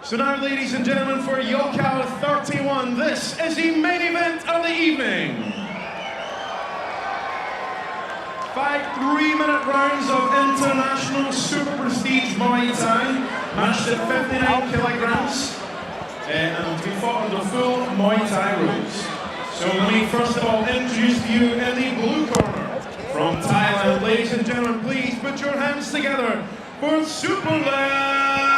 So now, ladies and gentlemen, for YOKKAO 31, this is the main event of the evening. 5 3-minute rounds of international super prestige Muay Thai, matched at 59 kilograms, and to be fought under full Muay Thai rules. So let me first of all introduce to you in the blue corner from Thailand. Ladies and gentlemen, please put your hands together for Superlek.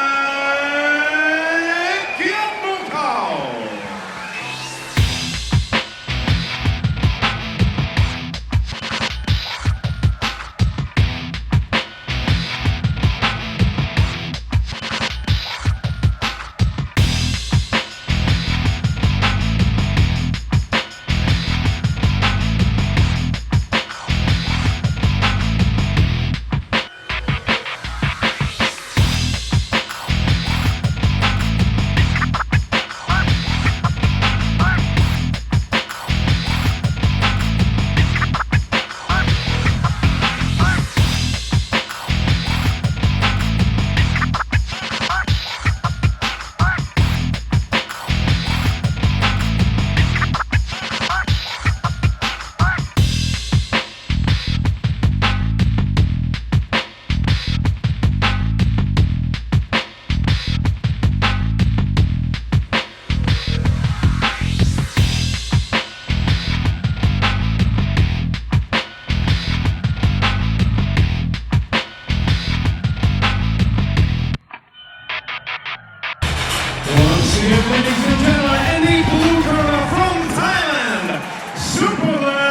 Ladies and gentlemen, in the blue corner from Thailand, Superlek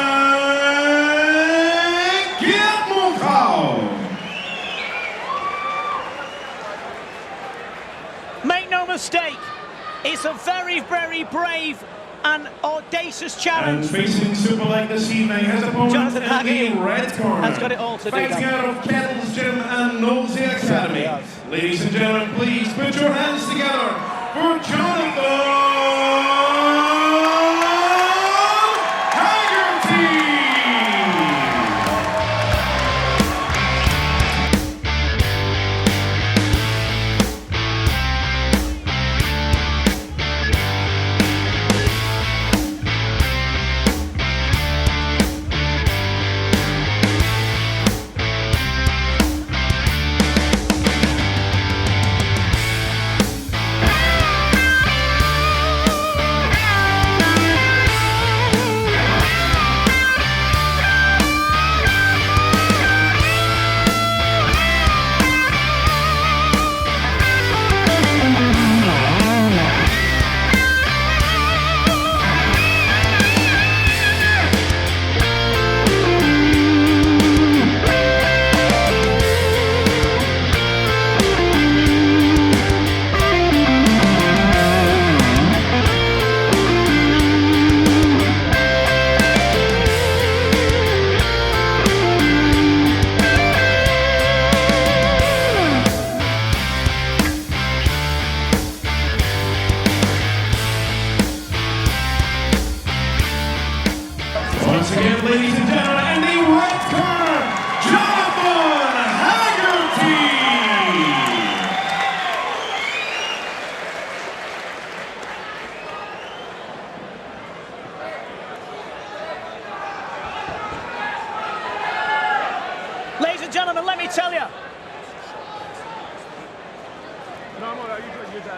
YOKKAO. Make no mistake, it's a very, very brave and audacious challenge. And facing Superlek this evening, his opponent in Haggerty the red corner, has got it all to do. fighting out of Kettle's Gym and Nosy Academy. Ladies and gentlemen, please put your hands together for Jonathan Haggerty! Once again, ladies and gentlemen, in the right corner, Jonathan Haggerty! Ladies and gentlemen, let me tell you,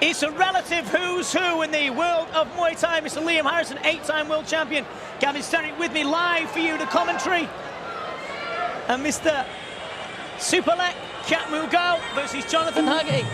it's a relative who's who in the world of Muay Thai. Mr. Liam Harrison, 8-time world champion. Gavin standing with me live for you to commentary. And Mr. Superlek YOKKAO versus Jonathan Haggerty.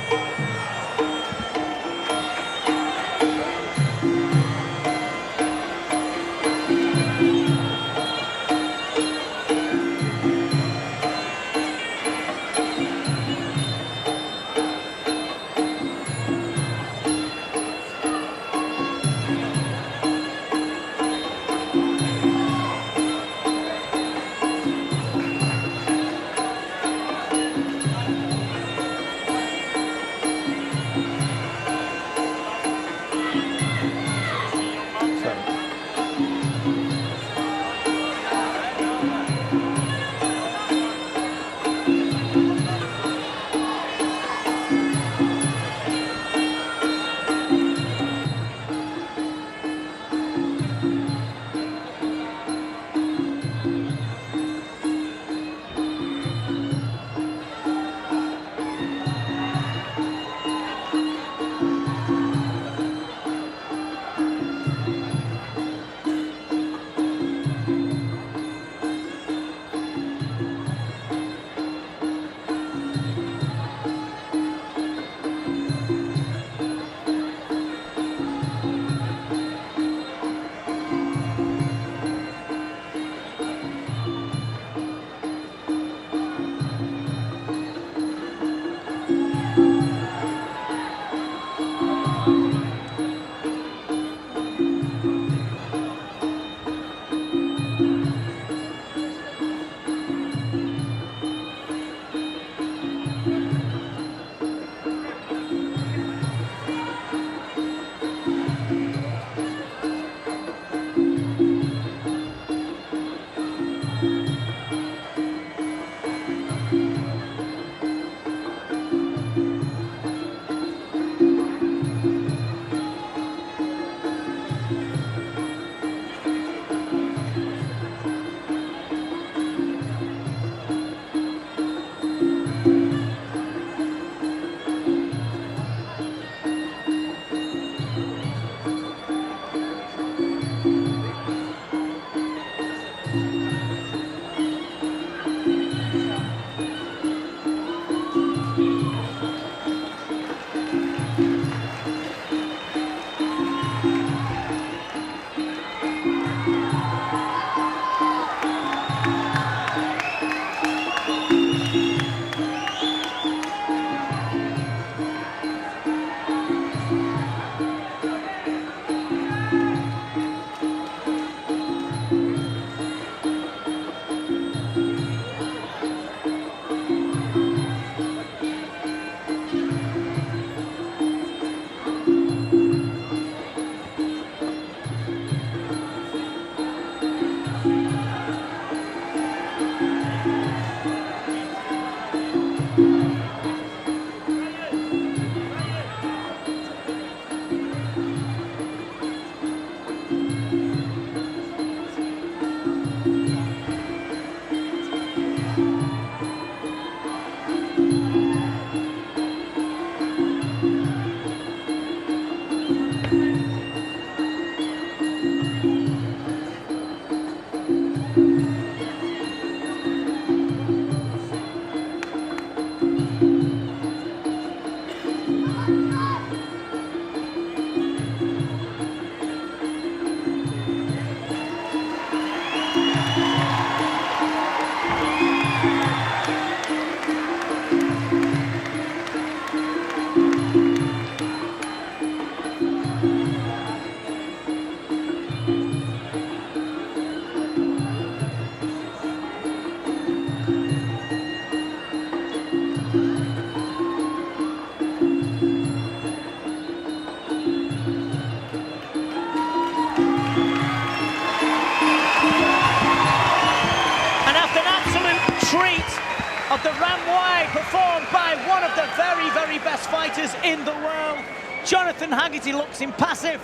the very, very best fighters in the world. Jonathan Haggerty looks impassive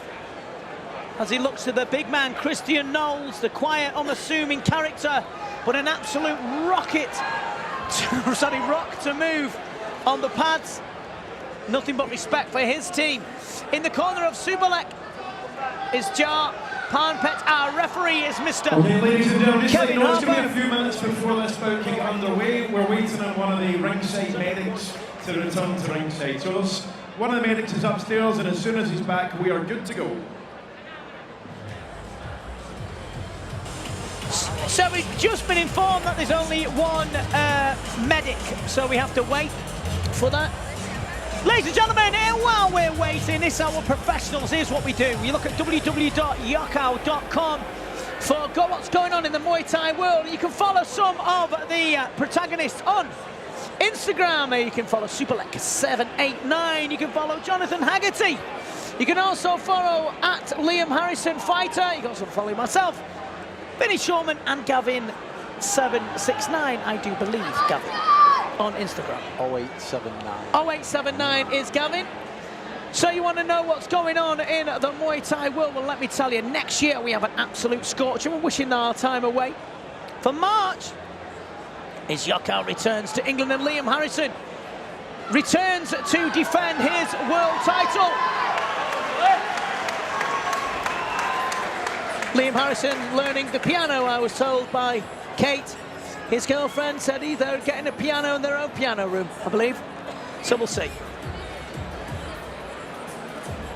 as he looks to the big man, Christian Knowles, the quiet, unassuming character, but an absolute rocket, rock to move on the pads. Nothing but respect for his team. In the corner of Superlek is Jar Parnpet. Our referee is Mr. Okay, ladies and gentlemen, just Kevin let you know, it's going to be Harper. a few minutes before this bout can get underway. We're waiting on one of the ringside medics to return to ringside. So one of the medics is upstairs, and as soon as he's back, we are good to go. So we've just been informed that there's only one medic, so we have to wait for that. Ladies and gentlemen, while we're waiting, this is our professionals. Here's what we do. We look at www.yokkao.com for what's going on in the Muay Thai world. You can follow some of the protagonists on Instagram. You can follow Superlek789. You can follow Jonathan Haggerty. You can also follow at Liam Harrison Fighter. You can also follow myself, Vinny Shawman, and Gavin769, I do believe, Gavin, on Instagram. 0879. 0879 is Gavin. So you want to know what's going on in the Muay Thai world? Well, let me tell you, next year we have an absolute scorcher. We're wishing our time away. For March is YOKKAO returns to England, and Liam Harrison returns to defend his world title. Liam Harrison learning the piano, I was told by Kate. His girlfriend said they're getting a piano in their own piano room, I believe. So we'll see.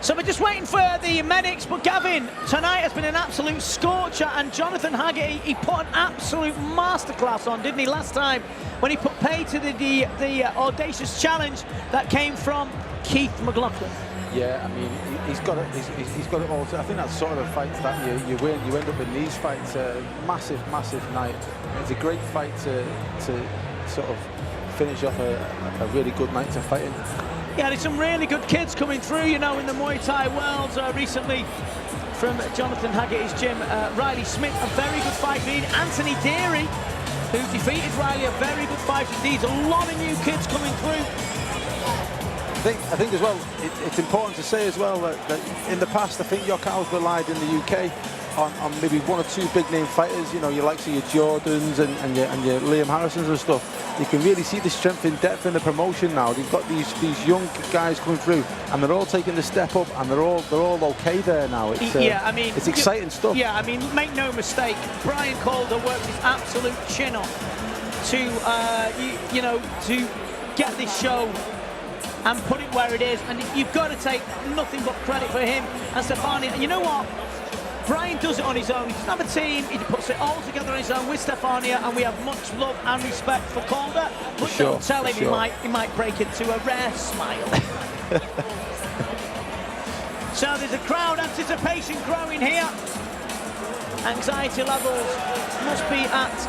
So we're just waiting for the medics, but Gavin, tonight has been an absolute scorcher, and Jonathan Haggerty, he put an absolute masterclass on, didn't he, last time, when he put pay to the audacious challenge that came from Keith McLaughlin. Yeah, I mean, he's got it all. I think that's sort of the fights that you win. You end up in these fights. Massive night. It's a great fight to sort of finish off a really good night to fight in. Yeah, there's some really good kids coming through, you know, in the Muay Thai world recently. From Jonathan Haggerty's gym, Riley Smith, a very good fight lead. Anthony Deary, who defeated Riley, a very good fight indeed. A lot of new kids coming through. I think as well, it's important to say as well that in the past, I think YOKKAO's relied in the UK on maybe one or two big name fighters, you know, your likes of your Jordans and your Liam Harrisons and stuff. You can really see the strength and depth in the promotion now. They've got these young guys coming through, and they're all taking the step up, and they're all okay there now. It's, yeah, I mean, it's exciting stuff. Yeah, I mean, make no mistake, Brian Calder worked his absolute chin off to you know, to get this show and put it where it is, and you've got to take nothing but credit for him and Stefania. And you know what? Brian does it on his own. He doesn't have a team. He puts it all together on his own with Stefania, and we have much love and respect for Calder. But don't tell him, he might break into a rare smile. So there's a crowd anticipation growing here. Anxiety levels must be at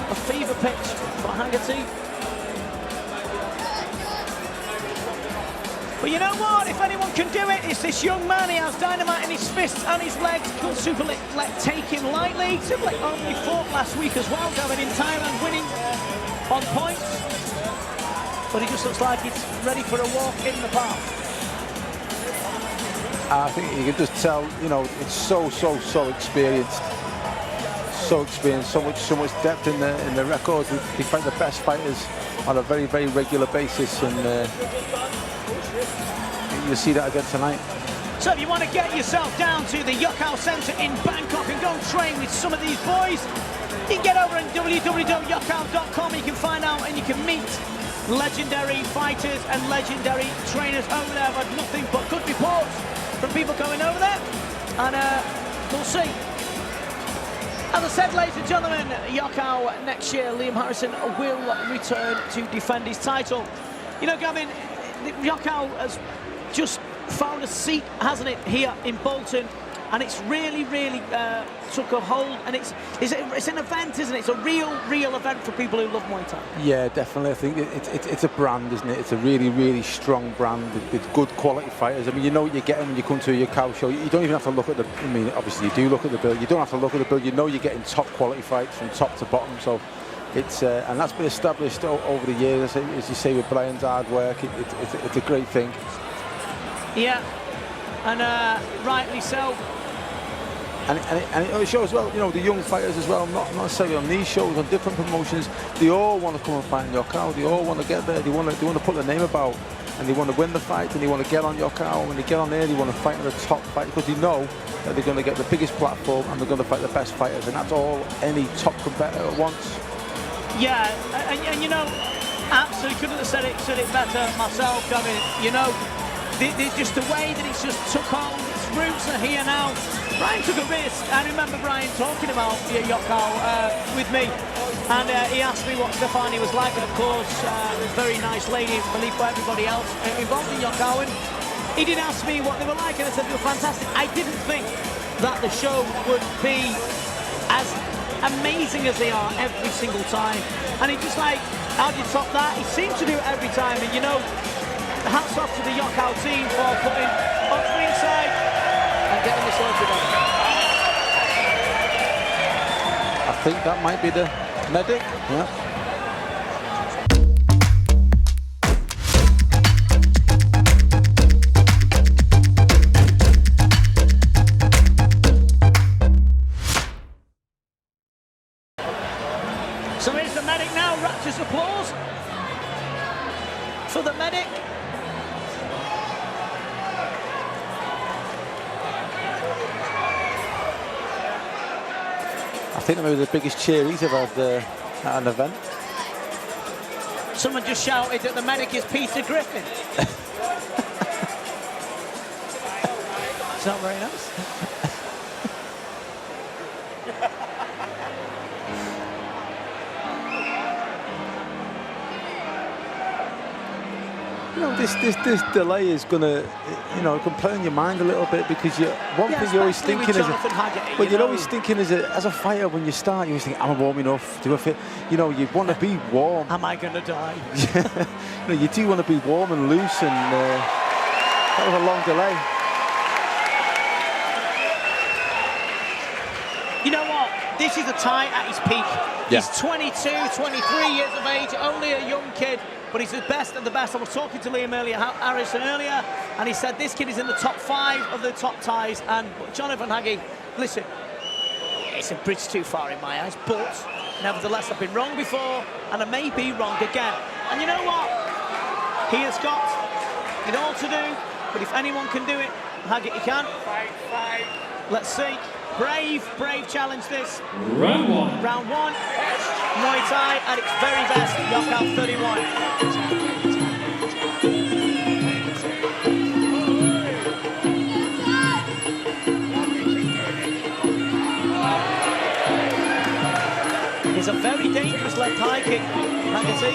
a fever pitch for Haggerty. But you know what? If anyone can do it, it's this young man. He has dynamite in his fists and his legs. Could Superlek take him lightly? Superlek only fought last week as well, going in Thailand, winning on points. But he just looks like he's ready for a walk in the park. I think you can just tell, you know, it's so experienced. So experienced, so much depth in the records. They fight the best fighters on a very regular basis, and you'll see that again tonight. So if you want to get yourself down to the YOKKAO Centre in Bangkok and go and train with some of these boys, you can get over on www.yokkao.com. You can find out and you can meet legendary fighters and legendary trainers over there. I've had nothing but good reports from people going over there, and we'll see. As I said, ladies and gentlemen, YOKKAO next year, Liam Harrison will return to defend his title. You know, Gavin, YOKKAO has just found a seat, hasn't it, here in Bolton, and it's really took a hold, and it's an event, isn't it? It's a real event for people who love Muay Thai. Yeah, definitely. I think it's a brand, isn't it? It's a really strong brand with good quality fighters. I mean, you know what you're getting when you come to a YOKKAO show. You don't even have to look at the, I mean, obviously you do look at the bill. You don't have to look at the bill. You know you're getting top quality fights from top to bottom. So It's and that's been established over the years, as you say, with Brian's hard work. It's a great thing. Yeah, and rightly so. And it shows, well, you know, the young fighters as well, not necessarily on these shows, on different promotions, they all want to come and fight in YOKKAO. They all want to get there. They want to put their name about, and they want to win the fight, and they want to get on YOKKAO. When they get on there, they want to fight in the top fight, because they know that they're going to get the biggest platform and they're going to fight the best fighters, and that's all any top competitor wants. Yeah, and you know, absolutely couldn't have said it better myself. I mean, you know, just the way that it's just took on its roots are here now. Brian took a risk. I remember Brian talking about YOKKAO with me, and he asked me what Stefani was like, and of course, a very nice lady, believe for everybody else involved in YOKKAO, and he did ask me what they were like, and I said they were fantastic. I didn't think that the show would be as amazing as they are every single time, and he just like, how do you top that? He seems to do it every time, and you know, hats off to the YOKKAO team for putting on ringside and getting this all together. I think that might be the medic. Yeah. So here's the medic now, rapturous applause for the medic. I think that may be the biggest cheer he's ever had at an event. Someone just shouted that the medic is Peter Griffin. It's not very nice. You know, this delay is gonna, you know, it can play on your mind a little bit, because one thing you're always thinking is, well, you're always thinking as a fighter when you start, you always think, am I warm enough? Do I fit? You know, you want to be warm. Am I gonna die? You know, you do want to be warm and loose, and that was a long delay. You know what? This is a tie at his peak. Yeah. He's 22, 23 years of age, only a young kid, but he's the best of the best. I was talking to Liam Harrison earlier, and he said this kid is in the top 5 of the top ties. And Jonathan Haggerty, listen, it's a bridge too far in my eyes, but nevertheless, I've been wrong before, and I may be wrong again. And you know what? He has got it all to do, but if anyone can do it, Haggerty can. Let's see. Brave challenge this. Round one. Round one. Muay Thai at its very best. YOKKAO 31. It's a very dangerous left high kick, Haggerty.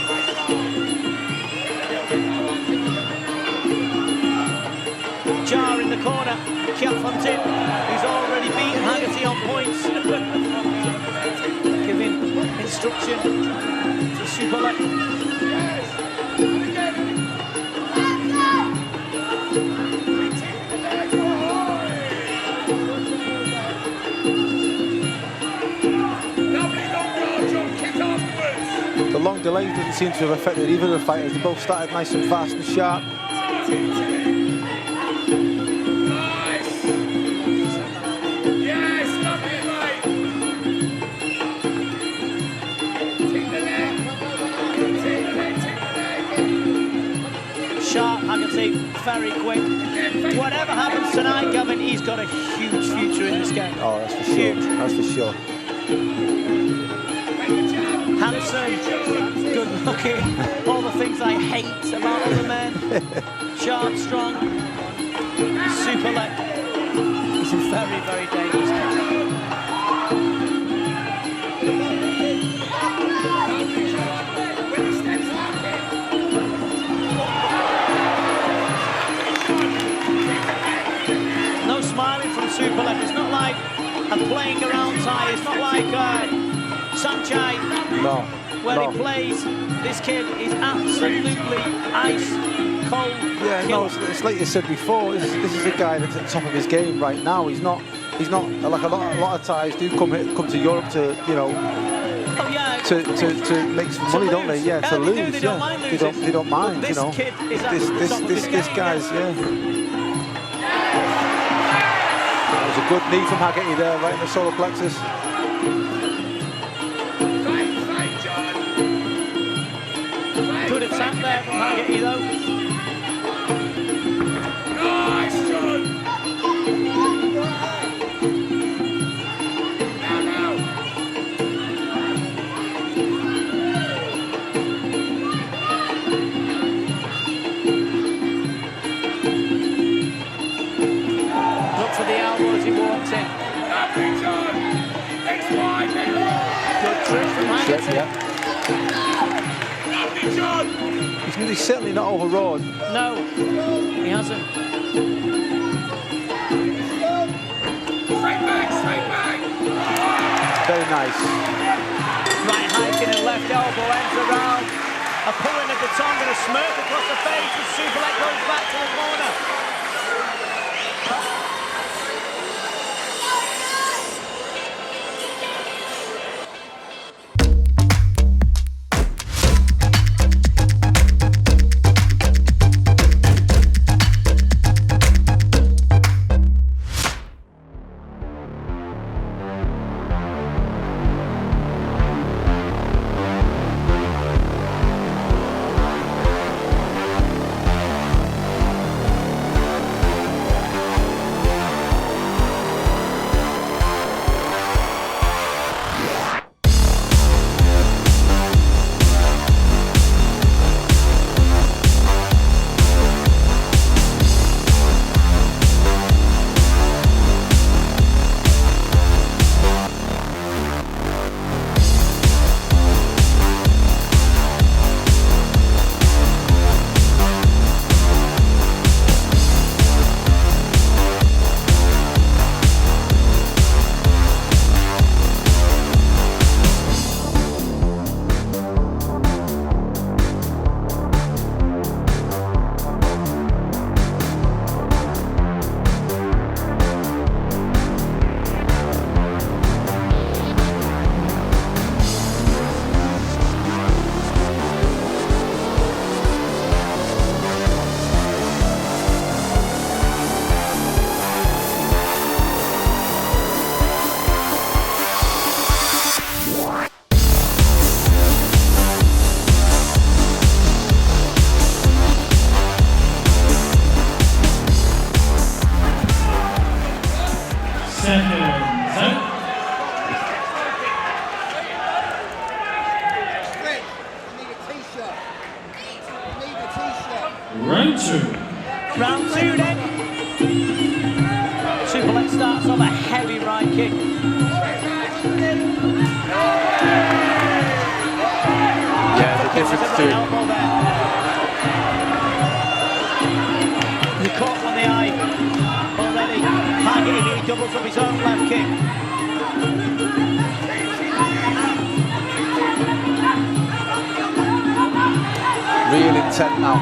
Jar in the corner. Kjellfontein, who's already beaten Haggerty on points. Giving instruction to Superlek. The long delay doesn't seem to have affected either of the fighters. They both started nice and fast and sharp. Sharp, Haggerty, very quick. Whatever happens tonight, Gavin, he's got a huge future in this game. Oh, that's for sure. That's for sure. Handsome, good looking, all the things I hate about other men. Sharp, strong, Superlek. He's a very, very dangerous guy. No smiling from Superlek. It's not like a playing around tie. It's not like Saenchai. No. Where he plays, this kid is absolutely ice cold. Yeah, no, it's like you said before. This is a guy that's at the top of his game right now. He's not like a lot of ties do come to Europe to, you know. Oh yeah, to make some money, don't they? Yeah, to lose. They don't mind losing. They don't mind, you know. Kid is this guy's, yeah. That was a good knee from Haggerty there, right in the solar plexus. Good attack there from Haggerty, though. Nice, Chung! Look for the elbow as he walks in. Good trick from Haggerty. He's certainly not overawed. No, he hasn't. Straight back! Very nice. Right hiking and left elbow ends around. A pulling of the tongue and a smirk across the face as Superlek goes back to the corner. Round two. Round two then. Superlek starts off a heavy right kick. Yeah, the difference between... He caught on the eye already. Haggerty, he doubles up his own left kick. Real intent now.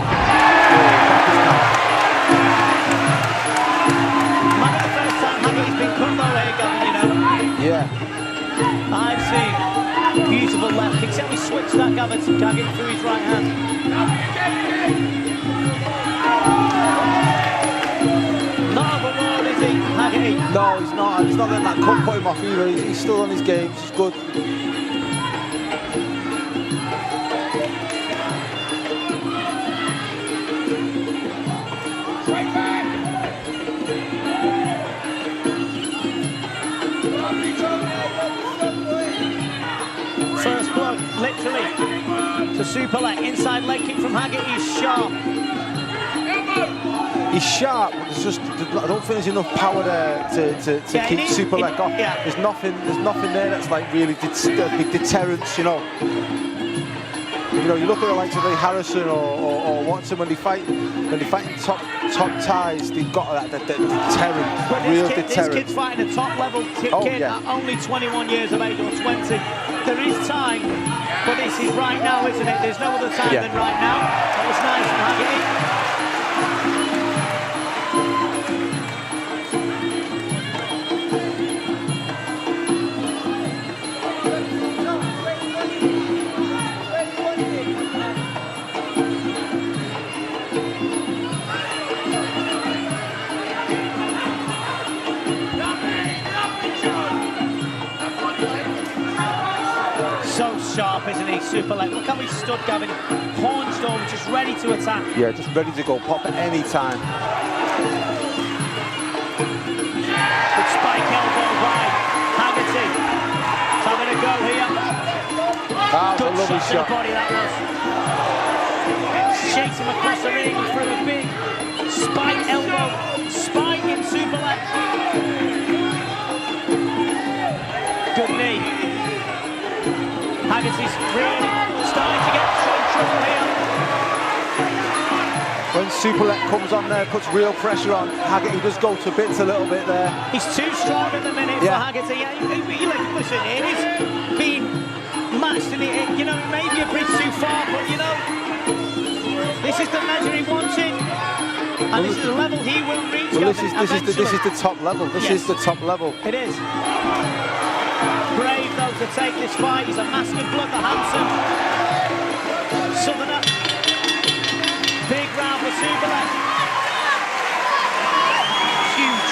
Real focus now. Might be the first time Haggerty's been cut though, Gavin, you know. Yeah. I've seen beautiful left kicks. Except we switched that Gavin to Haggerty through his right hand. Not overlord, is he, Haggerty? No, he's not. He's not letting that cut put him off either. He's still on his game. He's good. First blow, literally, to Superlek. Inside leg kick from Haggerty. He's sharp. He's sharp, but there's just, I don't think there's enough power there to keep Superlek off. Yeah. There's nothing there that's like really big deterrence, you know. You know, you look at the likes of like Harrison or Watson when they fight in top ties, they've got that deterrent, real deterrent. This kid's fighting a top level kid at only 21 years of age or 20. There is time, but this is right now, isn't it? There's no other time than right now. That was nice from Haggerty. sharp, isn't he, Superlek? Look how he stood, Gavin. Horns over, just ready to attack. Yeah, just ready to go. Pop at any time. Good spike elbow by Haggerty. He's having a go here. That was a lovely to shot. the body, that was. Shakes him across the ring for a big spike elbow. Spike in Superlek. Good knee. Haggerty's really starting to get some trouble here. When Superlek comes on there, puts real pressure on, Haggerty does go to bits a little bit there. He's too strong at the minute for Haggerty. Yeah, listen, it is being matched, and you know, it may be a bridge too far, but you know, this is the measure he wanted, and this is the level he will reach. Well, this is the top level. This is the top level. It is. Brave though to take this fight. He's a mask of blood, the handsome Southerner. Big round for Superlek. Huge.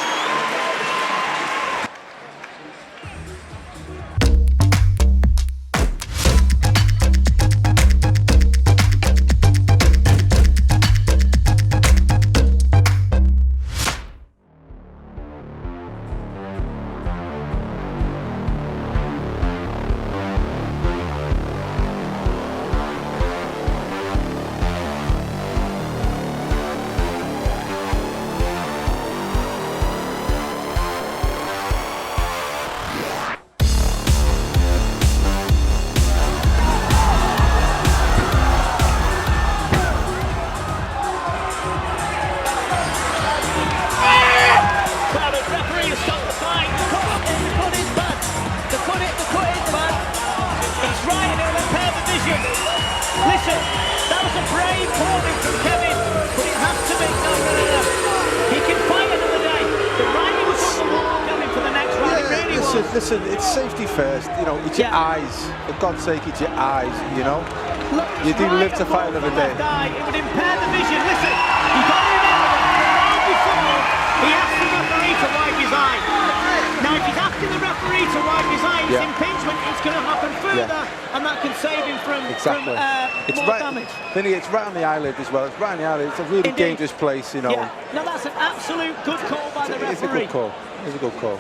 Listen, it's safety first, you know, it's your eyes. For God's sake, it's your eyes, you know. Look, you do live to fight another day. It would impair the vision. Listen, he got in there before. He asked the referee to wipe his eye. Now, if he's asking the referee to wipe his eye, it's impingement. It's going to happen further, and that can save him from more damage. Vinny, it's right on the eyelid as well. It's right on the eyelid. It's a really dangerous place, you know. Yeah. No, that's an absolute good call by the referee. It's a good call. It's a good call.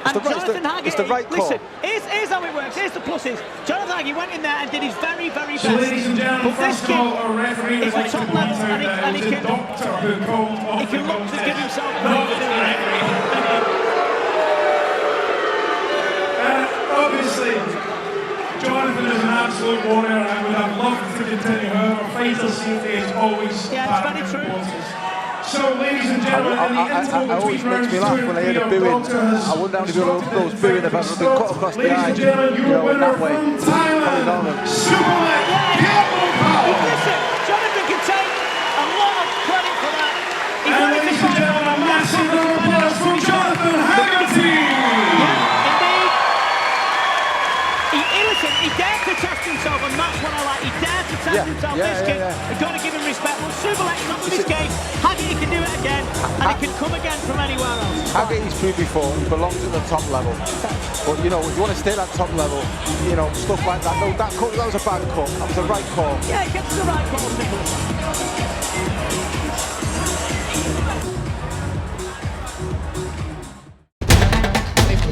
And Jonathan Haggerty, it's the right call. Listen, here's how it works, here's the pluses. Jonathan Haggerty went in there and did his very, very best. So ladies and gentlemen, but this first of all, our referee would like to point out that it was a doctor who called off he can look to give himself obviously, Jonathan is an absolute warrior, and I would have loved to continue. However, fighter safety is always very true. So, ladies and gentlemen, in the interval always between rounds makes me laugh 2 when I and 3, hear the our booing. doctor has I wouldn't have to do those booing if I've been cut across the eye. Ladies and gentlemen, your winner from Thailand, Superlek. Listen, Jonathan can take a lot of credit for that. And ladies and gentlemen, a massive round of applause from Jonathan Haggerty. Listen, he dared to test himself, and that's what I like. He dared to test himself. This kid, you've got to give him respect. Well, Superlek is up to this game. Haggerty can do it again, and he can come again from anywhere else. Haggerty's proved before, he belongs at the top level. But, you know, if you want to stay at that top level, you know, stuff like that. No, that was a bad call. That was the right call. Yeah, he gets the right call, Nicholas.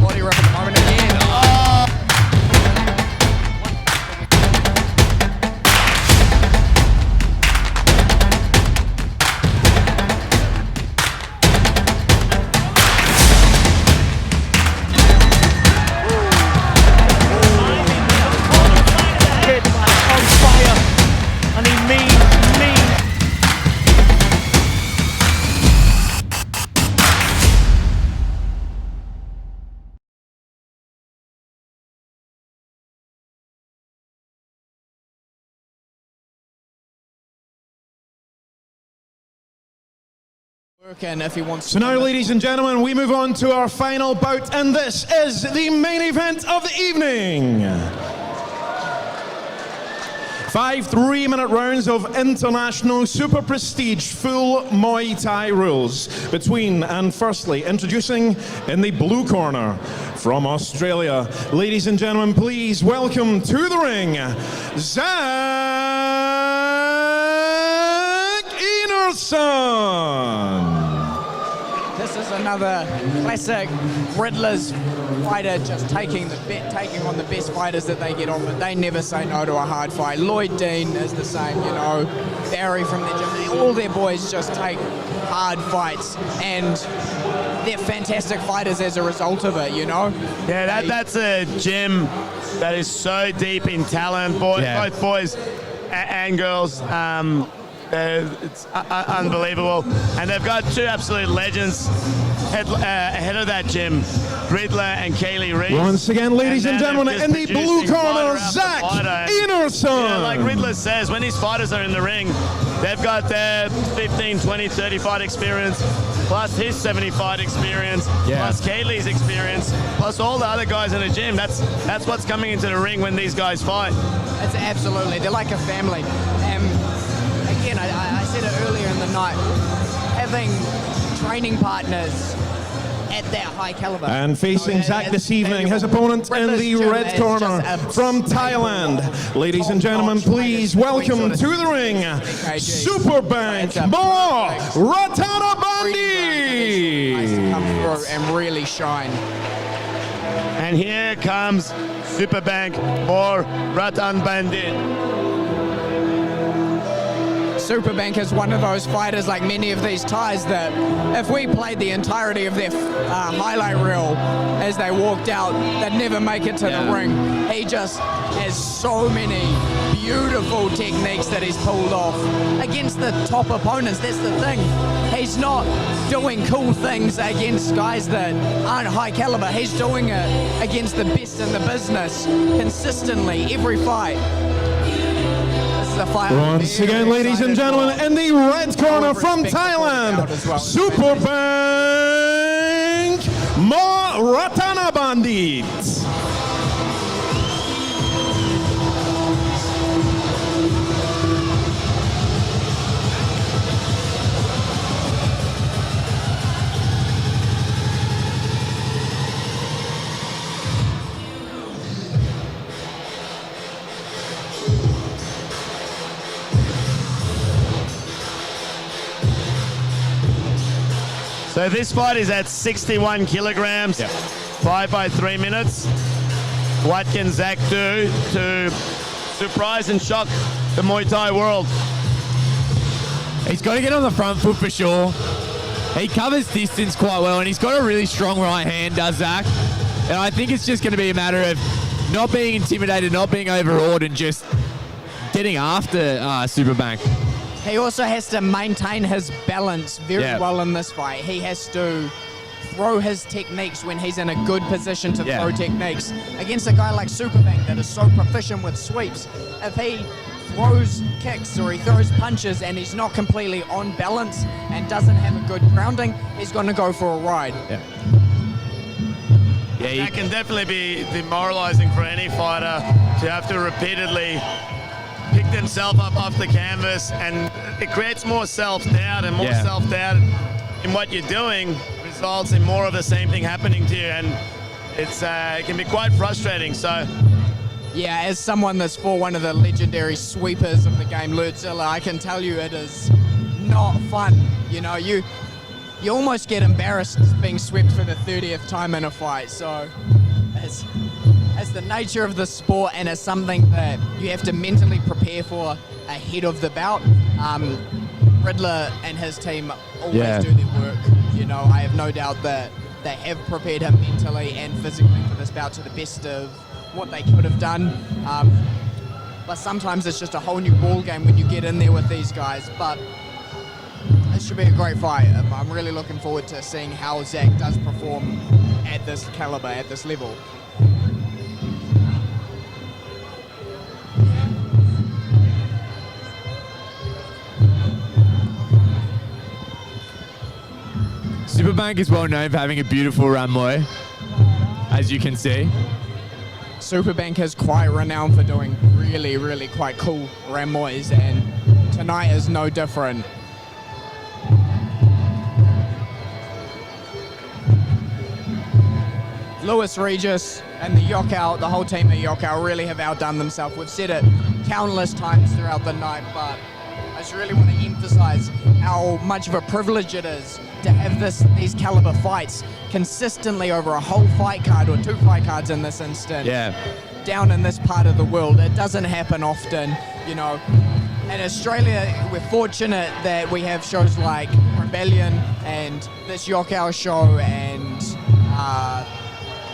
Body rub at the moment again. And if he wants so now, ladies and gentlemen, we move on to our final bout, and this is the main event of the evening. 5 3-minute rounds of international super prestige full Muay Thai rules between, and firstly, introducing in the blue corner from Australia, ladies and gentlemen, please welcome to the ring, Zac Einersen. This is another classic Riddler's fighter, just taking on the best fighters that they get on, but they never say no to a hard fight. Lloyd Dean is the same, you know, Barry from the gym. All their boys just take hard fights, and they're fantastic fighters as a result of it, you know? Yeah, that's a gym that is so deep in talent, both boys and girls. It's unbelievable, and they've got two absolute legends ahead of that gym, Riddler and Kaylee Reeves. Once again, ladies and gentlemen, in the blue corner, Zac Einersen. You know, like Riddler says, when these fighters are in the ring, they've got their 15, 20, 30 fight experience, plus his 70 fight experience, plus Kaylee's experience, plus all the other guys in the gym. That's what's coming into the ring when these guys fight. It's absolutely, they're like a family. Again, I said it earlier in the night, having training partners at that high caliber. And facing Zac this evening, his opponent in the red corner from Thailand. Ladies and gentlemen, please welcome to the ring, Superbank Mo Ratanabandi. Nice to come through and really shine. And here comes Superbank Mo Ratanabandi. Superbank is one of those fighters, like many of these Thais, that if we played the entirety of their highlight reel as they walked out, they'd never make it to the ring. He just has so many beautiful techniques that he's pulled off against the top opponents. That's the thing. He's not doing cool things against guys that aren't high caliber. He's doing it against the best in the business consistently, every fight. Once again, ladies and gentlemen, in the red corner from Thailand, Superbank Mo Ratanabandi. So this fight is at 61 kilograms, 5 by 3 minutes. What can Zac do to surprise and shock the Muay Thai world? He's got to get on the front foot for sure. He covers distance quite well, and he's got a really strong right hand, does Zac. And I think it's just going to be a matter of not being intimidated, not being overawed, and just getting after Superbank. He also has to maintain his balance very well in this fight. He has to throw his techniques when he's in a good position to throw techniques. Against a guy like Superbank that is so proficient with sweeps, if he throws kicks or he throws punches and he's not completely on balance and doesn't have a good grounding, he's going to go for a ride. That can definitely be demoralizing for any fighter to have to repeatedly pick themselves up off the canvas, and it creates more self-doubt, and more self-doubt in what you're doing results in more of the same thing happening to you, and it can be quite frustrating. So yeah, as someone that's for one of the legendary sweepers of the game, Lutzilla, I can tell you it is not fun. You know, you almost get embarrassed being swept for the 30th time in a fight. So as the nature of the sport, and as something that you have to mentally prepare for ahead of the bout, Riddler and his team always do their work. You know, I have no doubt that they have prepared him mentally and physically for this bout to the best of what they could have done. But sometimes it's just a whole new ball game when you get in there with these guys. But it should be a great fight. I'm really looking forward to seeing how Zac does perform at this caliber, at this level. Superbank is well known for having a beautiful run, Moy, as you can see. Superbank is quite renowned for doing really, really quite cool Ramois, and tonight is no different. Lewis Regis and the YOKKAO, the whole team at YOKKAO really have outdone themselves. We've said it countless times throughout the night, but I just really want to emphasize how much of a privilege it is to have these caliber fights consistently over a whole fight card, or 2 fight cards in this instance. Yeah. Down in this part of the world. It doesn't happen often, you know. In Australia, we're fortunate that we have shows like Rebellion and this YOKKAO show and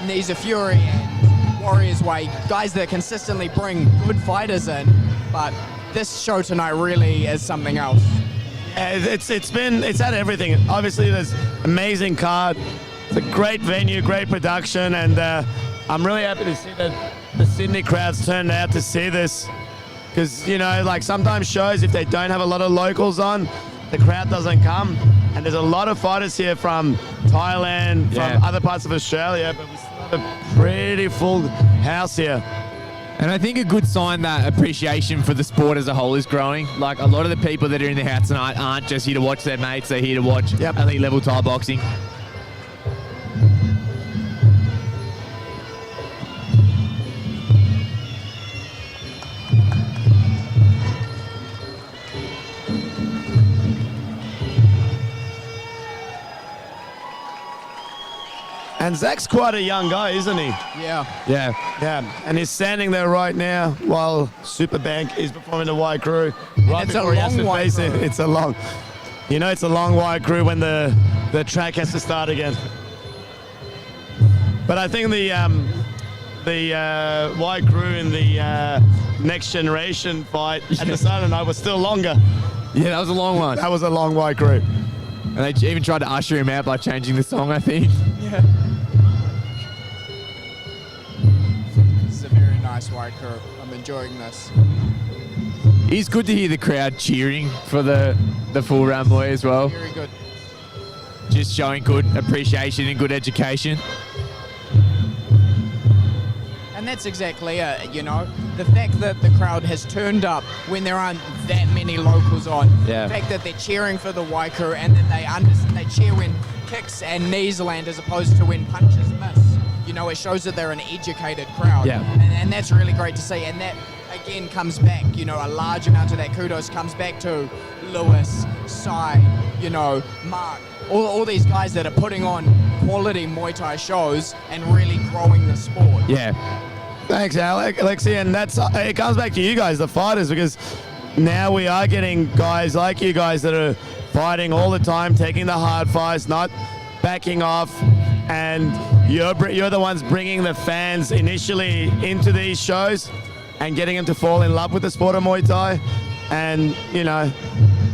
Knees of Fury and Warriors Way, guys that consistently bring good fighters in, but this show tonight really is something else. It's had everything. Obviously, there's amazing card. It's a great venue, great production, and I'm really happy to see that the Sydney crowds turned out to see this. Because, you know, like sometimes shows, if they don't have a lot of locals on, the crowd doesn't come. And there's a lot of fighters here from Thailand, from other parts of Australia, but we still have a pretty full house here. And I think a good sign that appreciation for the sport as a whole is growing. Like, a lot of the people that are in the house tonight aren't just here to watch their mates, they're here to watch elite level Thai boxing. And Zac's quite a young guy, isn't he? Yeah. Yeah. And he's standing there right now while Superbank is performing the white crew. Right It's a before he has long to white face crew. it. It's a long white crew when the track has to start again. But I think the white crew in the next generation fight at the start of the night was still longer. Yeah, that was a long one. That was a long white crew. And they even tried to usher him out by changing the song, I think. Yeah. This is a very nice white crew. I'm enjoying this. It's good to hear the crowd cheering for the full Ramoy as well. Very good. Just showing good appreciation and good education. And that's exactly it, you know. The fact that the crowd has turned up when there aren't that many locals on. Yeah. The fact that they're cheering for the Waiku and that they cheer when kicks and knees land as opposed to when punches miss. You know, it shows that they're an educated crowd. Yeah. And that's really great to see. And that, again, comes back, you know, a large amount of that kudos comes back to Lewis, Sai, you know, Mark, all these guys that are putting on quality Muay Thai shows and really growing the sport. Yeah. Thanks, Alexi, and it comes back to you guys, the fighters, because now we are getting guys like you guys that are fighting all the time, taking the hard fights, not backing off, and you're the ones bringing the fans initially into these shows and getting them to fall in love with the sport of Muay Thai. And, you know,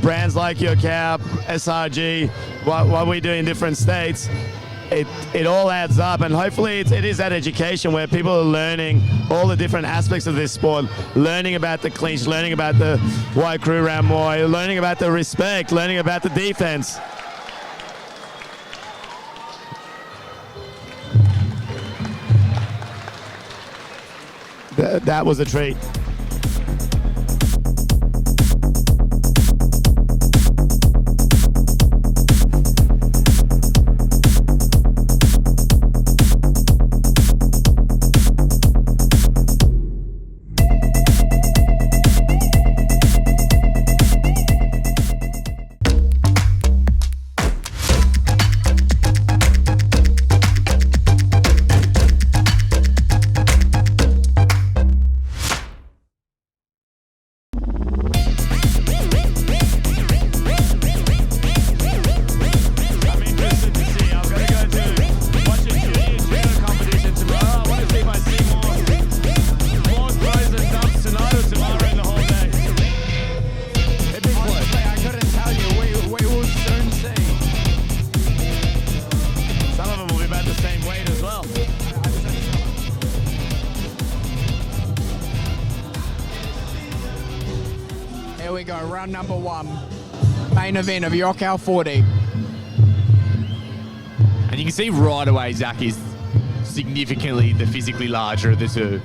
brands like YOKKAO, SRG, what we do in different states, it all adds up, and hopefully it is that education where people are learning all the different aspects of this sport, learning about the clinch, learning about the white crew round Muay, learning about the respect, learning about the defense. That was a treat. Number one, main event of YOKKAO 40. And you can see right away Zac is significantly the physically larger of the two.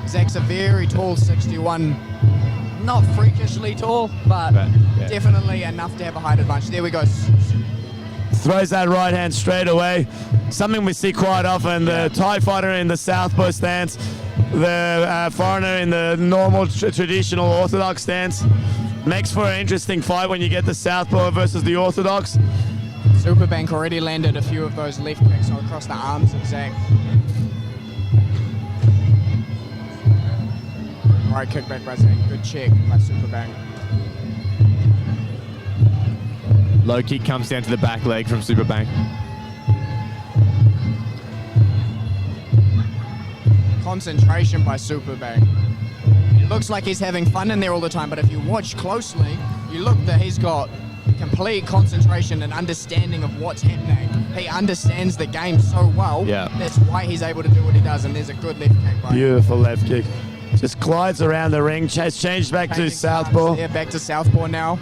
Zac's a very tall 61. Not freakishly tall, but yeah. definitely enough to have a height advantage. There we go. Throws that right hand straight away. Something we see quite often. The Thai fighter in the southpaw stance, the foreigner in the normal traditional orthodox stance. Makes for an interesting fight when you get the southpaw versus the orthodox. Superbank already landed a few of those left kicks across the arms of Zac. Right kick back by Zac. Good check by Superbank. Low kick comes down to the back leg from Superbank. Concentration by Superbank. It looks like he's having fun in there all the time, but if you watch closely, you look that he's got complete concentration and understanding of what's happening. He understands the game so well. Yeah. That's why he's able to do what he does, and there's a good left kick by him. Beautiful left kick. Just glides around the ring. Has changed back to southpaw. Yeah, back to southpaw now.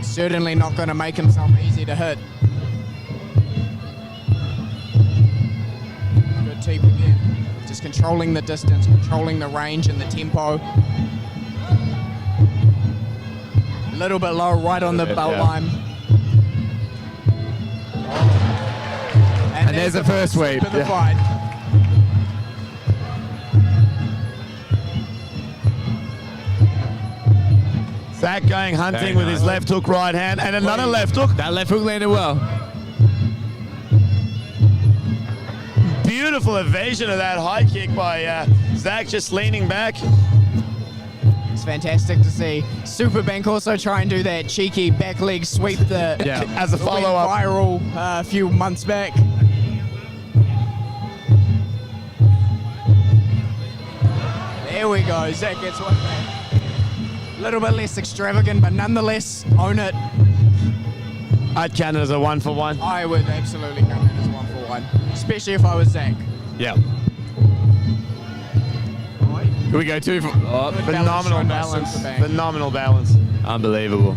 Certainly not going to make himself easy to hit. Good teep again. Just controlling the distance, controlling the range and the tempo. A little bit low, right on the belt line. And there's the first sweep. Of the fight. Zac going hunting with his left hook right hand and another left hook. That left hook landed well. Beautiful evasion of that high kick by Zac, just leaning back. It's fantastic to see. Superbank also try and do that cheeky back leg sweep that as a follow-up. went viral a few months back. There we go. Zac gets one back. A little bit less extravagant, but nonetheless, own it. I'd count it as a 1-for-1. I would absolutely count it as 1-for-1, especially if I was Zac. Yeah. Here we go, 2 for... Oh, phenomenal balance. Phenomenal balance. Unbelievable.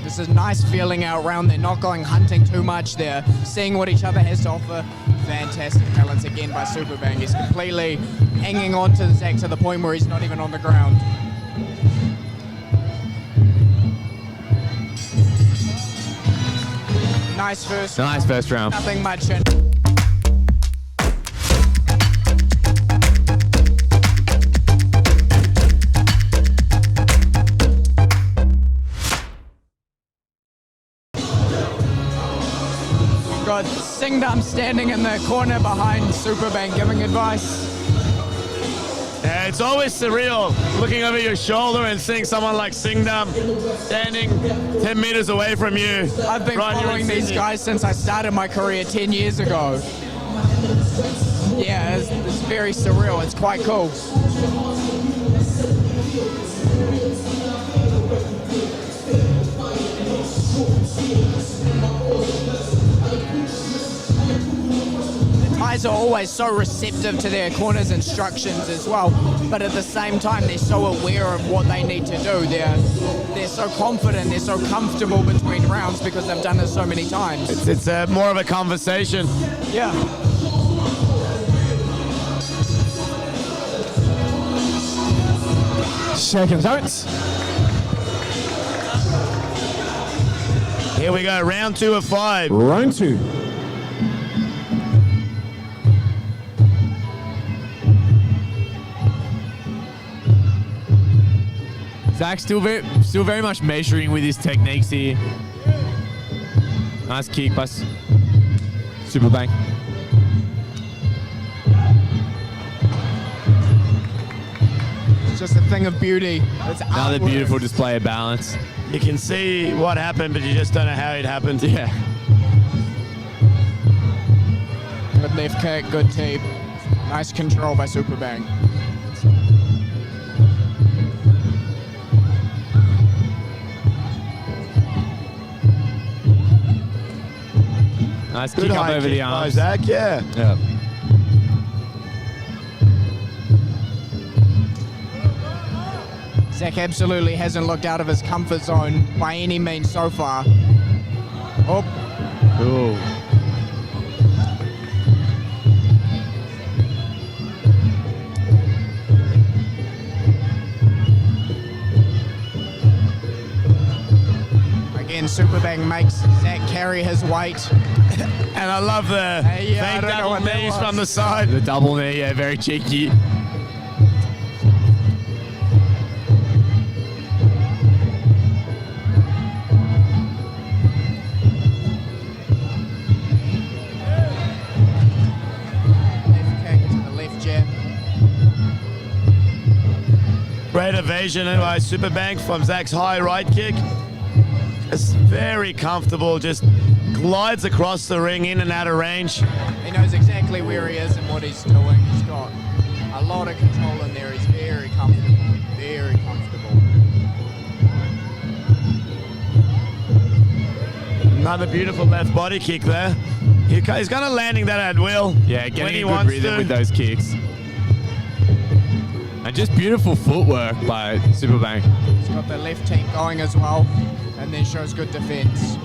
This is nice feeling out round. They're not going hunting too much. They're seeing what each other has to offer. Fantastic balance again by Superbank. He's completely hanging on to Zac to the point where he's not even on the ground. Nice first round. Nothing much in. Got Singdam standing in the corner behind Superbank giving advice. Yeah, it's always surreal looking over your shoulder and seeing someone like Singdam standing 10 meters away from you. I've been following these guys since I started my career 10 years ago. Yeah, it's very surreal. It's quite cool. Thais are always so receptive to their corner's instructions as well, but at the same time they're so aware of what they need to do. They're so confident, they're so comfortable between rounds because they've done it so many times. It's more of a conversation. Yeah. Seconds out. Here we go, round 2 of 5. Round 2. Zac still very much measuring with his techniques here. Nice kick by Superbank. It's just a thing of beauty. It's Another artwork. beautiful display of balance. You can see what happened, but you just don't know how it happened. Yeah. Good left kick, good tape. Nice control by Superbank. Nice Good kick up high over the kick by arms. Zac, yeah. Yeah. Zac absolutely hasn't looked out of his comfort zone by any means so far. Oh, Cool. again, Superbank makes Zac carry his weight. And I love the Hey, yeah, I fake don't know double what that knees was. from the side. The double knee, yeah, very cheeky. Left kick to the left jab. Great evasion by Superbank from Zac's high right kick. It's very comfortable, just glides across the ring in and out of range. He knows exactly where he is and what he's doing. He's got a lot of control in there. He's very comfortable. Very comfortable. Another beautiful left body kick there. He's kind of landing that at will. Yeah, when getting he a good wants rhythm to. with those kicks. And just beautiful footwork by Superbank. He's got the left team going as well, and then shows good defense.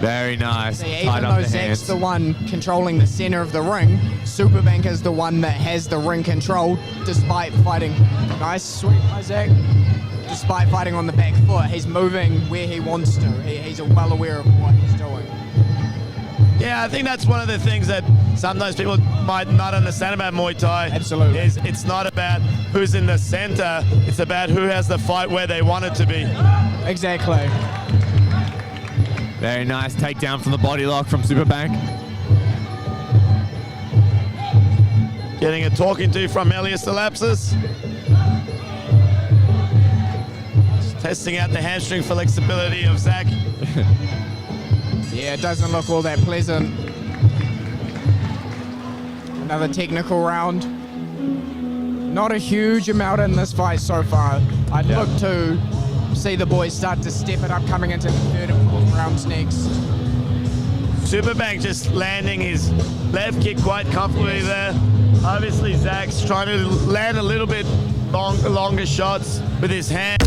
Very nice. See, Tied even up though the Zac's hands. the one controlling the center of the ring, Superbank is the one that has the ring control despite fighting. Nice sweep by Zac. Despite fighting on the back foot, he's moving where he wants to. He's well aware of what he's doing. Yeah, I think that's one of the things that sometimes people might not understand about Muay Thai. Absolutely. Is it's not about who's in the center, it's about who has the fight where they want it to be. Exactly. Very nice takedown from the body lock from Superbank. Getting a talking to from Elias Delapsis. Just testing out the hamstring flexibility of Zac. Yeah, it doesn't look all that pleasant. Another technical round. Not a huge amount in this fight so far. I'd look to see the boys start to step it up coming into the third and fourth rounds next. Superbank just landing his left kick quite comfortably there. Obviously, Zac's trying to land a little bit longer shots with his hand.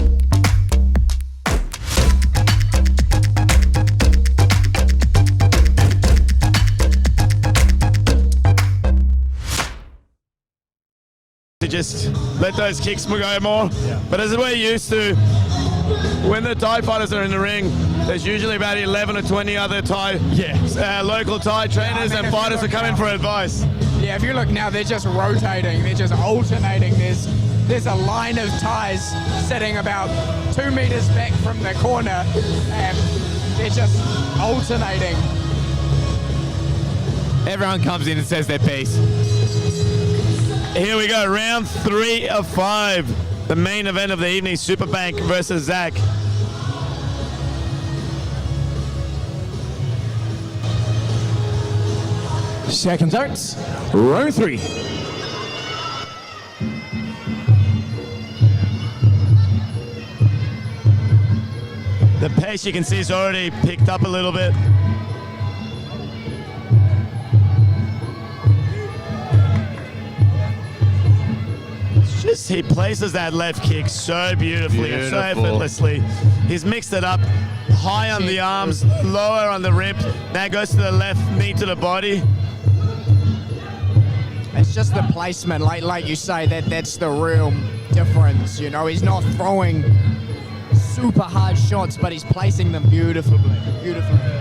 To just let those kicks go more. But as we're used to, when the Thai fighters are in the ring, there's usually about 11 or 20 other Thai, local Thai trainers and fighters are coming for advice. Yeah, if you look now, they're just rotating. They're just alternating. There's a line of Thais sitting about 2 meters back from the corner, and they're just alternating. Everyone comes in and says their piece. Here we go, round 3 of 5. The main event of the evening, Superbank versus Zac. Second starts, round 3. The pace you can see is already picked up a little bit. He places that left kick so beautifully and so Beautiful. effortlessly. He's mixed it up high on the arms, lower on the ribs. Now goes to the left knee to the body. It's just the placement, like you say, that's the real difference. You know, he's not throwing super hard shots, but he's placing them beautifully.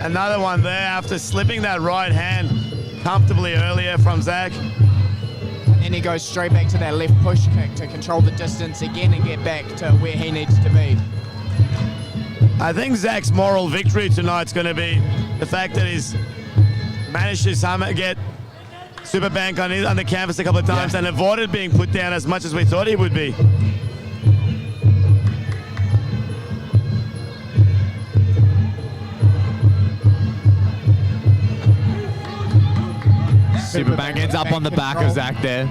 Another one there after slipping that right hand comfortably earlier from Zac. And then he goes straight back to that left push kick to control the distance again and get back to where he needs to be. I think Zac's moral victory tonight's going to be the fact that he's managed to somehow get Superbank on the canvas a couple of times and avoided being put down as much as we thought he would be. Superbank ends up on the back of Zac there.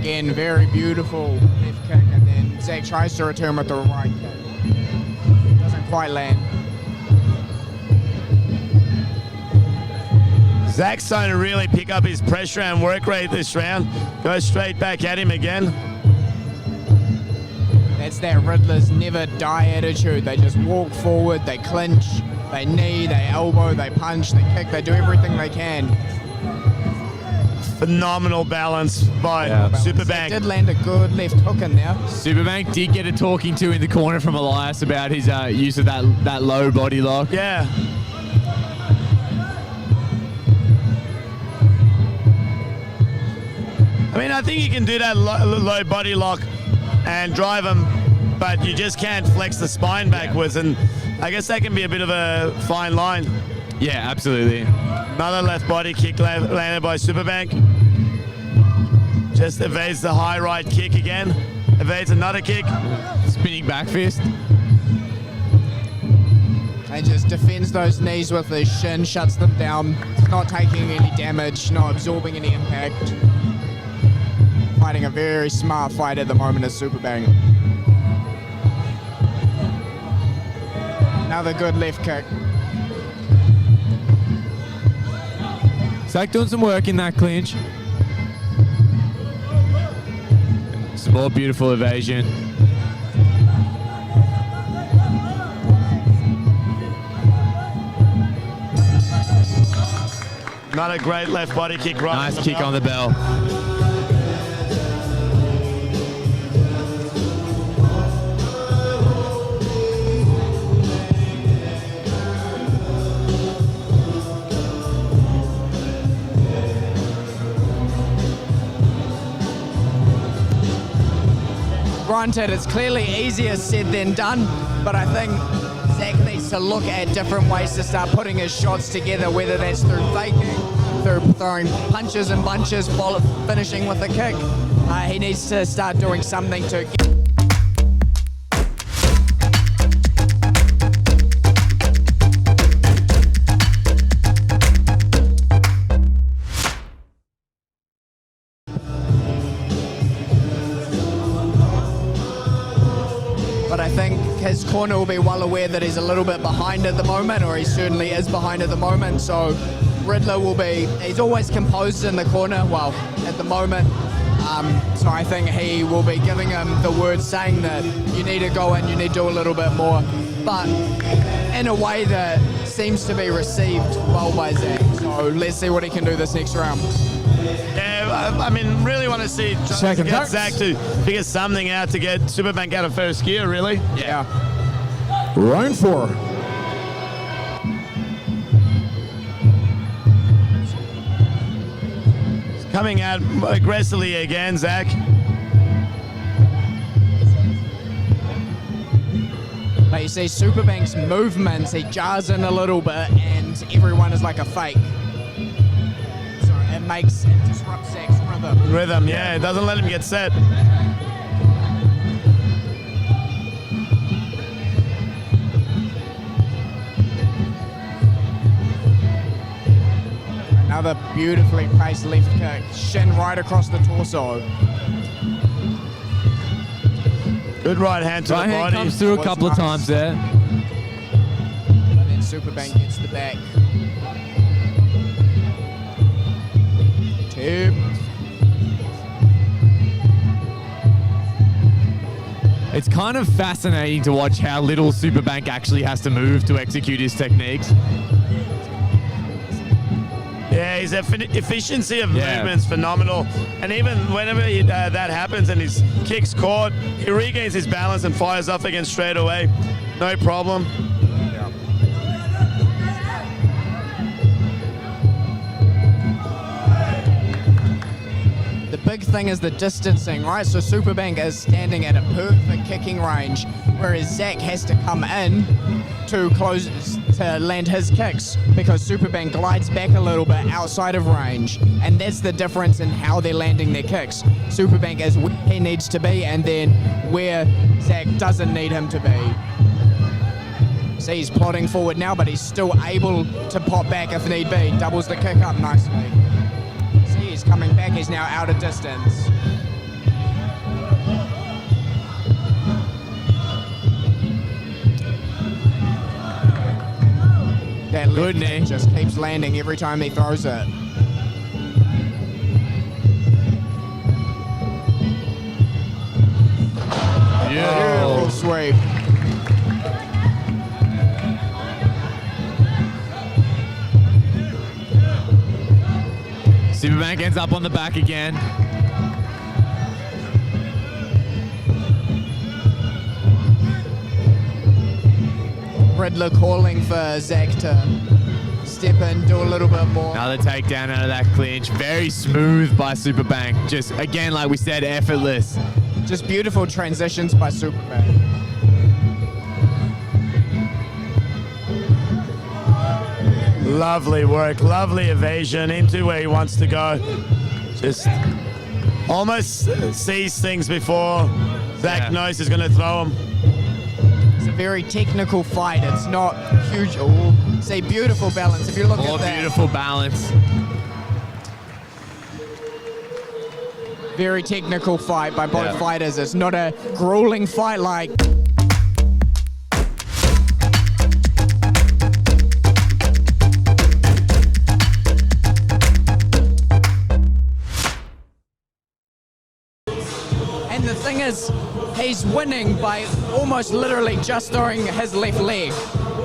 Again, very beautiful left kick, and then Zac tries to return with the right kick. Doesn't quite land. Zac's trying to really pick up his pressure and work rate this round. Go straight back at him again. That's that Riddler's never die attitude. They just walk forward, they clinch, they knee, they elbow, they punch, they kick, they do everything they can. Phenomenal balance by Superbank. Did land a good left hook in there. Superbank did get a talking to in the corner from Elias about his use of that low body lock. Yeah. I mean, I think you can do that low body lock and drive him, but you just can't flex the spine backwards, and I guess that can be a bit of a fine line. Yeah, absolutely. Another left body kick landed by Superbank. Just evades the high right kick again. Evades another kick. Spinning back fist. And just defends those knees with his shin, shuts them down, not taking any damage, not absorbing any impact. Fighting a very smart fight at the moment as Superbank. Another good left kick. Zac doing some work in that clinch. Some more beautiful evasion. Not a great left body kick right. Nice kick on the bell. Granted, it's clearly easier said than done, but I think Zac needs to look at different ways to start putting his shots together, whether that's through faking, through throwing punches and bunches, finishing with a kick. He needs to start doing something to get... But I think his corner will be well aware that he's a little bit behind at the moment, or he certainly is behind at the moment, so Riddler will be, he's always composed in the corner, well, at the moment, so I think he will be giving him the word saying that you need to go in, you need to do a little bit more, but in a way that seems to be received well by Zac, so let's see what he can do this next round. Yeah, I mean, really want to see Zac to figure something out to get Superbank out of first gear, really. Yeah. Round 4. Coming out aggressively again, Zac. But you see Superbank's movements, he jars in a little bit and everyone is like a fake. So it disrupts Zac's rhythm. Yeah, it doesn't let him get set. Another beautifully placed left kick, shin right across the torso. Good right hand to the Right hand body. comes through a couple of times there. And then Superbank gets the back. Two. It's kind of fascinating to watch how little Superbank actually has to move to execute his techniques. Yeah, his efficiency of movement's phenomenal. And even whenever that happens and his kick's caught, he regains his balance and fires off again straight away. No problem. The big thing is the distancing, right? So Superbank is standing at a perfect kicking range, whereas Zac has to come in to close to land his kicks because Superbank glides back a little bit outside of range, and that's the difference in how they're landing their kicks. Superbank is where he needs to be, and then where Zac doesn't need him to be. See, he's plodding forward now, but he's still able to pop back if need be. Doubles the kick up nicely. See, he's coming back. He's now out of distance. left knee. kick just keeps landing every time he throws it. Beautiful sweep. Superbank ends up on the back again. Riddler calling for Zac to step in, do a little bit more. Another takedown out of that clinch. Very smooth by Superbank. Just, again, like we said, effortless. Just beautiful transitions by Superbank. Lovely work, lovely evasion into where he wants to go. Just almost sees things before Zac knows he's going to throw him. It's a very technical fight. It's not huge. Oh, it's a beautiful balance. If you look More at that. beautiful balance. Very technical fight by both fighters. It's not a grueling fight like... And the thing is, he's winning by almost literally just throwing his left leg.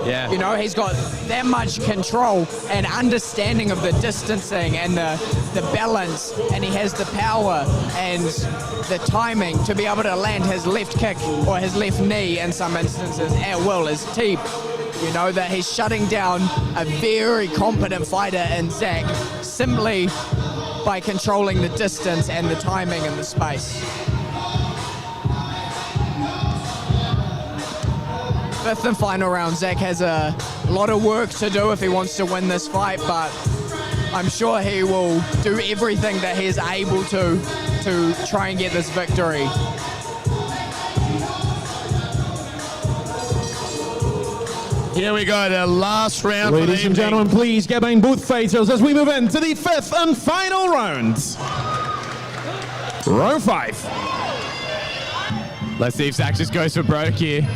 Yeah. You know, he's got that much control and understanding of the distancing and the balance, and he has the power and the timing to be able to land his left kick or his left knee in some instances at will, his teep. You know, that he's shutting down a very competent fighter in Zac simply by controlling the distance and the timing and the space. Fifth and final round. Zac has a lot of work to do if he wants to win this fight, but I'm sure he will do everything that he is able to try and get this victory. Here we go, the last round. Ladies and gentlemen, please get behind both fighters as we move into the fifth and final round. Round 5. Let's see if Zac just goes for broke here.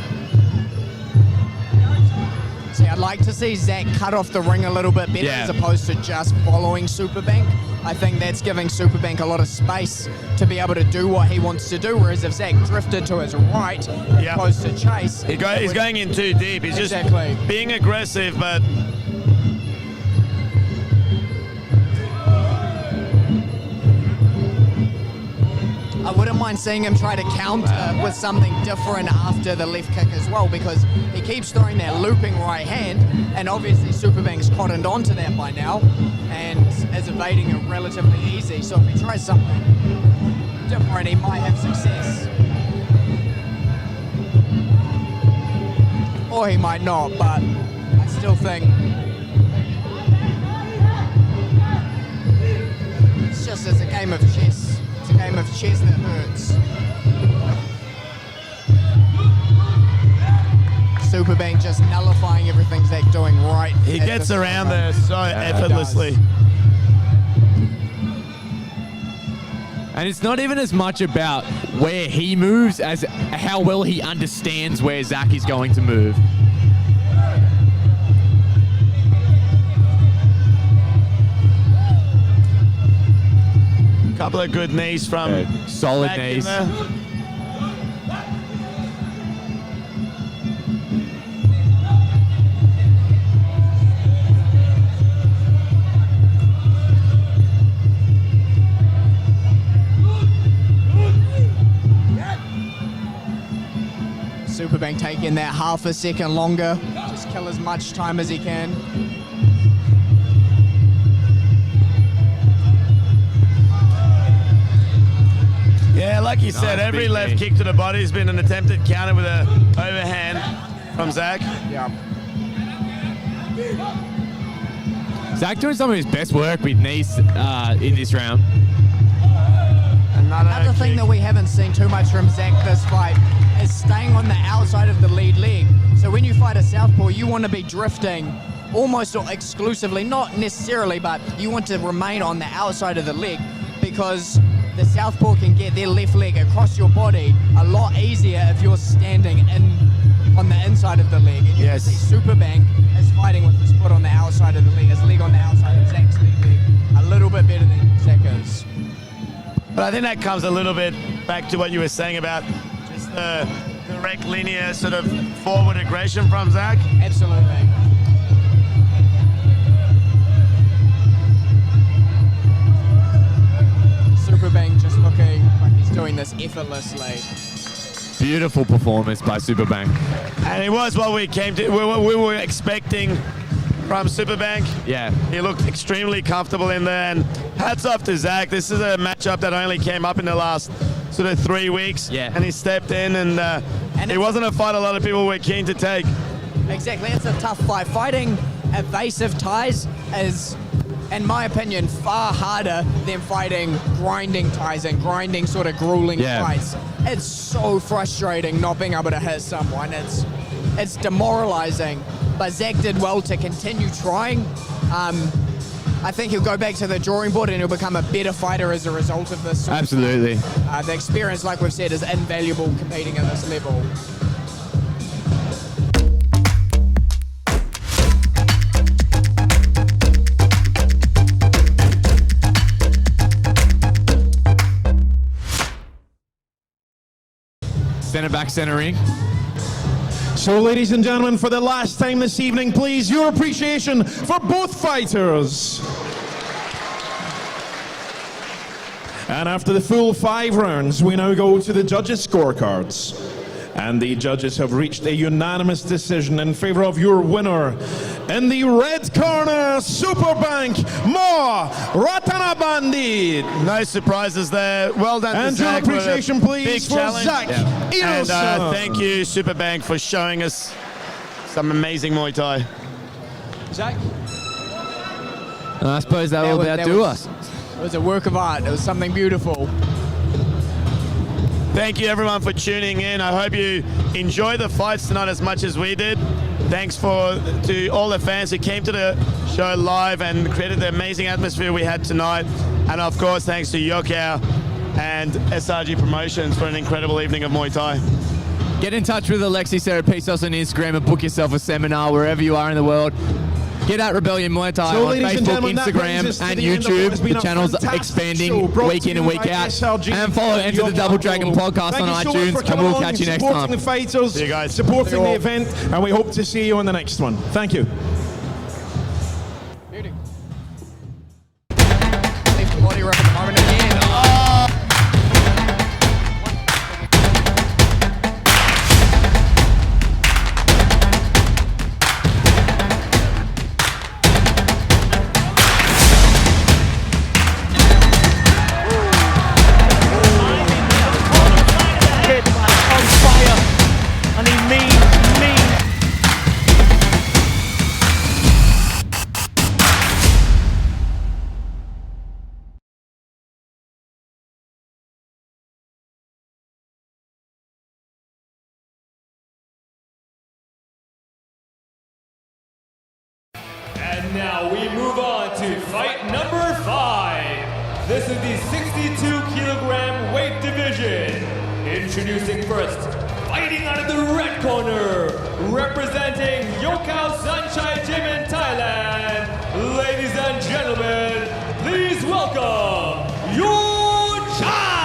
See, I'd like to see Zac cut off the ring a little bit better as opposed to just following Superbank. I think that's giving Superbank a lot of space to be able to do what he wants to do, whereas if Zac drifted to his right as opposed to chase... He's going in too deep. He's just being aggressive, but... I wouldn't mind seeing him try to counter with something different after the left kick as well, because he keeps throwing that looping right hand, and obviously Superbank's cottoned onto that by now and is evading it relatively easy. So if he tries something different, he might have success. Or he might not, but I still think it's just as a game of chess. It's a game of chess that hurts. Superbank just nullifying everything Zac doing right. He gets around there so effortlessly. And it's not even as much about where he moves as how well he understands where Zac is going to move. Couple of good knees from solid Zac knees. Superbank taking that half a second longer. Just kill as much time as he can. Yeah, like you said, every left kick to the body has been an attempted counter with an overhand from Zac. Yeah. Zac doing some of his best work with knees in this round. Another thing that we haven't seen too much from Zac this fight is staying on the outside of the lead leg. So when you fight a southpaw, you want to be drifting almost exclusively, not necessarily, but you want to remain on the outside of the leg, because the southpaw can get their left leg across your body a lot easier if you're standing in on the inside of the leg. And you can see Superbank is fighting with his foot on the outside of the leg, his leg on the outside of Zac's leg a little bit better than Zac is. But I think that comes a little bit back to what you were saying about just the direct linear sort of forward aggression from Zac. Absolutely. Superbank just looking like he's doing this effortlessly. Beautiful performance by Superbank. And it was what we came to, we were expecting from Superbank. Yeah. He looked extremely comfortable in there, and hats off to Zac. This is a matchup that only came up in the last sort of 3 weeks. Yeah. And he stepped in, and it wasn't a fight a lot of people were keen to take. Exactly, it's a tough fight. Fighting evasive ties is, in my opinion, far harder than fighting grinding ties and grinding sort of grueling fights. It's so frustrating not being able to hit someone. It's demoralizing, but Zac did well to continue trying. I think he'll go back to the drawing board and he'll become a better fighter as a result of this. Absolutely. The experience, like we've said, is invaluable competing at this level. Center back, center ring. So, ladies and gentlemen, for the last time this evening, please, your appreciation for both fighters. And after the full 5 rounds, we now go to the judges' scorecards. And the judges have reached a unanimous decision in favor of your winner. In the red corner, Superbank, Mo Ratanabandit. No surprises there. Well done and to Zac. And your appreciation, please, big for challenge. Zac Einersen. And thank you, Superbank, for showing us some amazing Muay Thai. Zac? And I suppose that will about do us. It was a work of art. It was something beautiful. Thank you, everyone, for tuning in. I hope you enjoy the fights tonight as much as we did. Thanks to all the fans who came to the show live and created the amazing atmosphere we had tonight. And of course, thanks to YOKKAO and SRG Promotions for an incredible evening of Muay Thai. Get in touch with Alexi Serapisos on Instagram and book yourself a seminar wherever you are in the world. Get at Rebellion Muay Thai on Facebook, Instagram, and YouTube. The channel's expanding week in and week out. And follow Enter the Double Dragon podcast on iTunes, and we'll catch you next time. Supporting the fighters, see you guys. Supporting the event, and we hope to see you on the next one. Thank you. Beauty. Left body rub at the moment again. And now we move on to fight number 5. This is the 62-kilogram weight division. Introducing first, fighting out of the red corner, representing YOKKAO Saenchai Gym in Thailand. Ladies and gentlemen, please welcome Yodchai!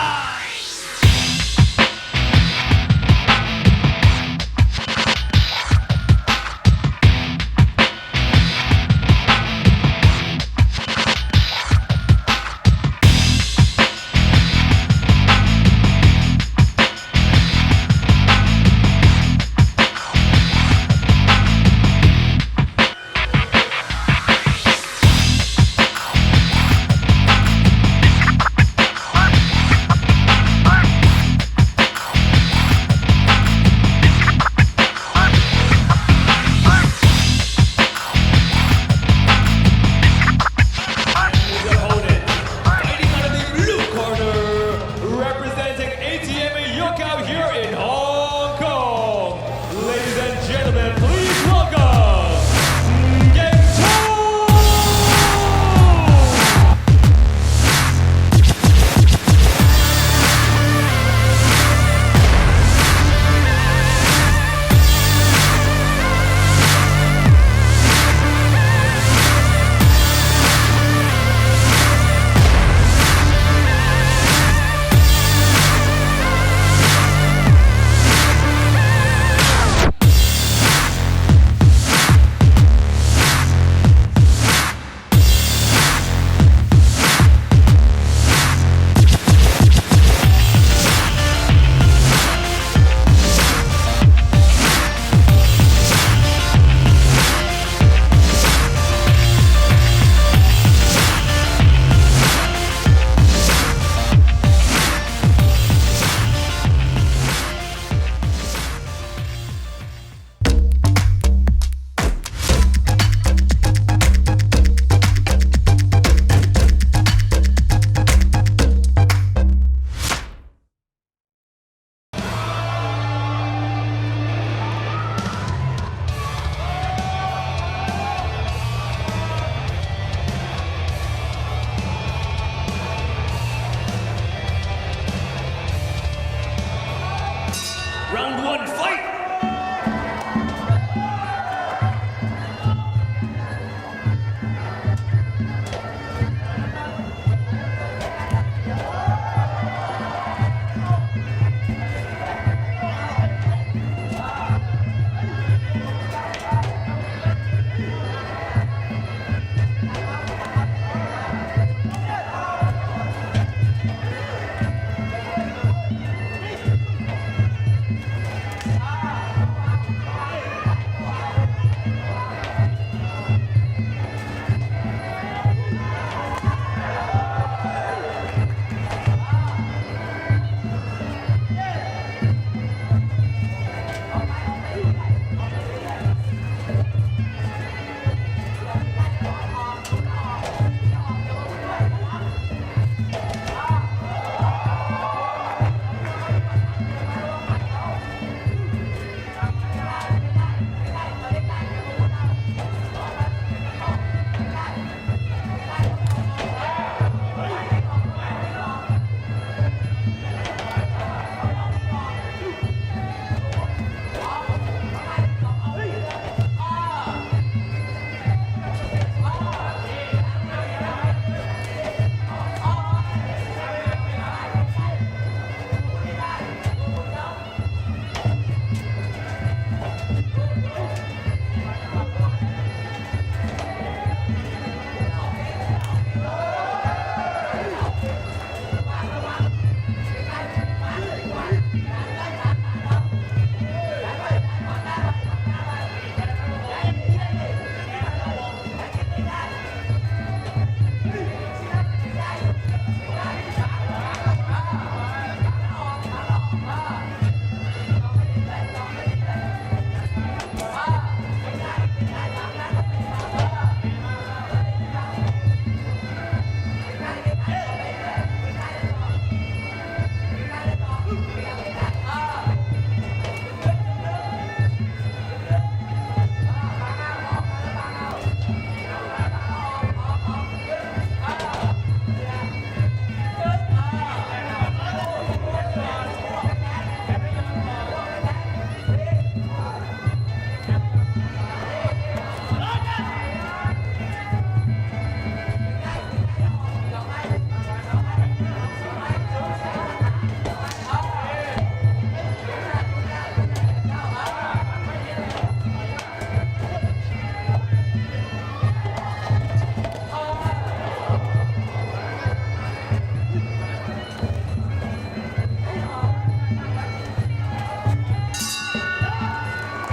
Round 1, fight!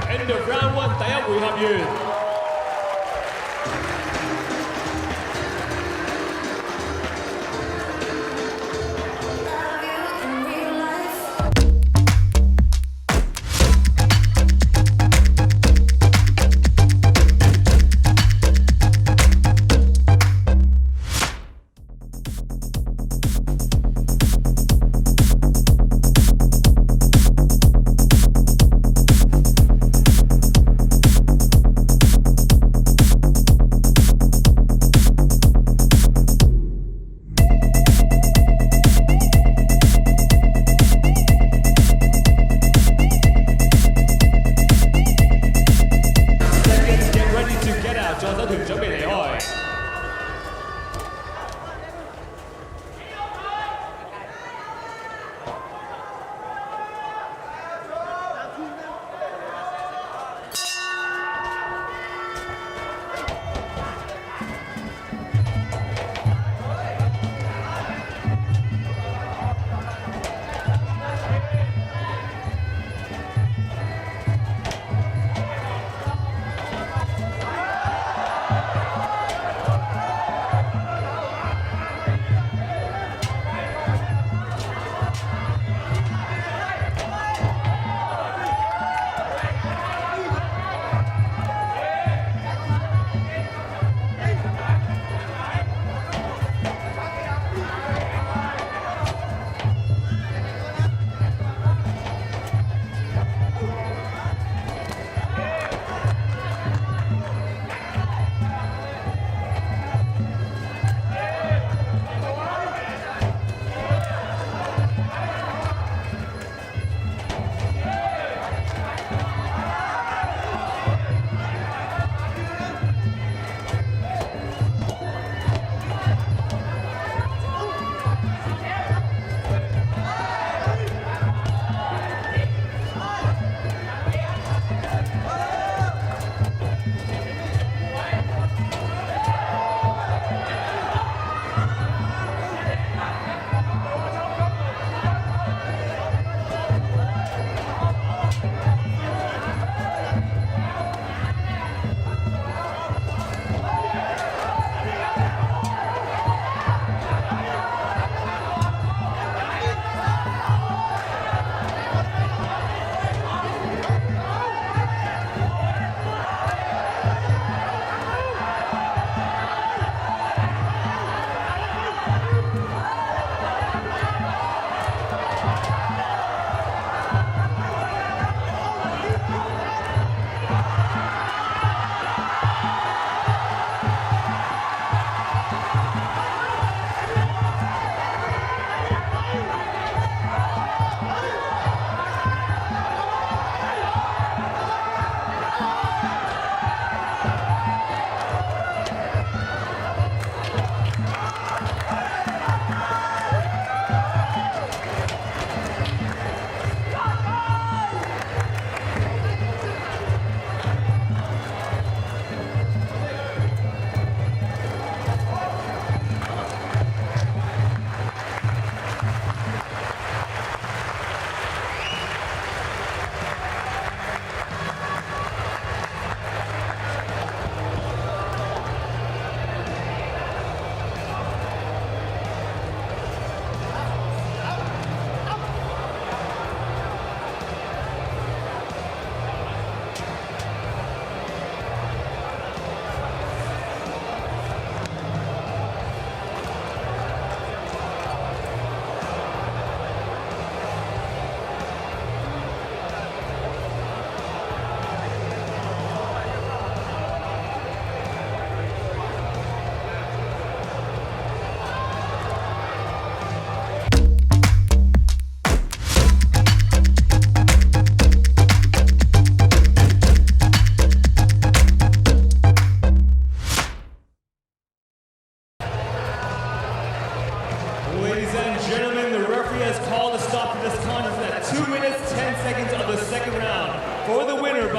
End of round 1, 第一回合完。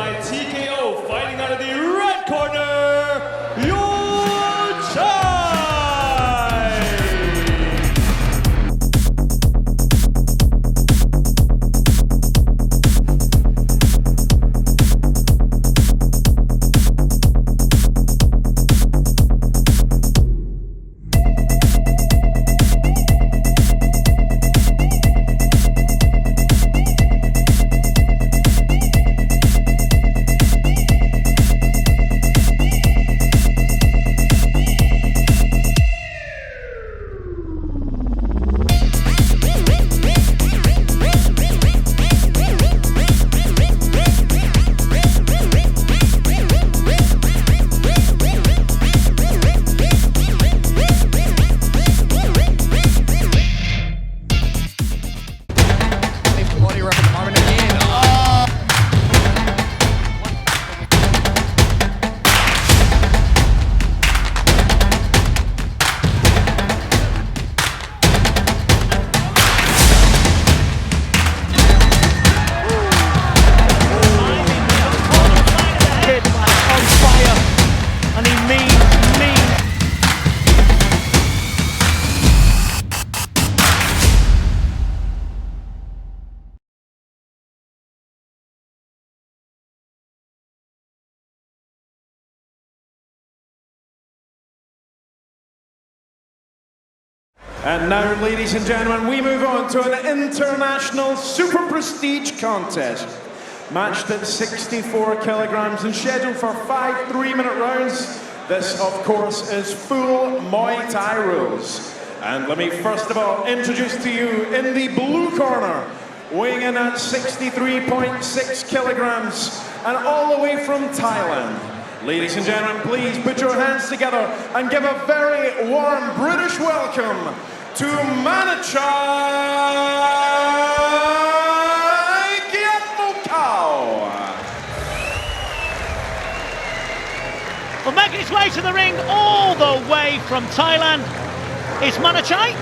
by TKO, fighting out of the red corner, Yodchai! And now, ladies and gentlemen, we move on to an international super prestige contest. Matched at 64 kilograms and scheduled for 5 3-minute rounds. This, of course, is full Muay Thai rules. And let me first of all introduce to you in the blue corner, weighing in at 63.6 kilograms and all the way from Thailand. Ladies and gentlemen, please put your hands together and give a very warm British welcome to Manachai YOKKAO. Well, making his way to the ring all the way from Thailand is Manachai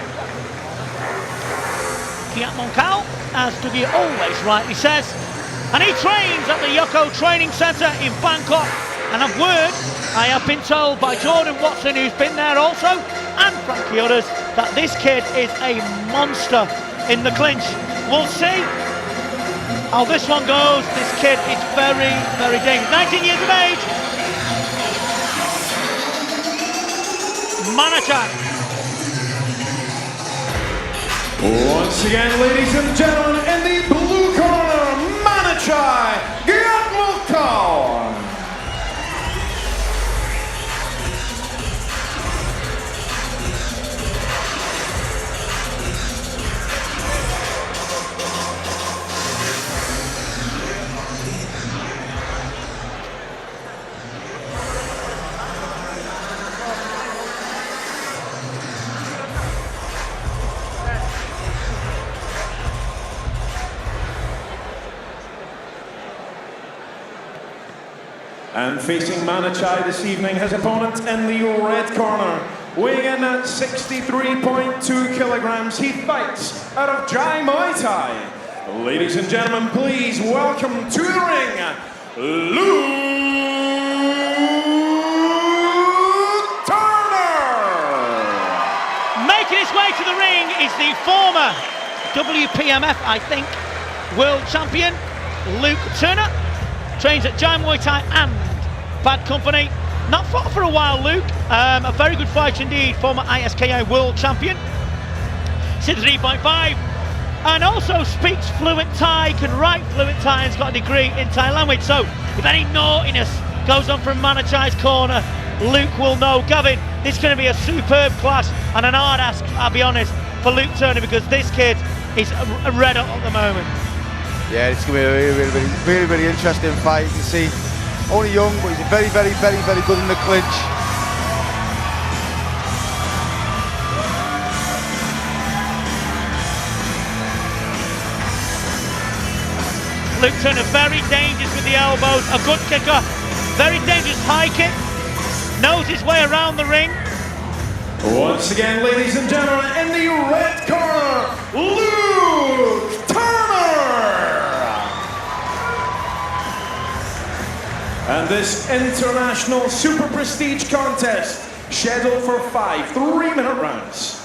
YOKKAO, as Dougie always rightly says. And he trains at the YOKKAO Training Centre in Bangkok. And I have been told by Jordan Watson, who's been there also, and Frankie Others, that this kid is a monster in the clinch. We'll see how this one goes. This kid is very, very dangerous. 19 years of age. Manachai. Once again, ladies and gentlemen, in the blue corner, Manachai YOKKAO. And facing Manachai this evening, his opponent in the red corner, weighing in at 63.2 kilograms, he fights out of Jai Muay Thai. Ladies and gentlemen, please welcome to the ring, Luca. Making his way to the ring is the former WPMF, I think, world champion, Luke Turner. Trains at Jai Muay Thai and Bad Company. Not fought for a while, Luke. A very good fighter indeed, former ISKI world champion. 63.5. And also speaks fluent Thai, can write fluent Thai, and has got a degree in Thai language. So if any naughtiness goes on from Manachai's corner, Luke will know. Gavin, this is going to be a superb clash and an hard ask, I'll be honest, for Luke Turner, because this kid is red hot at the moment. Yeah, it's going to be a really interesting fight. You can see, only young, but he's very good in the clinch. Luke Turner very dangerous with the elbows, a good kicker, very dangerous high kick, knows his way around the ring. Once again, ladies and gentlemen, in the red corner, Luke Turner! And this international super prestige contest scheduled for 5 3-minute rounds.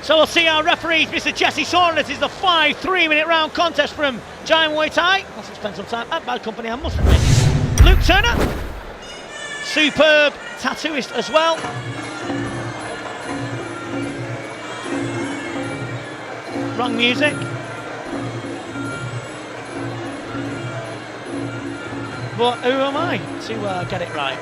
So we'll see our referees, Mr. Jesse Saunders. This is the 5 3-minute round contest from Giant Muay Thai. Must spend some time at Bad Company, I must admit. Luke Turner, superb tattooist as well. Wrong music. But who am I to get it right?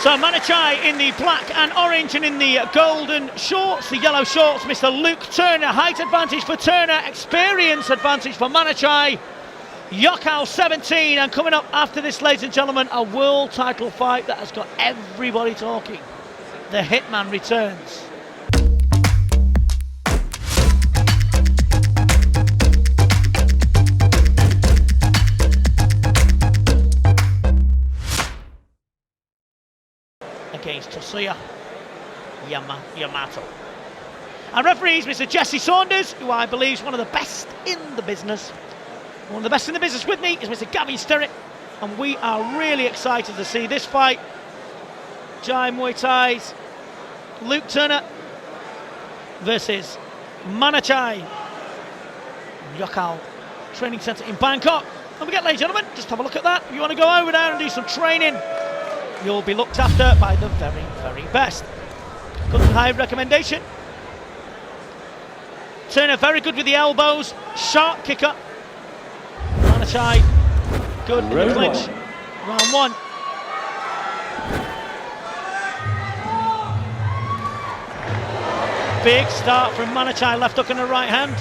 So Manachai in the black and orange, and in the golden shorts, the yellow shorts, Mr. Luke Turner. Height advantage for Turner, experience advantage for Manachai. YOKKAO 17, and coming up after this, ladies and gentlemen, a world title fight that has got everybody talking. The Hitman returns. Against Tosuya Yamato. Our referee is Mr. Jesse Saunders, who I believe is one of the best in the business. One of the best in the business with me is Mr. Gavin Sturritt, and we are really excited to see this fight. Giant Muay Thai's Luke Turner versus Manachai, YOKKAO Training Centre in Bangkok. And we get, ladies and gentlemen, just have a look at that. If you want to go over there and do some training, you'll be looked after by the very, very best. Good and high recommendation. Turner very good with the elbows, sharp kicker. Manachai good in the clinch. Round one. Big start from Manachai, left hook and a right hand.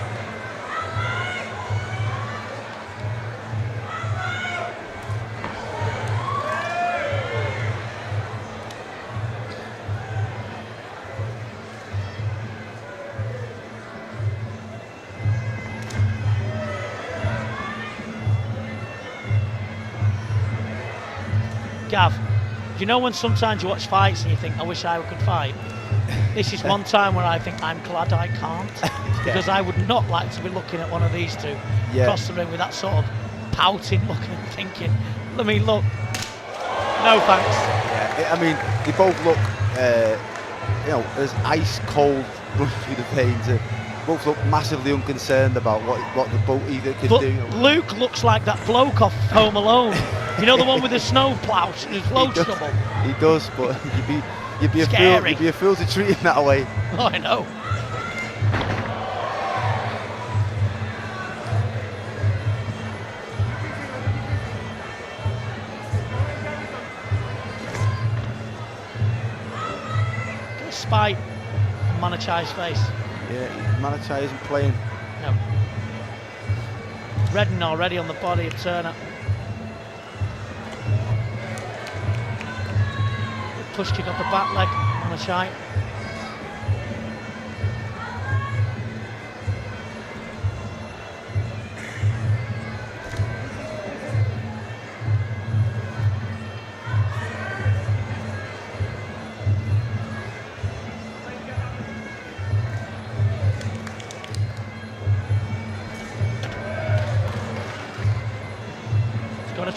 Gav, you know when sometimes you watch fights and you think, I wish I could fight? This is one time where I think I'm glad I can't, because I would not like to be looking at one of these two across the ring with that sort of pouting look and thinking, let me look. No thanks. Yeah, I mean, they both look, you know, as ice cold run through the veins. Both look massively unconcerned about what the boat either could But do. Luke looks like that bloke off Home Alone. You know, the one with the snow plough and his float shovel. He does, but you'd be a fool to treat him that way. Oh, I know. Spite on Manachai's face. Yeah, Manachai isn't playing. No. Redden already on the body of Turner. Push kick off the back leg, Manachai.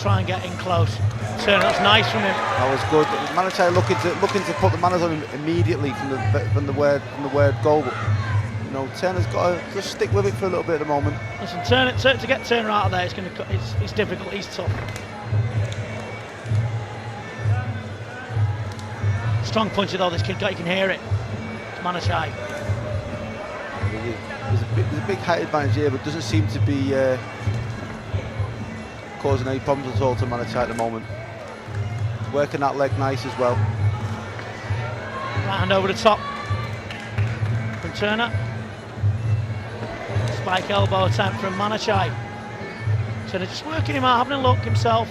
Try and get in close. Turner, that's nice from him. That was good. Manachai looking to put the manners on him immediately from the word goal. But, you know, Turner's got to just stick with it for a little bit at the moment. Listen, to get Turner out of there, it's difficult. He's tough. Strong puncher though. This kid got. You can hear it. It's Manachai. There's a big height advantage here, but doesn't seem to be causing any problems at all to Manachai at the moment. Working that leg nice as well. Right hand over the top from Turner. Spike elbow attempt from Manachai. Turner just working him out, having a look himself.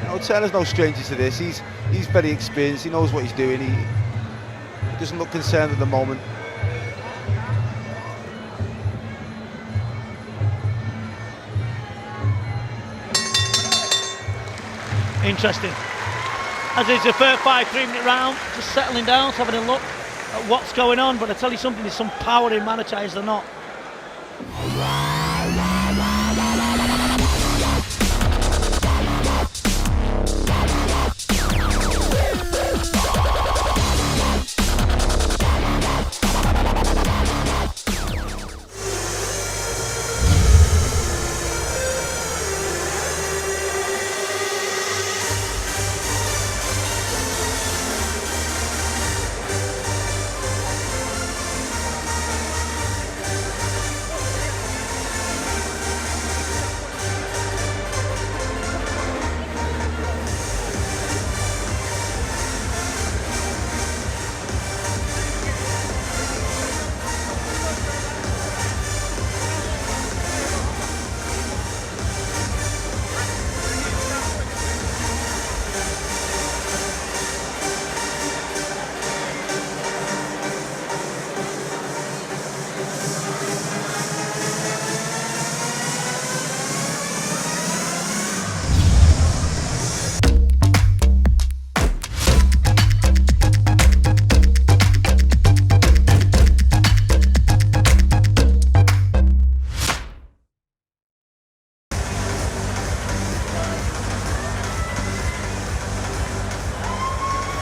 You know, Turner's no stranger to this. He's very experienced. He knows what he's doing. He doesn't look concerned at the moment. Interesting. As it's the first 3-minute round, just settling down, having a look at what's going on. But I tell you something, there's some power in Manachai, is there not?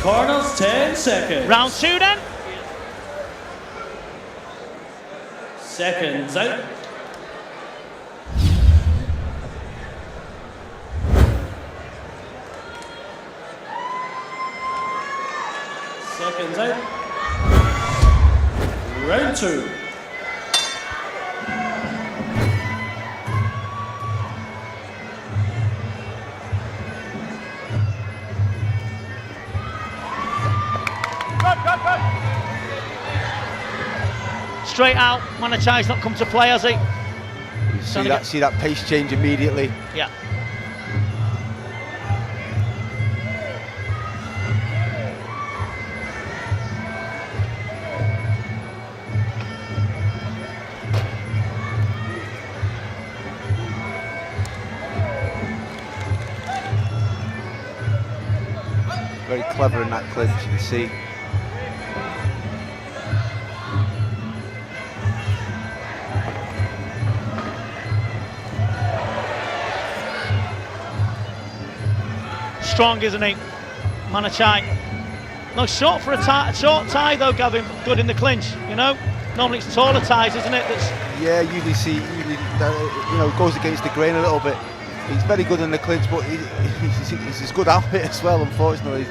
Corners, 10 seconds. Round 2 then. Seconds out. Seconds out. Round 2. Straight out, Manachai's not come to play, has he? You see that pace change immediately. Yeah. Very clever in that clinch, you can see. Strong, isn't he? Manachai No, short for a short tie though, Gavin. Good in the clinch, you know. Normally it's taller ties, isn't it? Yeah, usually goes against the grain a little bit. He's very good in the clinch, but he's a good outfit as well, unfortunately,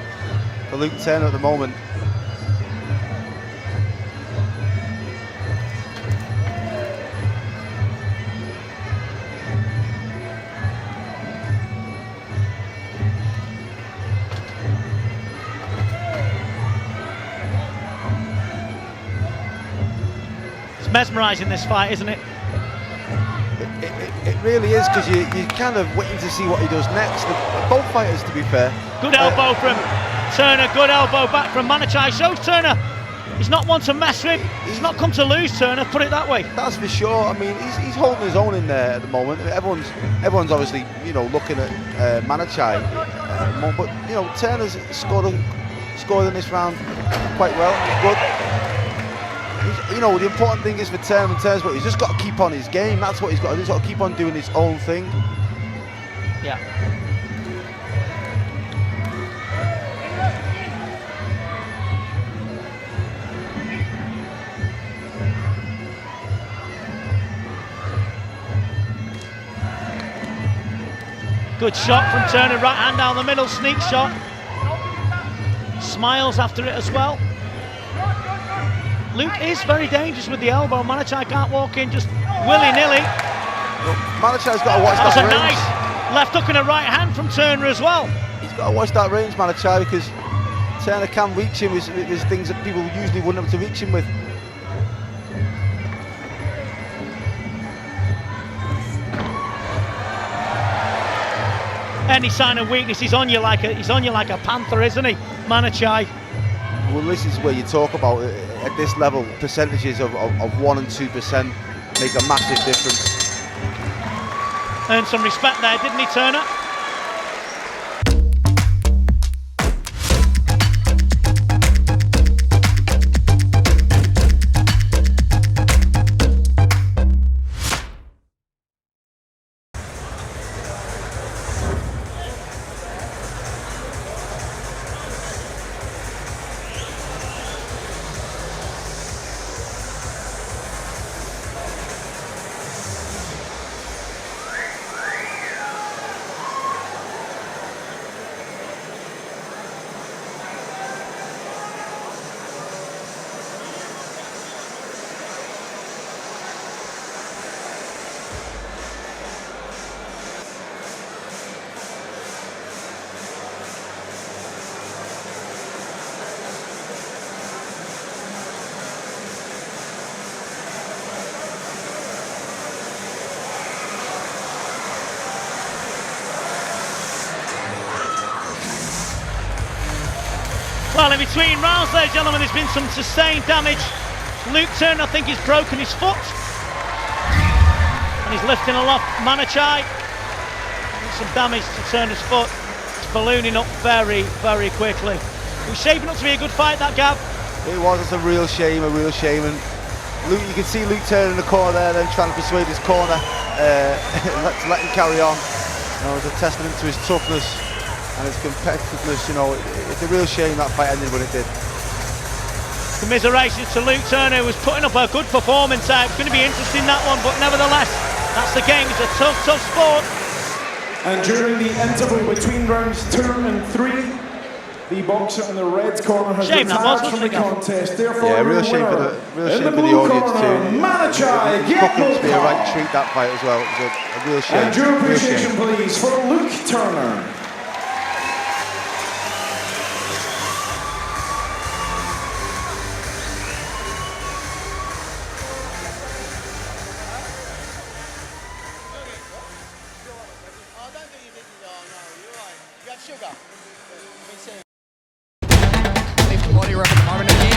for Luke Turner at the moment. Mesmerising, this fight, isn't it? It really is, because you're kind of waiting to see what he does next. Both fighters, to be fair. Good elbow from Turner, good elbow back from Manachai. Shows Turner he's not one to mess with. He's not come to lose, Turner, put it that way. That's for sure. I mean, he's holding his own in there at the moment. Everyone's obviously, looking at Manachai. But, Turner's scored in this round quite well. He's good. The important thing is for Turner, but he's just got to keep on his game. That's what he's got to do. He's got to keep on doing his own thing. Yeah. Good shot from Turner, right hand down the middle, sneak shot. Smiles after it as well. Luke is very dangerous with the elbow. Manachai can't walk in just willy-nilly. Manachai's got to watch that range. Nice left hook and a right hand from Turner as well. He's got to watch that range, Manachai, because Turner can reach him with things that people usually wouldn't have to reach him with. Any sign of weakness, he's on you like a panther, isn't he, Manachai? Well, this is where you talk about at this level, percentages of 1% and 2% make a massive difference. Earned some respect there, didn't he, Turner? Well, in between rounds there, gentlemen, there's been some sustained damage. Luke Turner, I think, he's broken his foot. And he's lifting aloft Manachai. Some damage to Turner's foot. It's ballooning up very, very quickly. It was shaping up to be a good fight, that, Gav. It was. It's a real shame, And Luke, you can see Luke Turner in the corner there, then trying to persuade his corner to let him carry on. It's a testament to his toughness and his competitiveness. It's a real shame that fight ended when it did. Commiserations to Luke Turner, who was putting up a good performance there. It's going to be interesting, that one, but nevertheless, that's the game. It's a tough, tough sport. And during the interval between rounds 2 and 3, the boxer in the red corner has retired from the contest. Therefore, real shame for the audience too. Manachai, it to be a right treat, that fight as well. It was a real shame. And your appreciation, please, for Luke Turner. Body rock at the moment again.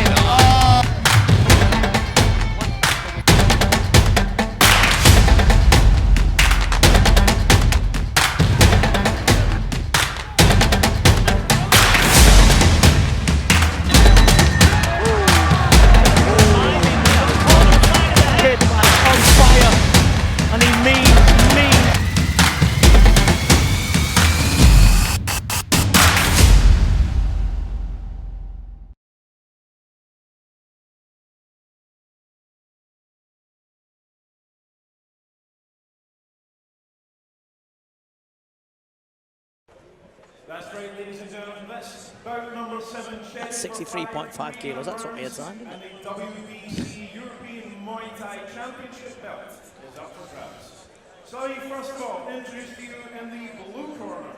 That's right, ladies and gentlemen. That's bout number 7. That's 63.5 kilos. That took me a time, didn't it? And the WBC European Muay Thai Championship belt is up for grabs. So I first of all introduce to you in the blue corner,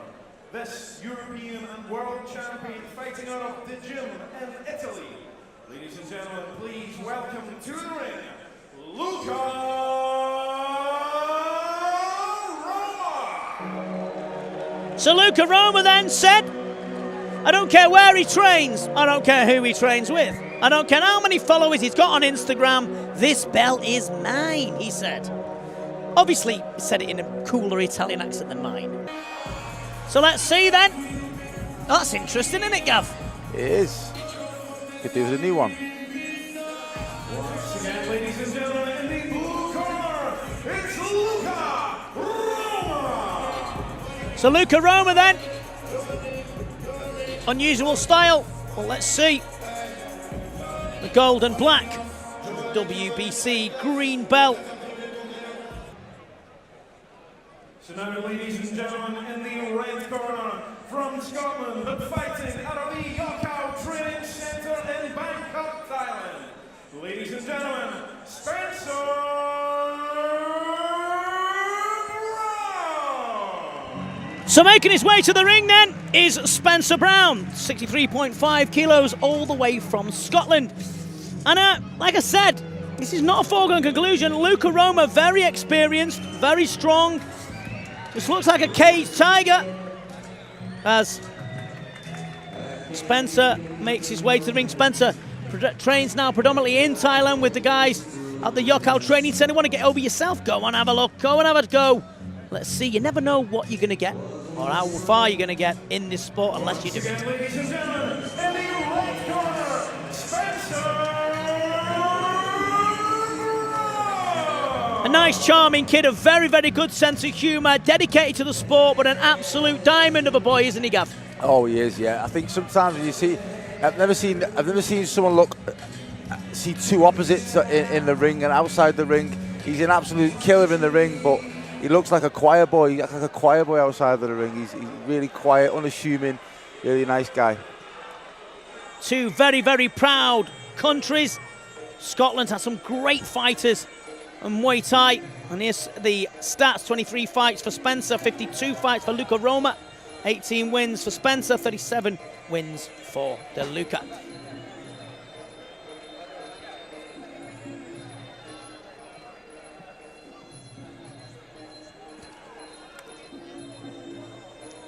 this European and world champion fighting out of the gym in Italy. Ladies and gentlemen, please welcome to the ring, Luca. So Luca Roma then said, I don't care where he trains, I don't care who he trains with, I don't care how many followers he's got on Instagram, this belt is mine, he said. Obviously, he said it in a cooler Italian accent than mine. So let's see then. That's interesting, isn't it, Gav? It is. Could do with a new one. Once again, ladies and gentlemen, in the blue corner, it's Luca Roma. So Luca Roma then. Unusual style. Well, let's see. The gold and black WBC green belt. So now, ladies and gentlemen, in the red corner, from Scotland, but fighting out of the YOKKAO Training Centre in Bangkok, Thailand. Ladies and gentlemen, Spencer Brown. So making his way to the ring then is Spencer Brown, 63.5 kilos, all the way from Scotland. And like I said, this is not a foregone conclusion. Luca Roma, very experienced, very strong. This looks like a caged tiger as Spencer makes his way to the ring. Spencer trains now predominantly in Thailand with the guys at the YOKKAO Training Centre. Want to get over yourself? Go and have a look. Go and have a go. Let's see. You never know what you're going to get or how far you're going to get in this sport unless you do it. Ladies and gentlemen, in the right corner, Spencer. A nice, charming kid, a very, very good sense of humour, dedicated to the sport, but an absolute diamond of a boy, isn't he, Gav? Oh, he is, yeah. I think sometimes when you see, I've never seen someone see two opposites in the ring and outside the ring. He's an absolute killer in the ring, but he looks like a choir boy. He acts like a choir boy outside of the ring. He's really quiet, unassuming, really nice guy. Two very, very proud countries. Scotland has some great fighters and Muay Thai. And here's the stats: 23 fights for Spencer, 52 fights for Luca Roma, 18 wins for Spencer, 37 wins for De Luca.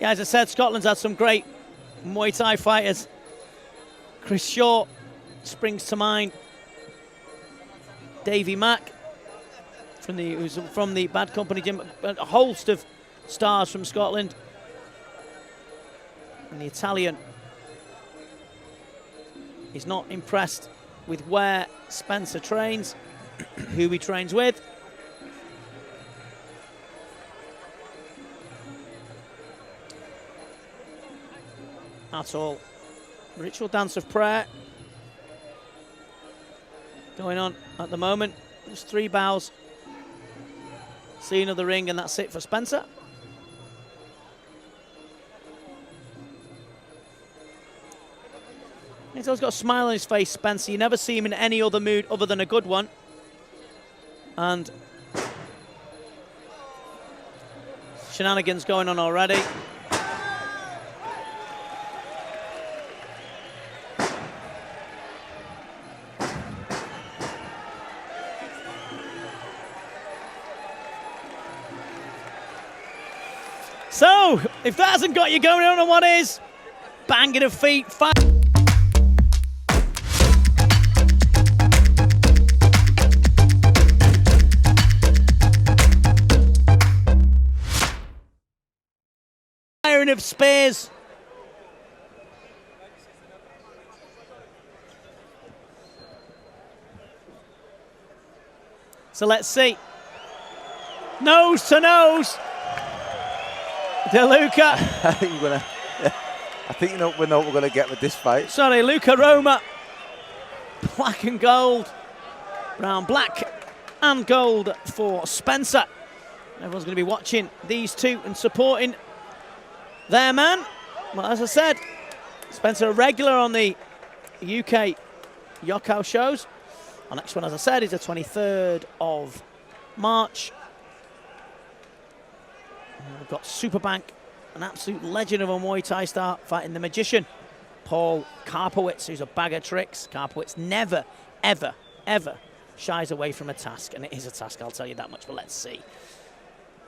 Yeah, as I said, Scotland's had some great Muay Thai fighters. Chris Shaw springs to mind. Davy Mack, who's from the Bad Company gym. A host of stars from Scotland. And the Italian is not impressed with where Spencer trains, who he trains with. At all. Ritual dance of prayer going on at the moment. Just 3 bows. Scene of the ring, and that's it for Spencer. He's always got a smile on his face, Spencer. You never see him in any other mood other than a good one. And shenanigans going on already. So, if that hasn't got you going, I don't know what is. Banging of feet. Firing of spears. So let's see. Nose to nose. De Luca. I think we know what we're going to get with this fight. Sorry, Luca Roma. Black and gold. Brown, black and gold for Spencer. Everyone's going to be watching these two and supporting their man. Well, as I said, Spencer, a regular on the UK YOKKAO shows. Our next one, as I said, is the 23rd of March. And we've got Superbank, an absolute legend of a Muay Thai star, fighting the magician, Paul Karpowitz, who's a bag of tricks. Karpowitz never, ever, ever shies away from a task, and it is a task, I'll tell you that much, but let's see.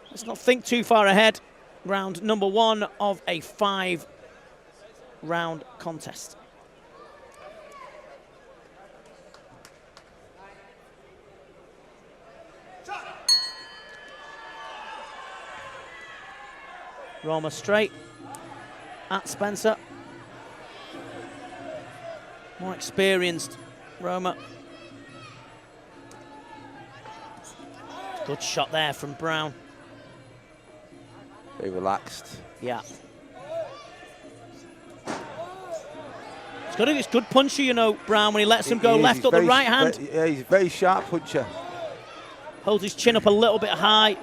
Let's not think too far ahead. Round number 1 of a 5-round contest. Roma straight at Spencer. More experienced Roma. Good shot there from Brown. Very relaxed. Yeah. It's good puncher, you know, Brown, when he lets him go left up the right hand. Yeah, he's a very sharp puncher. Holds his chin up a little bit high.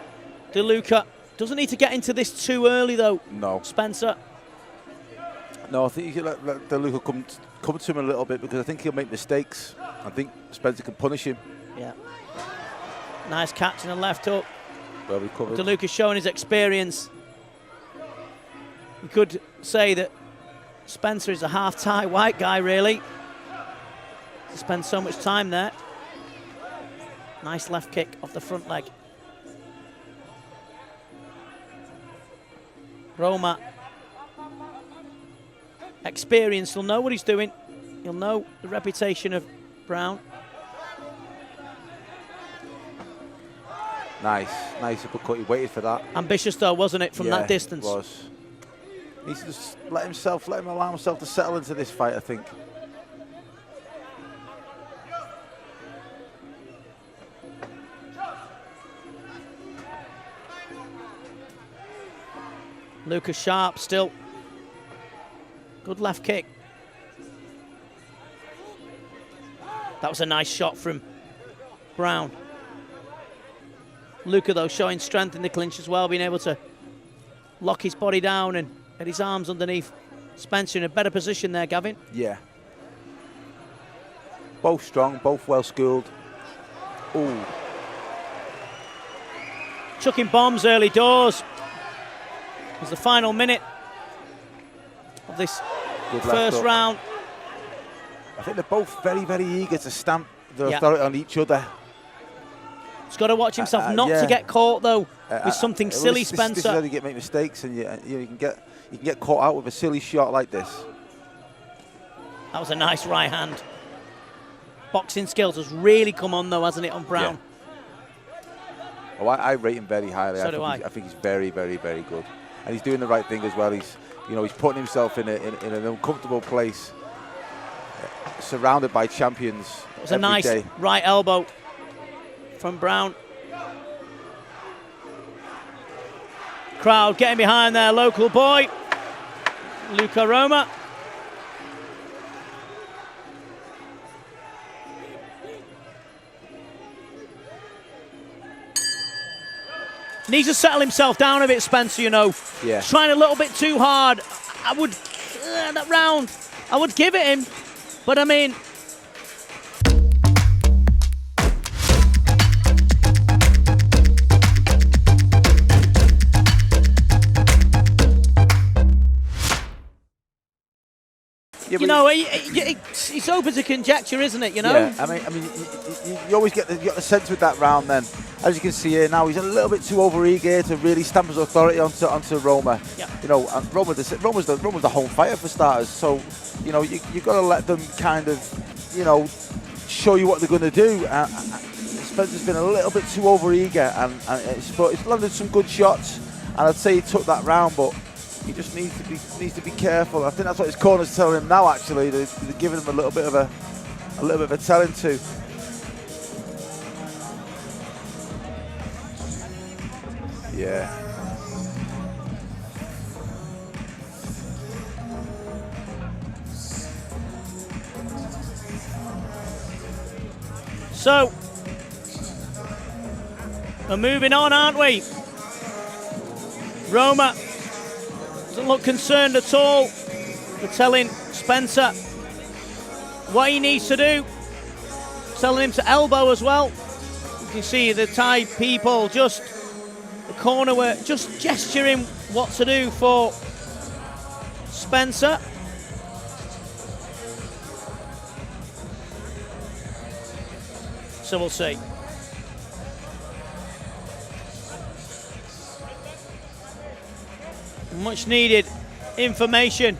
Luca doesn't need to get into this too early, though. No. Spencer. No, I think you should let Luca come to him a little bit, because I think he'll make mistakes. I think Spencer can punish him. Yeah. Nice catch in the left hook. Well recovered. Luca's showing his experience. You could say that Spencer is a half-Thai white guy, really. To spend so much time there. Nice left kick off the front leg. Roma, experienced, he'll know what he's doing. He'll know the reputation of Brown. Nice uppercut, he waited for that. Ambitious though, wasn't it, from that distance? It was. He needs to just let him allow himself to settle into this fight, I think. Luca sharp still. Good left kick. That was a nice shot from Brown. Luca, though, showing strength in the clinch as well, being able to lock his body down and get his arms underneath Spencer in a better position there, Gavin. Yeah. Both strong, both well schooled. Ooh. Chucking bombs early doors. It was the final minute of this first round. I think they're both very, very eager to stamp their authority on each other. He's got to watch himself not to get caught, though, with something silly, Spencer. This is how you make mistakes, and you can get caught out with a silly shot like this. That was a nice right hand. Boxing skills has really come on, though, hasn't it, on Brown? Yeah. Oh, I rate him very highly. So do I. I think he's very, very, very good, and he's doing the right thing as well. He's putting himself in an uncomfortable place, surrounded by champions. It was a nice right elbow from Brown. Crowd getting behind their local boy, Luca Roma. Needs to settle himself down a bit, Spencer, you know. Yeah. Trying a little bit too hard. I would, that round, I would give it him. But I mean, you know, it's open to conjecture, isn't it? You know. Yeah. I mean, you always get the sense with that round. Then, as you can see here now, he's a little bit too over-eager to really stamp his authority onto Roma. Yeah. You know, and Roma's the home fighter for starters. So, you know, you've got to let them kind of, you know, show you what they're going to do. Spencer's been a little bit too over-eager, and it's landed some good shots. And I'd say he took that round, but he just needs to be careful. I think that's what his corner's telling him now. Actually, they're giving him a little bit of a telling to. Yeah. So we're moving on, aren't we? Roma doesn't look concerned at all. for telling Spencer what he needs to do. Telling him to elbow as well. You can see the Thai people just, the corner were just gesturing what to do for Spencer. So we'll see. Much needed information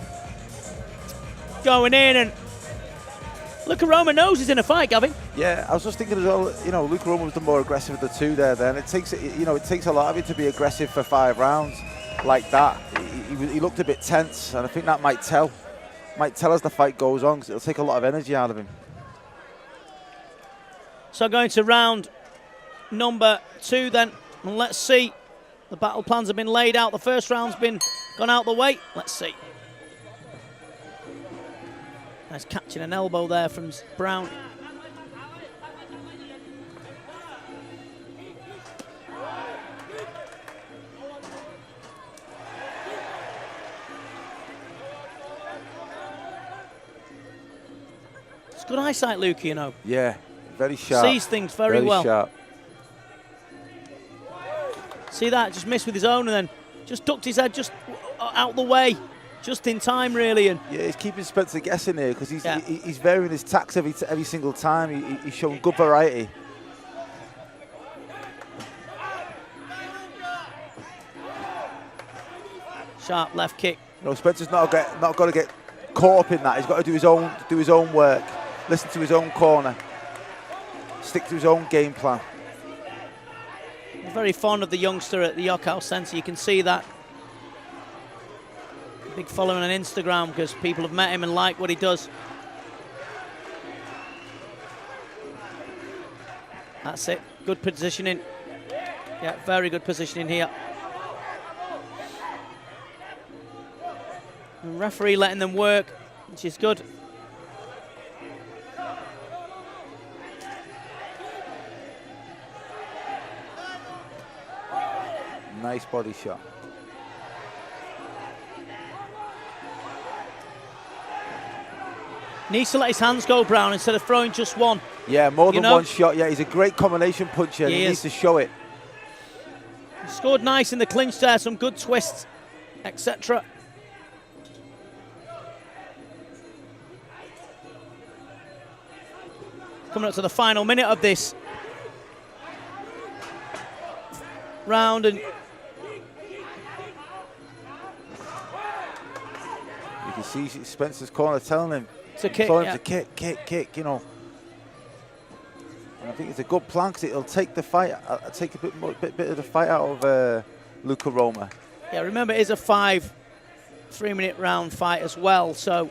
going in, and Luca Roma knows he's in a fight, Gavin. Yeah, I was just thinking as well, you know, Luca Roma was the more aggressive of the two there then. It takes, you know, it takes a lot of it to be aggressive for 5 rounds like that. He looked a bit tense, and I think that might tell as the fight goes on, because it'll take a lot of energy out of him. So going to round number 2 then, and let's see. The battle plans have been laid out. The first round's been gone out the way. Let's see. Nice catching an elbow there from Brown. It's good eyesight, Luca, you know. Yeah, very sharp. Sees things very well. Sharp. See that, just missed with his own and then just ducked his head just out the way, just in time really. And yeah, he's keeping Spencer guessing here because he's varying his tacks every single time. He's showing good variety. Sharp left kick. You know, Spencer's not got to get caught up in that. He's got to do his own work, listen to his own corner, stick to his own game plan. Very fond of the youngster at the YOKKAO Centre. You can see that. Big following on Instagram because people have met him and like what he does. That's it. Good positioning. Yeah, very good positioning here. And referee letting them work, which is good. Nice body shot. Needs to let his hands go, Brown, instead of throwing just one. Yeah, more than one shot. Yeah, he's a great combination puncher. He needs to show it. He scored nice in the clinch there, some good twists, etc. Coming up to the final minute of this round, and you can see Spencer's corner telling him to kick, to kick, you know. And I think it's a good plan because it'll take the fight, take a bit of the fight out of Luca Roma. Yeah, remember it is a 3-minute round fight as well, so.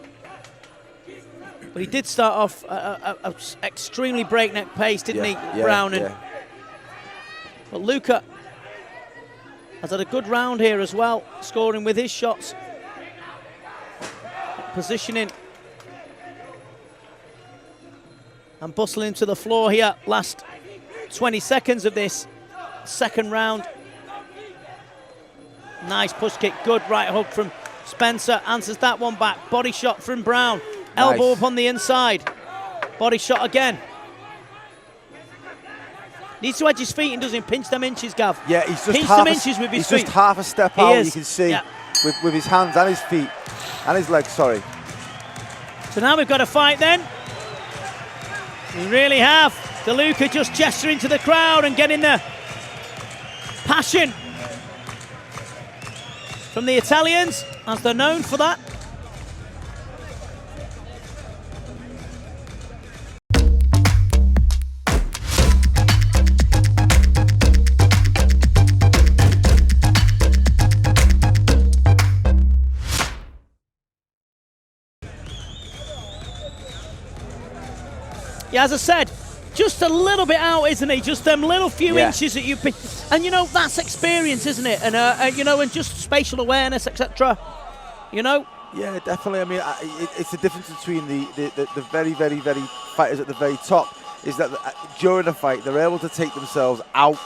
But he did start off a extremely breakneck pace, didn't he, Brown? But Luca has had a good round here as well, scoring with his shots. Positioning. And bustling to the floor here, last 20 seconds of this second round. Nice push kick, good right hook from Spencer, answers that one back. Body shot from Brown, elbow up on the inside. Body shot again. Needs to edge his feet and doesn't pinch them inches, Gav. Yeah, he's just pinch them inches with his feet. He's just half a step out, you can see, with his hands and his feet, and his legs, sorry. So now we've got a fight then. We really have. DeLuca just gesturing to the crowd and getting the passion from the Italians, as they're known for that. Yeah, as I said, just a little bit out, isn't he? Just them little few inches that you've been, and you know that's experience, isn't it? And you know, and just spatial awareness, etc. You know. Yeah, definitely. I mean, it's the difference between the very fighters at the very top is that during the fight they're able to take themselves out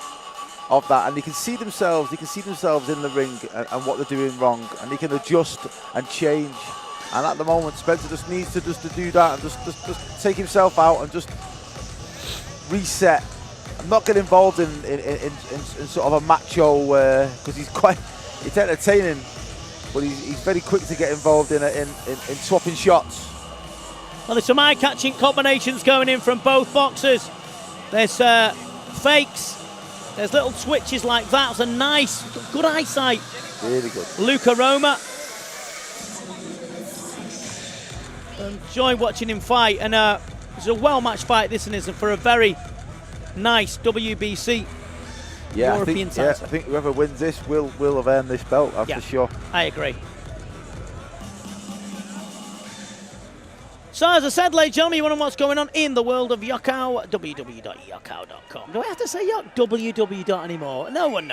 of that, and they can see themselves in the ring and what they're doing wrong, and they can adjust and change. And at the moment, Spencer just needs to do that and just take himself out and just reset. And not get involved in sort of a macho, because it's entertaining, but he's very quick to get involved in swapping shots. Well, there's some eye-catching combinations going in from both boxers. There's fakes. There's little twitches like that. It's a nice, good eyesight. Really good. Luca Roma. Enjoy watching him fight, and it's a well-matched fight, this is for a very nice WBC European title. I think whoever wins this will have earned this belt, that's for sure. I agree. So, as I said, ladies and gentlemen, you want to know what's going on in the world of YOKKAO? www.yokkao.com. Do I have to say www. anymore? No one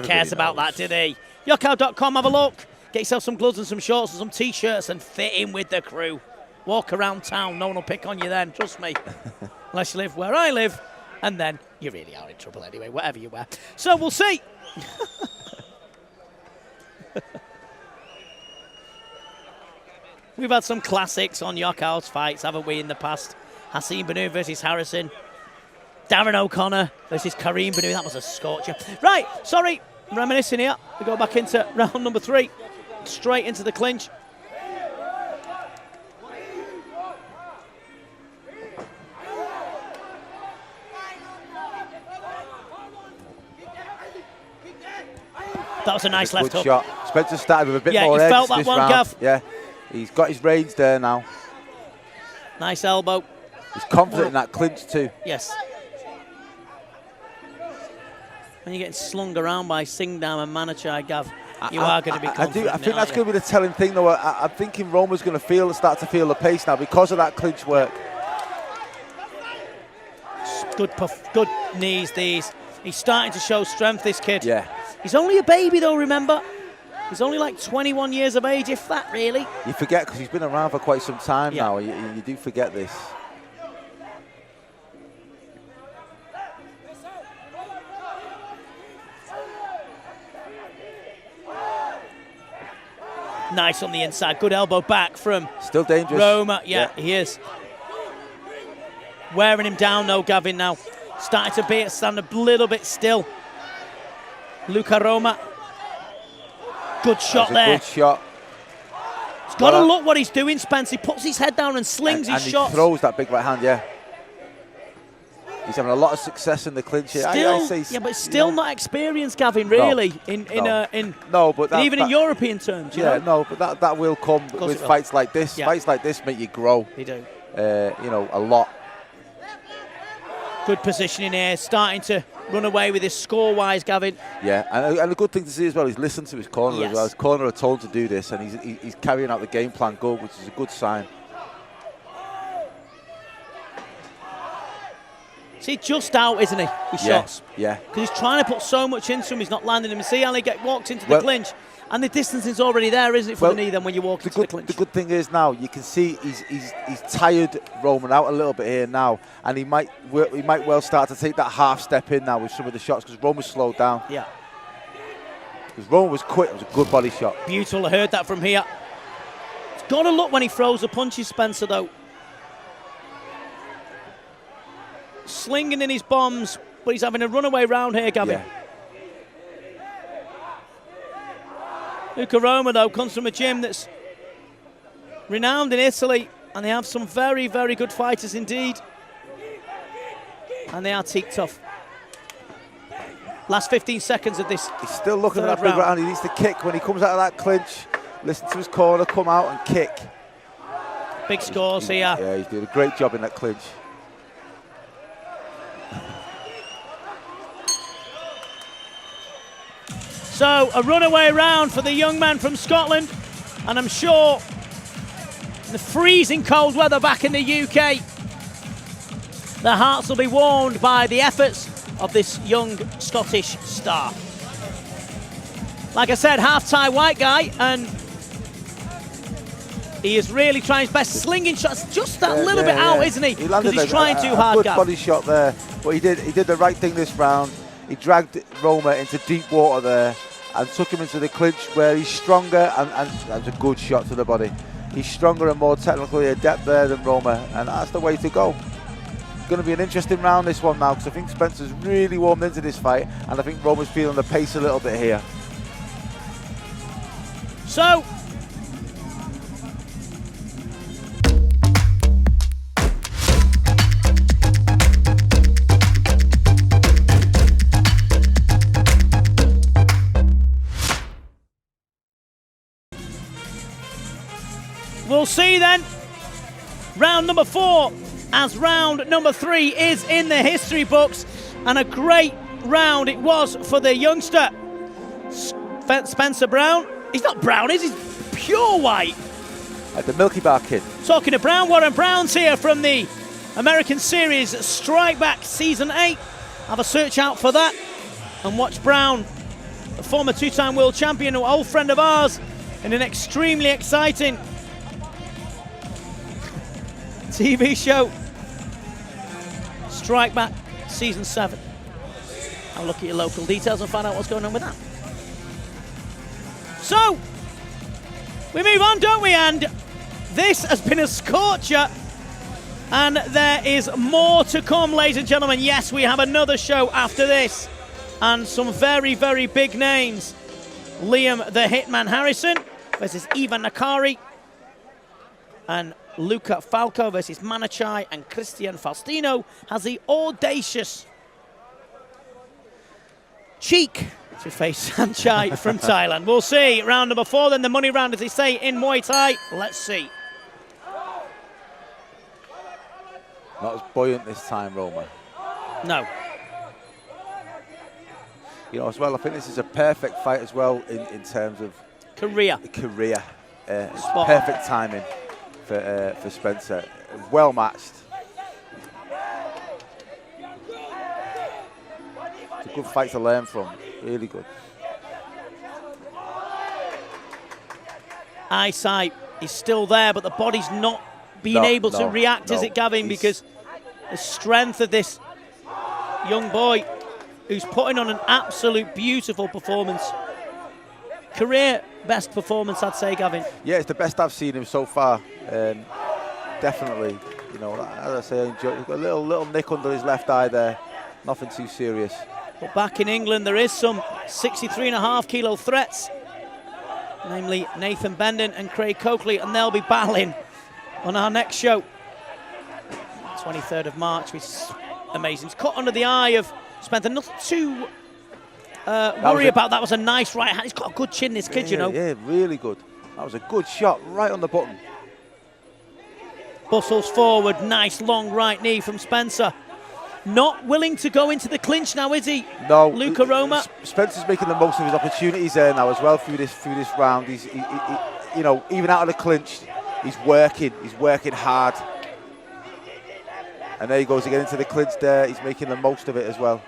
cares about that, do they? YOKKAO.com, have a look. Get yourself some gloves and some shorts and some T-shirts and fit in with the crew. Walk around town, no one will pick on you then, trust me. Unless you live where I live, and then you really are in trouble anyway, whatever you wear. So, we'll see. We've had some classics on YOKKAO's fights, haven't we, in the past? Hassan Banu versus Harrison. Darren O'Connor versus Kareem Banu. That was a scorcher. Right, sorry, reminiscing here. We go back into round number 3. Straight into the clinch. That was a nice left hook. Shot. Spencer started with a bit more edge. Yeah, you felt that one, round. Gav. Yeah, he's got his range there now. Nice elbow. He's confident in that clinch too. Yes. When you're getting slung around by Singdam and Manachai, Gav, you are going to be confident. I think that's going to be the telling thing, though. I'm thinking Roma's going to start to feel the pace now because of that clinch work. Good knees, these. He's starting to show strength, this kid. Yeah. He's only a baby, though, remember? He's only like 21 years of age, if that, really. You forget, because he's been around for quite some time now. You do forget this. Nice on the inside. Good elbow back from still dangerous. Roma. Yeah, he is. Wearing him down, though, Gavin, now. Starting to stand a little bit still. Luca Roma. Good shot there. Good shot. He's got to look what he's doing, Spence. He puts his head down and slings his shot. He throws that big right hand, yeah. He's having a lot of success in the clinch here. But still not experienced, Gavin, really. No. But even in European terms, you know? No, but that will come with fights like this. Yeah. Fights like this make you grow. They do. A lot. Good positioning here, starting to run away with his score-wise, Gavin. Yeah, and a good thing to see as well, he's listened to his corner as well. His corner are told to do this, and he's carrying out the game plan good, which is a good sign. See, just out, isn't he, with shots? Yeah. Because he's trying to put so much into him, he's not landing him. And see how he walked into the clinch. And the distance is already there, isn't it, for the knee then when you walk into the clinch? The good thing is now, you can see he's tired Roman out a little bit here now, and he might well start to take that half step in now with some of the shots, because Roman slowed down. Yeah. Because Roman was quick, it was a good body shot. Beautiful, I heard that from here. It's got to look when he throws the punches, Spencer, though. Slinging in his bombs, but he's having a runaway round here, Gavin. Yeah. Luca Roma, though, comes from a gym that's renowned in Italy, and they have some very, very good fighters indeed. And they are teak tough. Last 15 seconds of this. He's still looking at that big round. He needs to kick when he comes out of that clinch. Listen to his corner, come out and kick. Big scores here. Yeah, he's doing a great job in that clinch. So, a runaway round for the young man from Scotland. And I'm sure in the freezing cold weather back in the UK, their hearts will be warmed by the efforts of this young Scottish star. Like I said, half-Thai white guy, and he is really trying his best. Slinging shots just that little bit out, isn't he? Because he's trying too hard, good body shot there. But he did the right thing this round. He dragged Roma into deep water there and took him into the clinch where he's stronger, and that was a good shot to the body. He's stronger and more technically adept there than Roma, and that's the way to go. Going to be an interesting round, this one now, because I think Spencer's really warmed into this fight, and I think Roma's feeling the pace a little bit here. So, we'll see then. Round number 4, as round number 3 is in the history books, and a great round it was for the youngster Spencer Brown. He's not brown, is he? He's pure white. The Milky Bar Kid. Talking to Brown, Warren Brown's here from the American series Strike Back Season 8. Have a search out for that and watch Brown, the former 2-time world champion, an old friend of ours, in an extremely exciting TV show, Strike Back Season 7. I'll look at your local details and find out what's going on with that. So, we move on, don't we? And this has been a scorcher, and there is more to come, ladies and gentlemen. Yes, we have another show after this, and some very, very big names. Liam the Hitman Harrison versus Ivan Nakari, and Luca Falco versus Manachai, and Christian Faustino has the audacious cheek to face Saenchai from Thailand. We'll see. Round number 4, then the money round, as they say in Muay Thai. Let's see. Not as buoyant this time, Roma. No. You know, as well, I think this is a perfect fight as well in terms of career. Perfect timing for Spencer. Well matched. It's a good fight to learn from. Really good. Eyesight is still there, but the body's not being able to react, is it, Gavin? Because the strength of this young boy, who's putting on an absolute beautiful performance. Career best performance, I'd say, Gavin. Yeah, it's the best I've seen him so far. Definitely. You know, as I say, I enjoy. He's got a little nick under his left eye there. Nothing too serious. But back in England, there is some 63.5 kilo threats, namely Nathan Bendon and Craig Coakley, and they'll be battling on our next show, 23rd of March, which is amazing. It's caught under the eye of Spencer. Nothing to worry about. That was a nice right hand. He's got a good chin, this kid, you know. Yeah, really good. That was a good shot, right on the button. Bustles forward, nice long right knee from Spencer. Not willing to go into the clinch now, is he? No. Luca Roma. Spencer's making the most of his opportunities there now as well through this round. He's, you know, even out of the clinch, he's working hard. And there he goes again into the clinch there. He's making the most of it as well.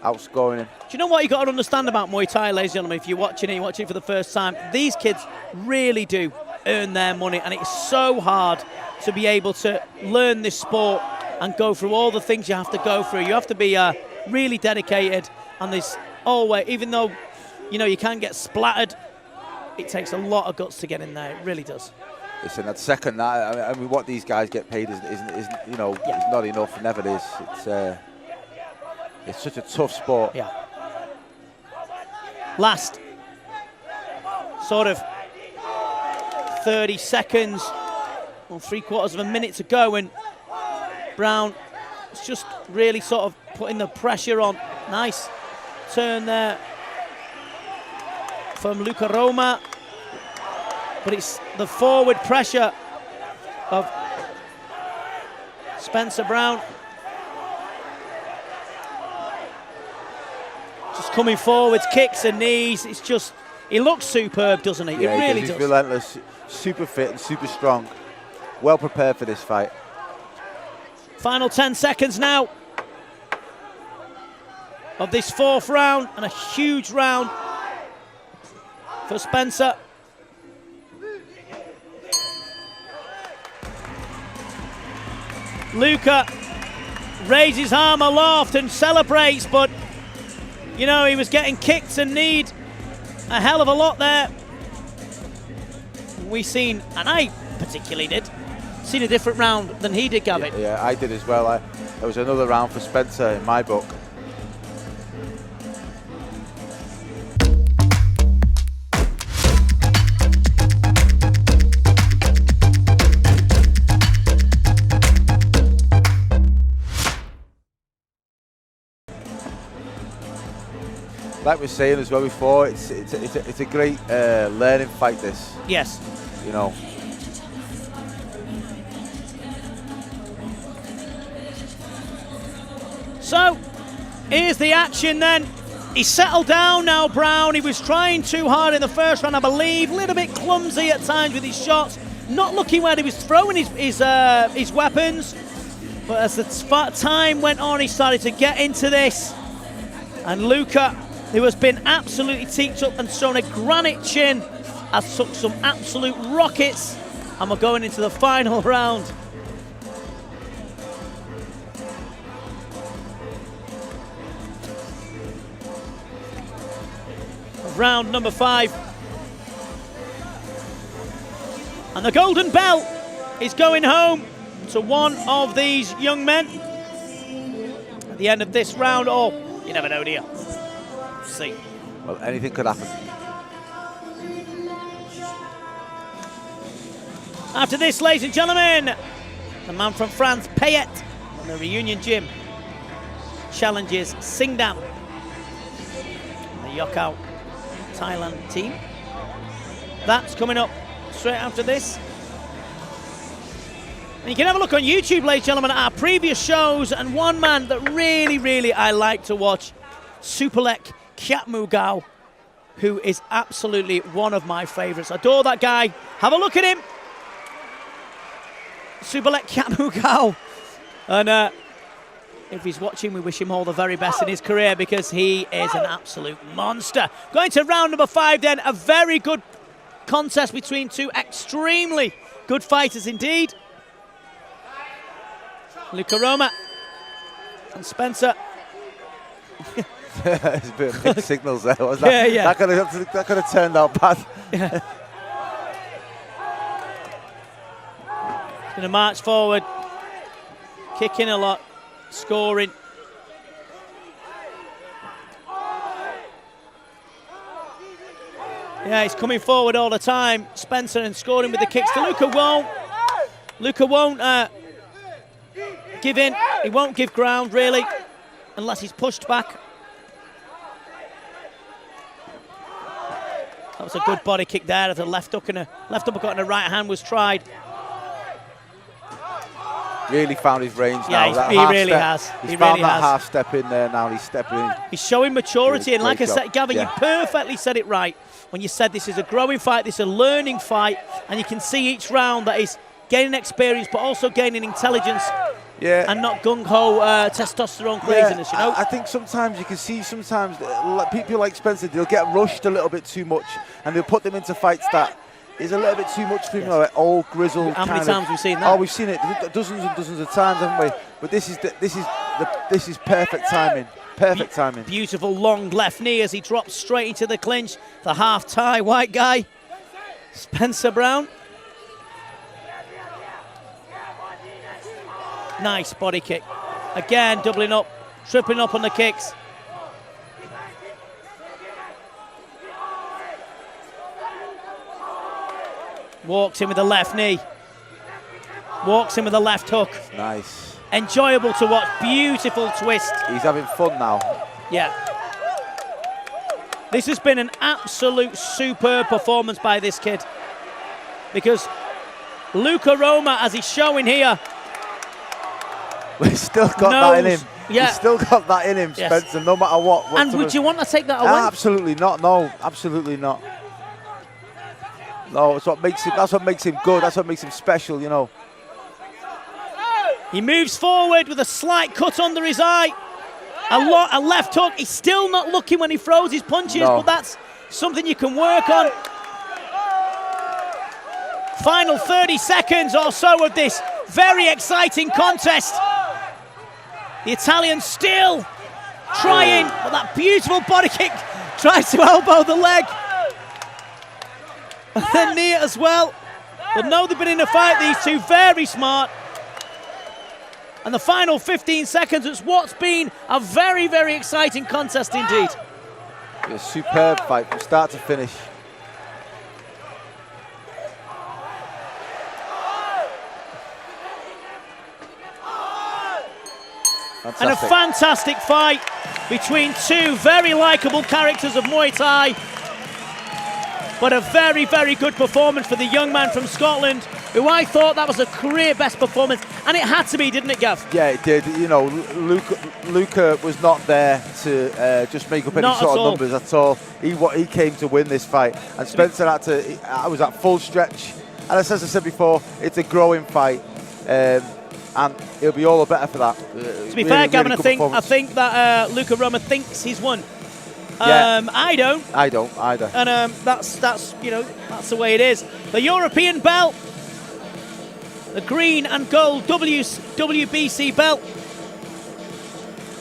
Outscoring him. Do you know what you got to understand about Muay Thai, ladies and gentlemen? If you're watching it for the first time, these kids really do earn their money, and it's so hard to be able to learn this sport and go through all the things you have to go through. You have to be really dedicated, and there's always, even though, you know, you can get splattered, it takes a lot of guts to get in there. It really does. Listen, that second, I mean, what these guys get paid isn't you know, is not enough. Never is. It's such a tough sport. Yeah. Last sort of 30 seconds, or 3/4 of a minute to go, and Brown is just really sort of putting the pressure on. Nice turn there from Luca Roma, but it's the forward pressure of Spencer Brown. Just coming forwards, kicks and knees. It's just, he looks superb, doesn't he? Yeah, it really he's does. Relentless, super fit and super strong. Well prepared for this fight. Final 10 seconds now of this 4th round, and a huge round for Spencer. Luca raises his arm aloft and celebrates, but you know, he was getting kicked and kneed a hell of a lot there. We've seen, and I particularly did. Seen a different round than he did, Gavin. Yeah, I did as well. There was another round for Spencer in my book. Like we were saying as well before, it's a great learning fight. This, yes, you know. So here's the action then. He's settled down now, Brown. He was trying too hard in the first round, I believe. A little bit clumsy at times with his shots, not looking where he was throwing his weapons. But as the time went on, he started to get into this, and Luca, who has been absolutely teaked up and shown a granite chin, has took some absolute rockets, and we're going into the final round. Round number 5. And the golden bell is going home to one of these young men at the end of this round. Oh, you never know, do you? See. Well, anything could happen. After this, ladies and gentlemen, the man from France, Payet, on the reunion gym, challenges Singdam, the YOKKAO Thailand team. That's coming up straight after this. And you can have a look on YouTube, ladies and gentlemen, at our previous shows, and one man that really I like to watch, Superlek Kyatmugao, who is absolutely one of my favourites. Adore that guy. Have a look at him. Superlek Kyatmugao. And if he's watching, we wish him all the very best in his career, because he is an absolute monster. Going to round number 5 then. A very good contest between two extremely good fighters indeed. Luca Roma and Spencer. There's a bit of mixed signals there, wasn't that? Yeah. That could have turned out bad. Yeah. Going to march forward, kicking a lot, scoring. Yeah, he's coming forward all the time, Spencer, and scoring with the kicks. Luca won't give in. He won't give ground, really, unless he's pushed back. That was a good body kick there. As a left hook and a left uppercut and a right hand was tried. Really found his range now. Yeah, he really has. He's found that half step in there now. He's stepping in. He's showing maturity, and like I job. said, Gavin, you perfectly said it right when you said this is a growing fight, this is a learning fight, and you can see each round that he's gaining experience, but also gaining intelligence. Yeah. And not gung-ho testosterone craziness, you know? I think sometimes you can see people like Spencer, they'll get rushed a little bit too much, and they'll put them into fights that is a little bit too much for him, like old grizzled. How many times have we seen that? Oh, we've seen it dozens and dozens of times, haven't we? But this is perfect timing. Perfect timing. Beautiful long left knee as he drops straight into the clinch. The half Thai white guy, Spencer Brown. Nice body kick. Again, doubling up, tripling up on the kicks. Walks in with the left knee. Walks in with the left hook. Nice. Enjoyable to watch. Beautiful twist. He's having fun now. Yeah. This has been an absolute superb performance by this kid. Because Luca Roma, as he's showing here, he's still got that in him. Yeah. He's still got that in him, Spencer, yes. No matter what. And would you want to take that away? Absolutely not. No, absolutely not. No, that's what makes him good. That's what makes him special, you know. He moves forward with a slight cut under his eye. A left hook. He's still not looking when he throws his punches, but that's something you can work on. Final 30 seconds or so of this very exciting contest. The Italian still trying, but that beautiful body kick tries to elbow the leg. And then knee as well. They'll know they've been in a fight, these two, very smart. And the final 15 seconds, it's what's been a very, very exciting contest indeed. A superb fight from start to finish. Fantastic. And a fantastic fight between two very likeable characters of Muay Thai. But a very, very good performance for the young man from Scotland, who I thought that was a career best performance. And it had to be, didn't it, Gav? Yeah, it did. You know, Luca was not there to just make up any sort of numbers at all. He came to win this fight. And Spencer I was at full stretch. And as I said before, it's a growing fight. And it'll be all the better for that. To be fair, Gavin, I think that Luca Roma thinks he's won. Yeah. I don't either. And that's you know, that's the way it is. The European belt, the green and gold WBC belt,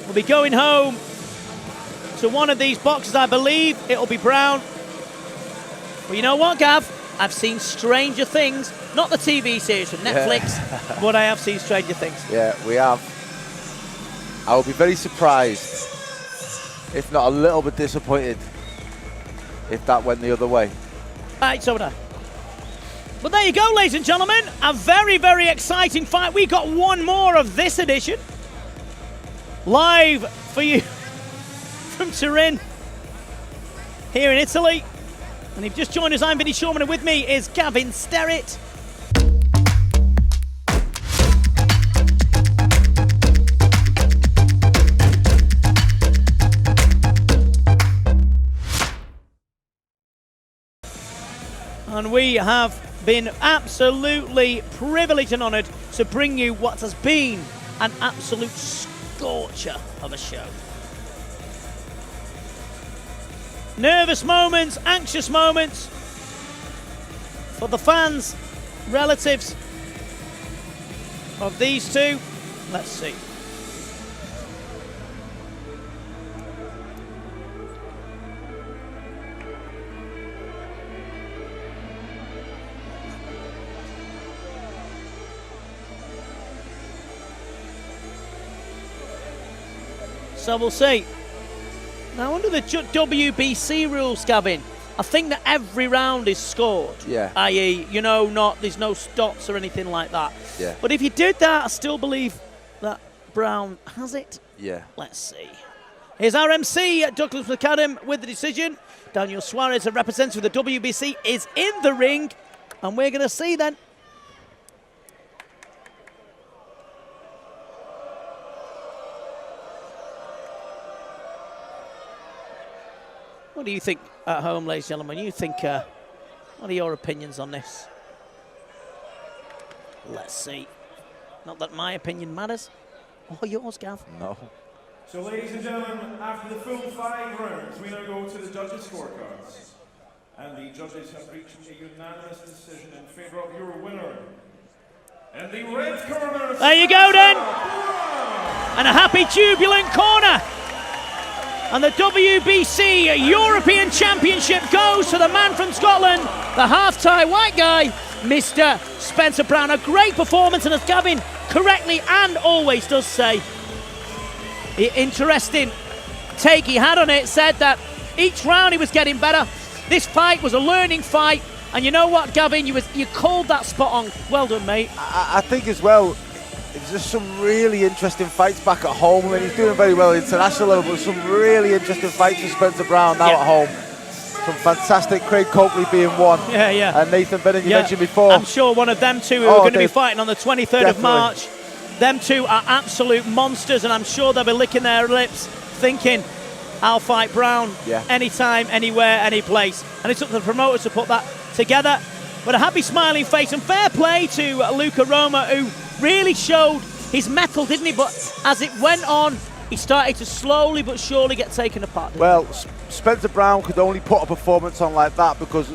will be going home to one of these boxes. I believe it'll be brown. Well, you know what, Gav? I've seen Stranger Things, not the TV series from Netflix, but I have seen Stranger Things. Yeah, we have. I will be very surprised, if not a little bit disappointed, if that went the other way. Right, so would I. But there you go, ladies and gentlemen. A very, very exciting fight. We got one more of this edition. Live for you from Turin, here in Italy. And if you've just joined us, I'm Vinny Shawman, and with me is Gavin Sterrett. And we have been absolutely privileged and honoured to bring you what has been an absolute scorcher of a show. Nervous moments, anxious moments for the fans, relatives of these two. Let's see. So we'll see. Now, under the WBC rules, Gavin, I think that every round is scored. Yeah. I.e., you know, there's no stops or anything like that. Yeah. But if you did that, I still believe that Brown has it. Yeah. Let's see. Here's our MC, Douglas McAdam, with the decision. Daniel Suarez, a representative of the WBC, is in the ring. And we're going to see then. What do you think at home, ladies and gentlemen? You think, what are your opinions on this? Let's see. Not that my opinion matters. Or yours, Gav? No. So, ladies and gentlemen, after the full 5 rounds, we now go to the judges' scorecards. And the judges have reached a unanimous decision in favour of your winner. And the red corner... There you go, then! And a happy, jubilant corner! And the WBC European Championship goes to the man from Scotland, the half-Thai white guy, Mr. Spencer Brown. A great performance, and as Gavin correctly and always does say, interesting take he had on it, said that each round he was getting better. This fight was a learning fight, and you know what, Gavin, you called that spot on. Well done, mate. I think as well, there's just some really interesting fights back at home. I mean, he's doing very well at international level, but some really interesting fights for Spencer Brown now at home. Some fantastic, Craig Coakley being one. Yeah. And Nathan Bennett, you mentioned before. I'm sure one of them two who are going to be fighting on the 23rd of March. Them two are absolute monsters, and I'm sure they'll be licking their lips thinking, I'll fight Brown anytime, anywhere, any place. And it's up to the promoters to put that together. But a happy, smiling face, and fair play to Luca Roma, who really showed his mettle, didn't he? But as it went on, he started to slowly but surely get taken apart. Well, Spencer Brown could only put a performance on like that because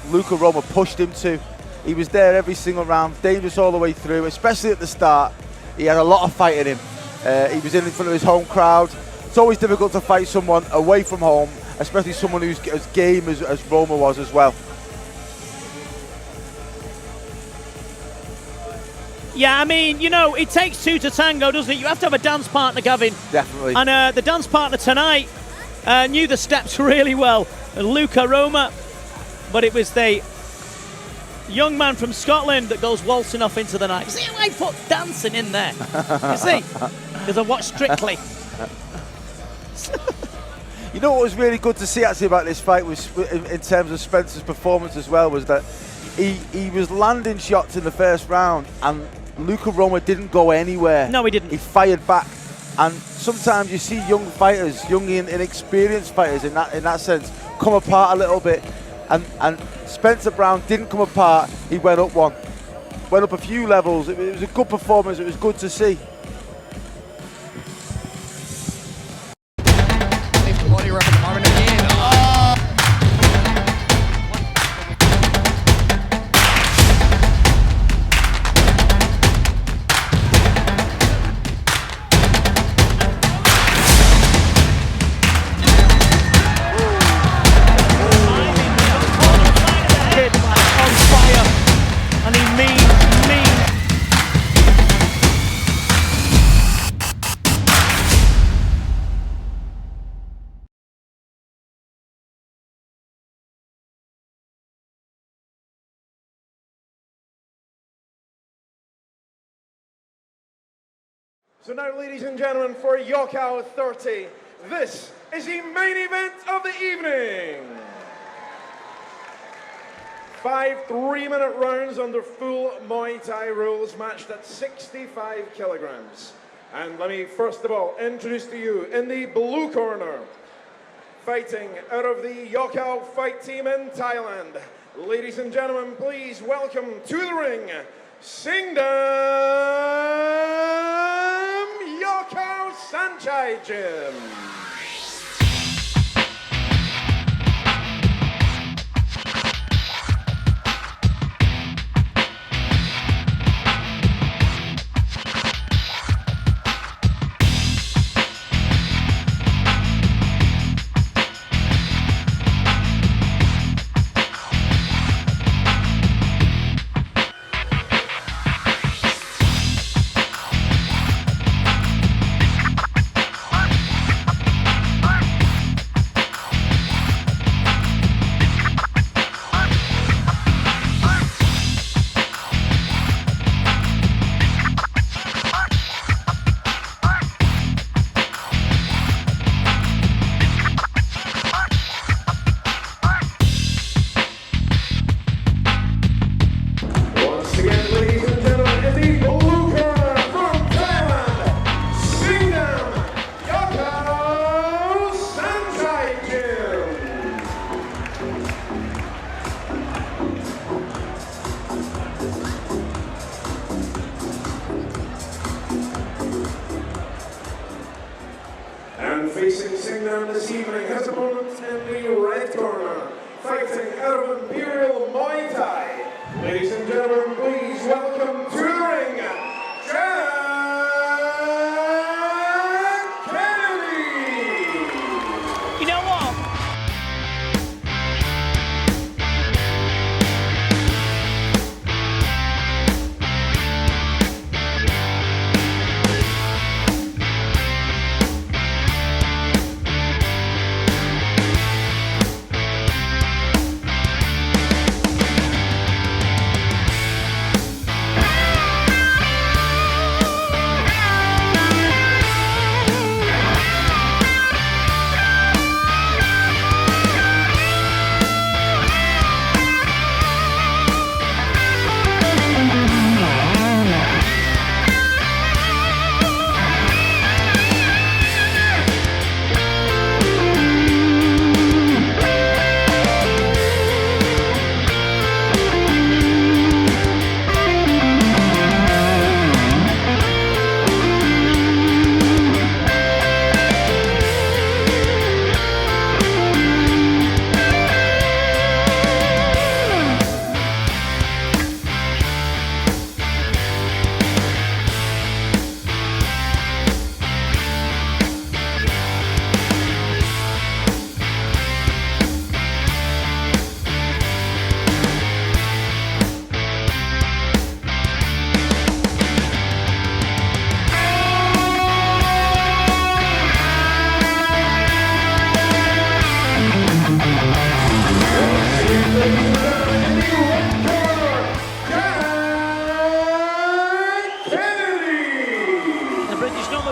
Luca Roma pushed him to. He was there every single round, dangerous all the way through, especially at the start. He had a lot of fight in him. He was in front of his home crowd. It's always difficult to fight someone away from home, especially someone who's as game as Roma was as well. Yeah, I mean, you know, it takes two to tango, doesn't it? You have to have a dance partner, Gavin. Definitely. And the dance partner tonight knew the steps really well. Luca, Roma. But it was the young man from Scotland that goes waltzing off into the night. See how I put dancing in there? You see? Because I watched Strictly. You know what was really good to see actually about this fight was, in terms of Spencer's performance as well, was that he was landing shots in the first round and Luca Roma didn't go anywhere. No, he didn't. He fired back. And sometimes you see young fighters, young inexperienced fighters in that sense, come apart a little bit. And Spencer Brown didn't come apart. He went up one. Went up a few levels. It was a good performance. It was good to see. Body rock at the moment again. On fire. And he means. So now, ladies and gentlemen, for YOKKAO 30, this is the main event of the evening. 5 3-minute rounds under full Muay Thai rules, matched at 65 kilograms. And let me first of all introduce to you, in the blue corner, fighting out of the YOKKAO fight team in Thailand. Ladies and gentlemen, please welcome to the ring, Singdam YOKKAO Saenchai Gym. And facing Singdam this evening, his opponent in the red corner, fighting out of Imperial Muay Thai. Ladies and gentlemen, please welcome to the ring, Kennedy. You know what?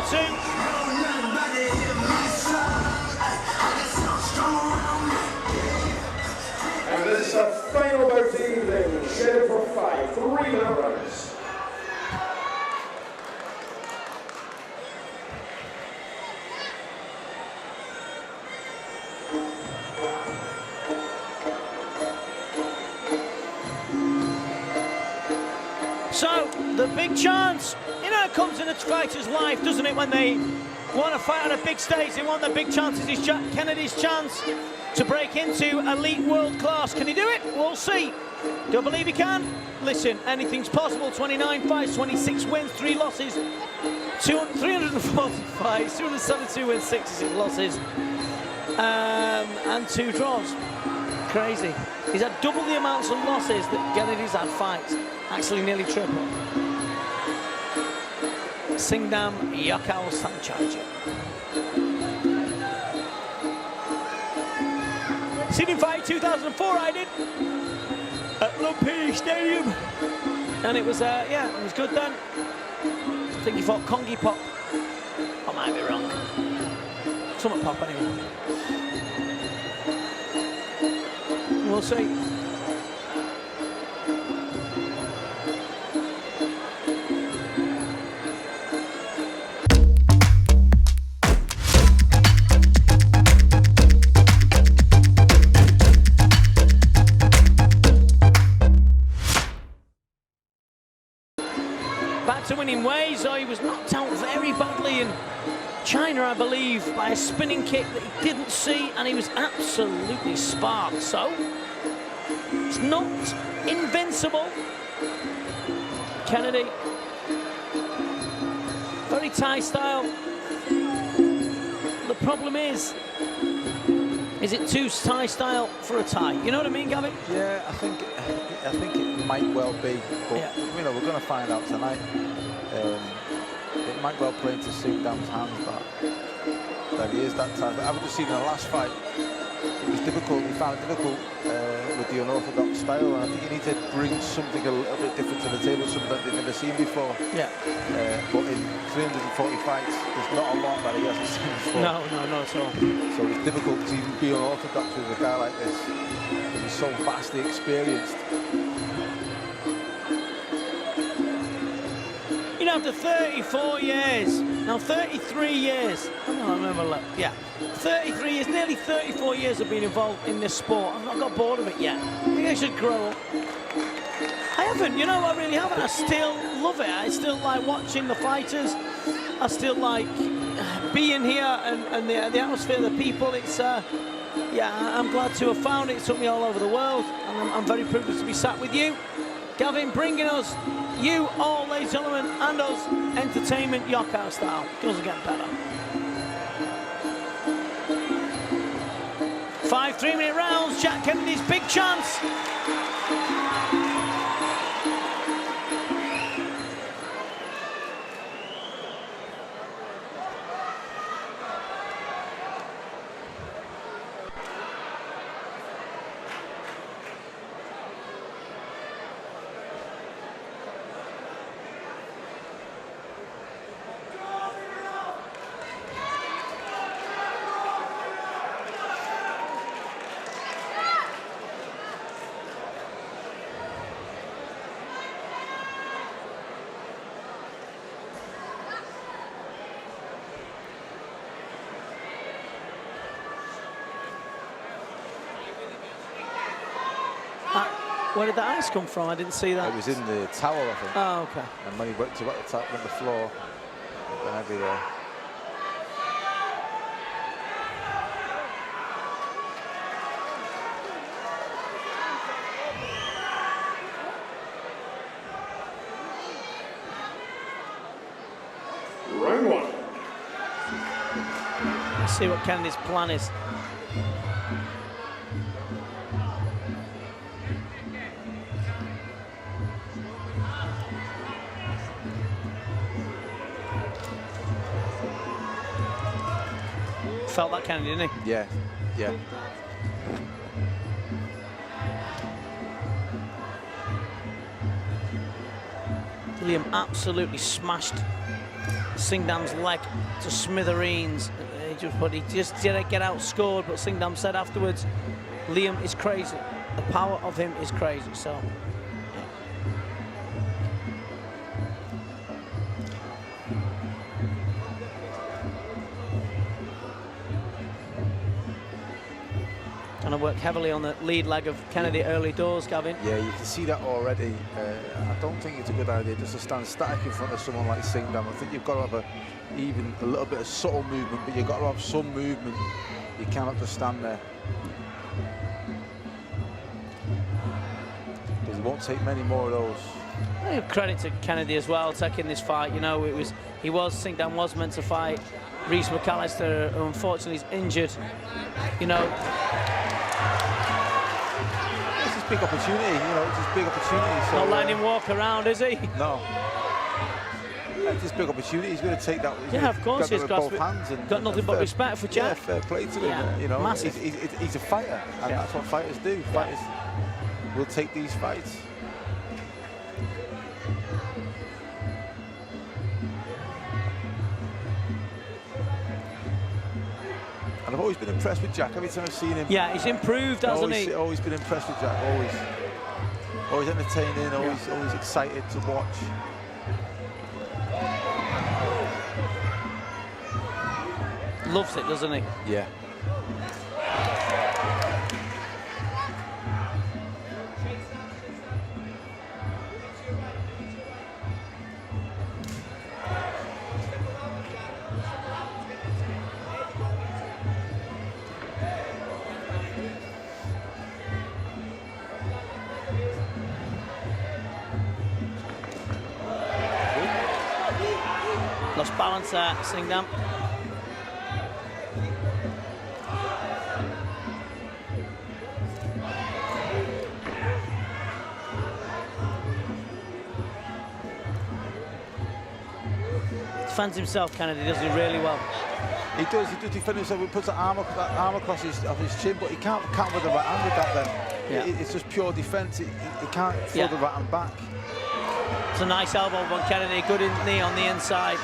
2. And this is our final bout of the evening, scheduled for 5 3-minute rounds. So, the big chance, you know, it comes in a fighter's life, doesn't it, when they want to fight on a big stage, they want the big chances. It's Jack Kennedy's chance to break into elite world class. Can he do it? We'll see. Do I believe he can? Listen, anything's possible. 29 fights, 26 wins, 3 losses, 340 fights, 272 wins, 66 losses, and 2 draws. Crazy. He's had double the amounts of losses that Kennedy's had fights. Actually, nearly triple. Singdam, YOKKAO, Saenchai. Seen him fight 2004, I did, at Lumpini Stadium. And it was, yeah, it was good then. I think he fought Kongi Pop. I might be wrong. Something Pop, anyway. We'll see. Back to winning ways, though he was knocked out very badly in China, I believe, by a spinning kick that he didn't see, and he was absolutely sparked. So, it's not invincible. Kennedy, very Thai style. The problem is it too Thai style for a Thai? You know what I mean, Gavin? Yeah, I think it might well be, but yeah, you know, we're going to find out tonight. It might well play into Singdam's hands that he is that type. But having just seen in the last fight, it was difficult. He found it difficult with the unorthodox style, and I think you need to bring something a little bit different to the table, something that they've never seen before. Yeah. But in 340 fights, there's not a lot that he hasn't seen before. No, not at all. So it's difficult to even be unorthodox with a guy like this. He's so vastly experienced. You know, after 34 years, now 33 years, I don't know, I remember, yeah, 33 years, nearly 34 years of being involved in this sport. I've not got bored of it yet. I think I should grow up. I haven't, you know, I really haven't. I still love it. I still like watching the fighters. I still like being here and the atmosphere, the people. It's, yeah, I'm glad to have found it. It took me all over the world, and I'm very privileged to be sat with you. Gavin, bringing us, you all, ladies and gentlemen, and us, entertainment YOKKAO style. Doesn't get better. 5 3-minute rounds, Jack Kennedy's big chance. Where did the ice come from? I didn't see that. It was in the towel, I think. Oh, okay. And when he went to the floor, it went everywhere. Round 1. Let's see what Kennedy's plan is. Felt that Kennedy, didn't he? Yeah, yeah. Liam absolutely smashed Singdam's leg to smithereens. He just didn't get outscored, but Singdam said afterwards, Liam is crazy. The power of him is crazy, so. Going to work heavily on the lead leg of Kennedy early doors, Gavin. Yeah, you can see that already. I don't think it's a good idea just to stand static in front of someone like Singdam. I think you've got to have even a little bit of subtle movement, but you've got to have some movement. You cannot just stand there. Because he won't take many more of those. I give credit to Kennedy as well, taking this fight. You know, Singdam was meant to fight Reece McAllister, who unfortunately is injured. You know, it's his big opportunity, you know, it's his big opportunity. So, not letting him walk around, is he? No. It's his big opportunity. He's going to take that. Yeah, of course he's got both hands and got nothing but respect for Jack. Yeah, fair play to him. You know, massive. He's a fighter, and that's what fighters do. Fighters will take these fights. And I've always been impressed with Jack every time I've seen him. Yeah, he's improved, hasn't he? Always been impressed with Jack, always entertaining, always excited to watch. Loves it, doesn't he? Yeah. Lost balance there, Singdam. Defends himself, Kennedy, does he really well? He does defend himself. He puts that arm across his chin, but he can't counter with the right hand with that then. It's just pure defence. He can't throw the right hand back. It's a nice elbow from Kennedy, good knee on the inside.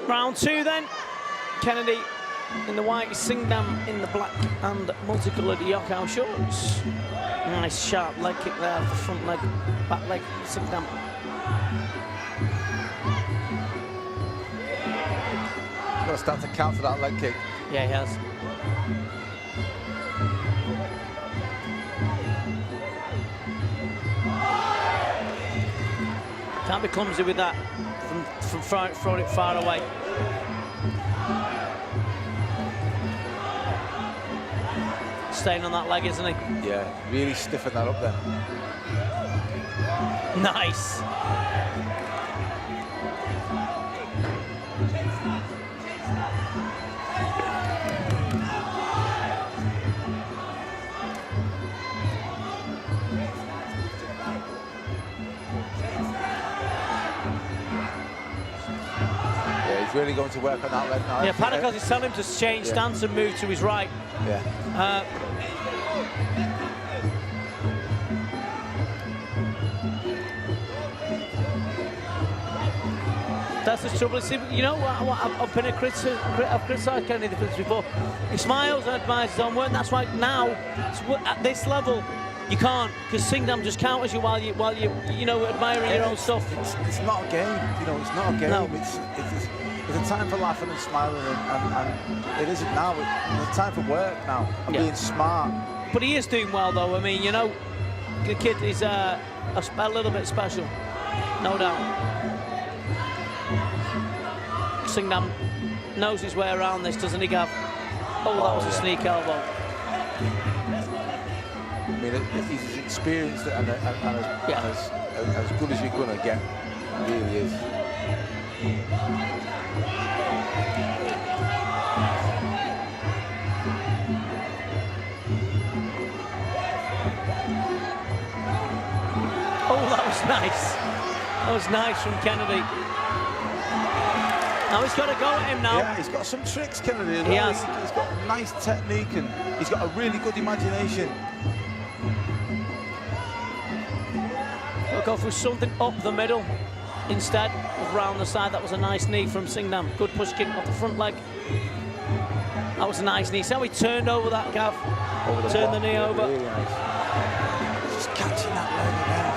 Round two then. Kennedy in the white, Singdam in the black and multicoloured YOKKAO shorts. Nice sharp leg kick there for front leg, back leg, Singdam. Got to start to counter that leg kick. Yeah, he has. Can't be clumsy with that from throwing it far away. Staying on that leg, isn't he? Yeah, really stiffen that up then. Nice. Really going to work on that leg now. Yeah, Panikos is telling him to change stance and move to his right. Yeah. That's the trouble. See, you know what? I've been I've criticised Kennedy this before. He smiles and admires his own work. And that's why now, at this level, you can't, because Singdam just counters you while you know, admiring your own stuff. It's not a game, you know. It's not a game. No. It's a time for laughing and smiling, and it isn't now. It's time for work now and being smart. But he is doing well, though. I mean, you know, the kid is a little bit special, no doubt. Singdam knows his way around this, doesn't he, Gav? Oh, that was a sneak elbow. I mean, he's as experienced and as good as you're going to get. He really is. Oh, that was nice. That was nice from Kennedy. Now he's got to go at him now. Yeah, he's got some tricks, Kennedy. As well. He has. He's got nice technique and he's got a really good imagination. He'll go for something up the middle instead of round the side. That was a nice knee from Singdam. Good push kick off the front leg. That was a nice knee. See how he turned over that, Gav? Turned the knee over. Really nice. Just catching that leg again.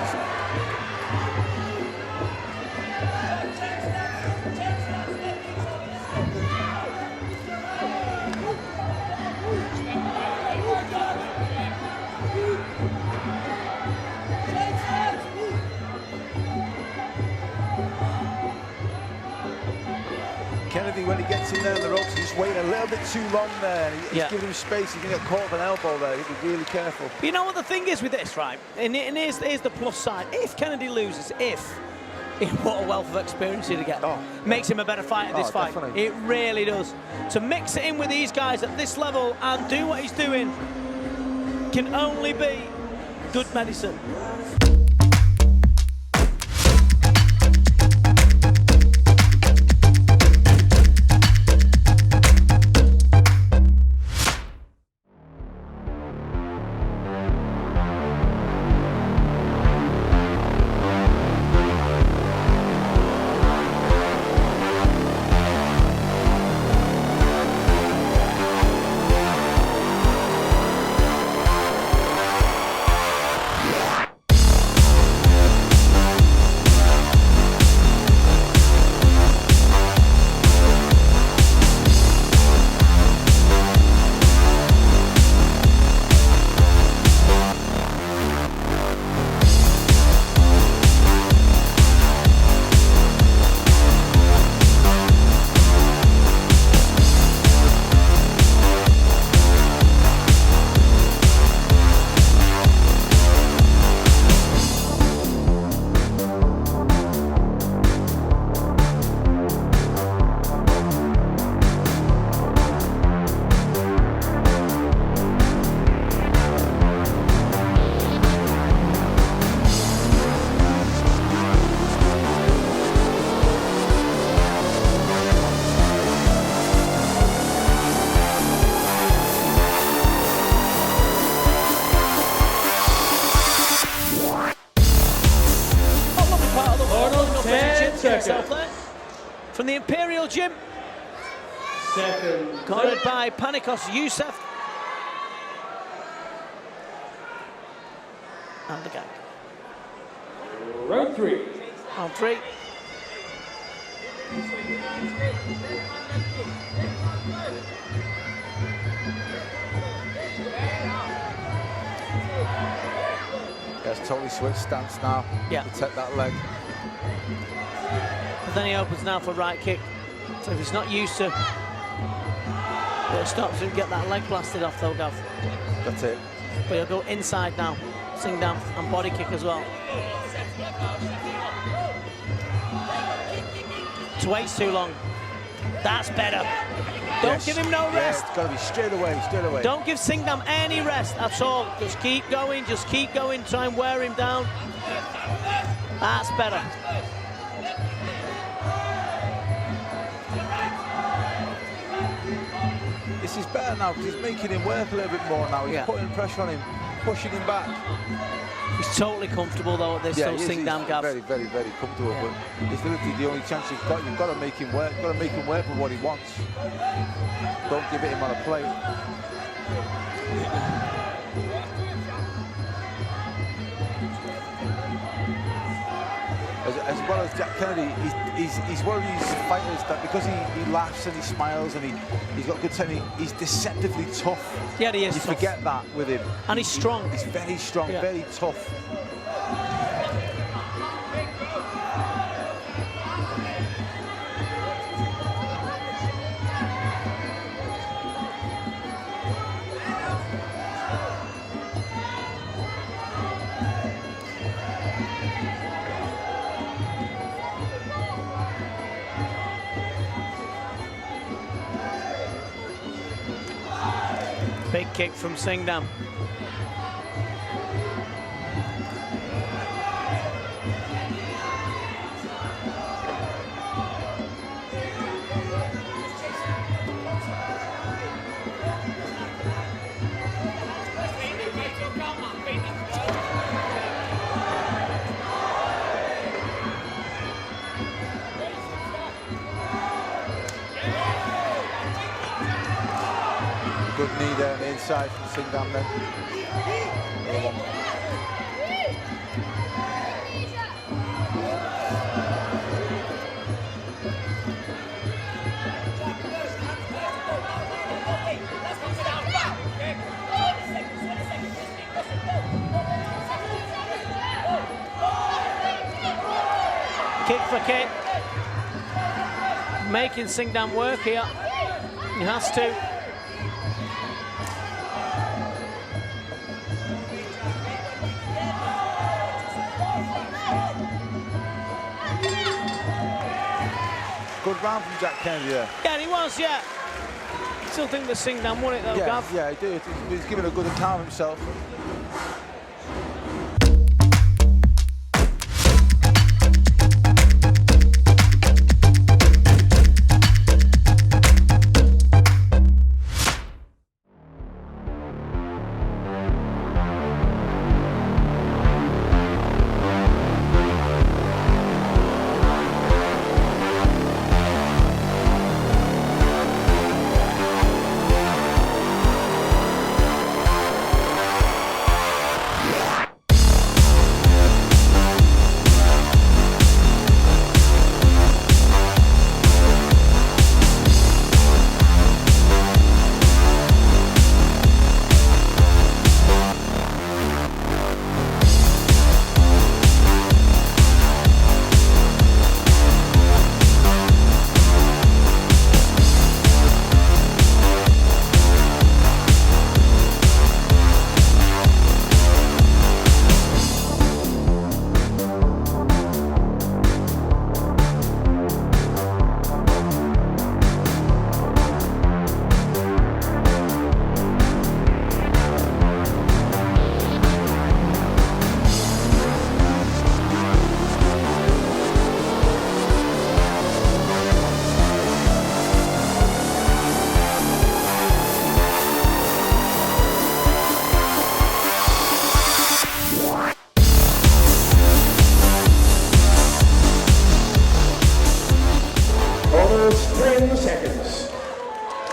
Kennedy, when he gets in there on the ropes, he's just waiting a little bit too long there. He's giving him space. He's going to get caught with an elbow there. He'll be really careful. You know what the thing is with this, right? And here's the plus side. If Kennedy loses, what a wealth of experience he'd get. Makes him a better fighter this fight. Definitely. It really does. To mix it in with these guys at this level and do what he's doing can only be good medicine. From the Imperial Gym, cornered by Panikos Youssef. And the gag. Round 3. Round 3. Yes, totally switched stance now. Yeah. Protect that leg. then he opens now for right kick. So if he's not used to it, stops him get that leg blasted off though, Gav. That's it. But he'll go inside now. Singdam and body kick as well. To wait's too long. That's better. Don't give him no rest. It's got to be straight away, straight away. Don't give Singdam any rest at all. Just keep going, try and wear him down. That's better. This is better now because he's making him work a little bit more now. He's putting pressure on him, pushing him back. He's totally comfortable though at this, so Singdam, Gav. Very, very, very comfortable. But it's literally the only chance you've got. You've got to make him work. You've got to make him work for what he wants. Don't give it him on a plate. As well as Jack Kennedy, he's one of these fighters that because he laughs and he smiles and he's got good technique, he's deceptively tough. Yeah, he is. You forget that with him. And he's strong. He's very strong, very tough. Big kick from Singdam. Good knee there on the inside from Singdam then. Another one. Kick for kick. Making Singdam work here. He has to. Good round from Jack Kennedy there. Yeah, he was, yeah. Still think that Singdam won it though, Gav. Yeah, he did. He's giving a good account of himself.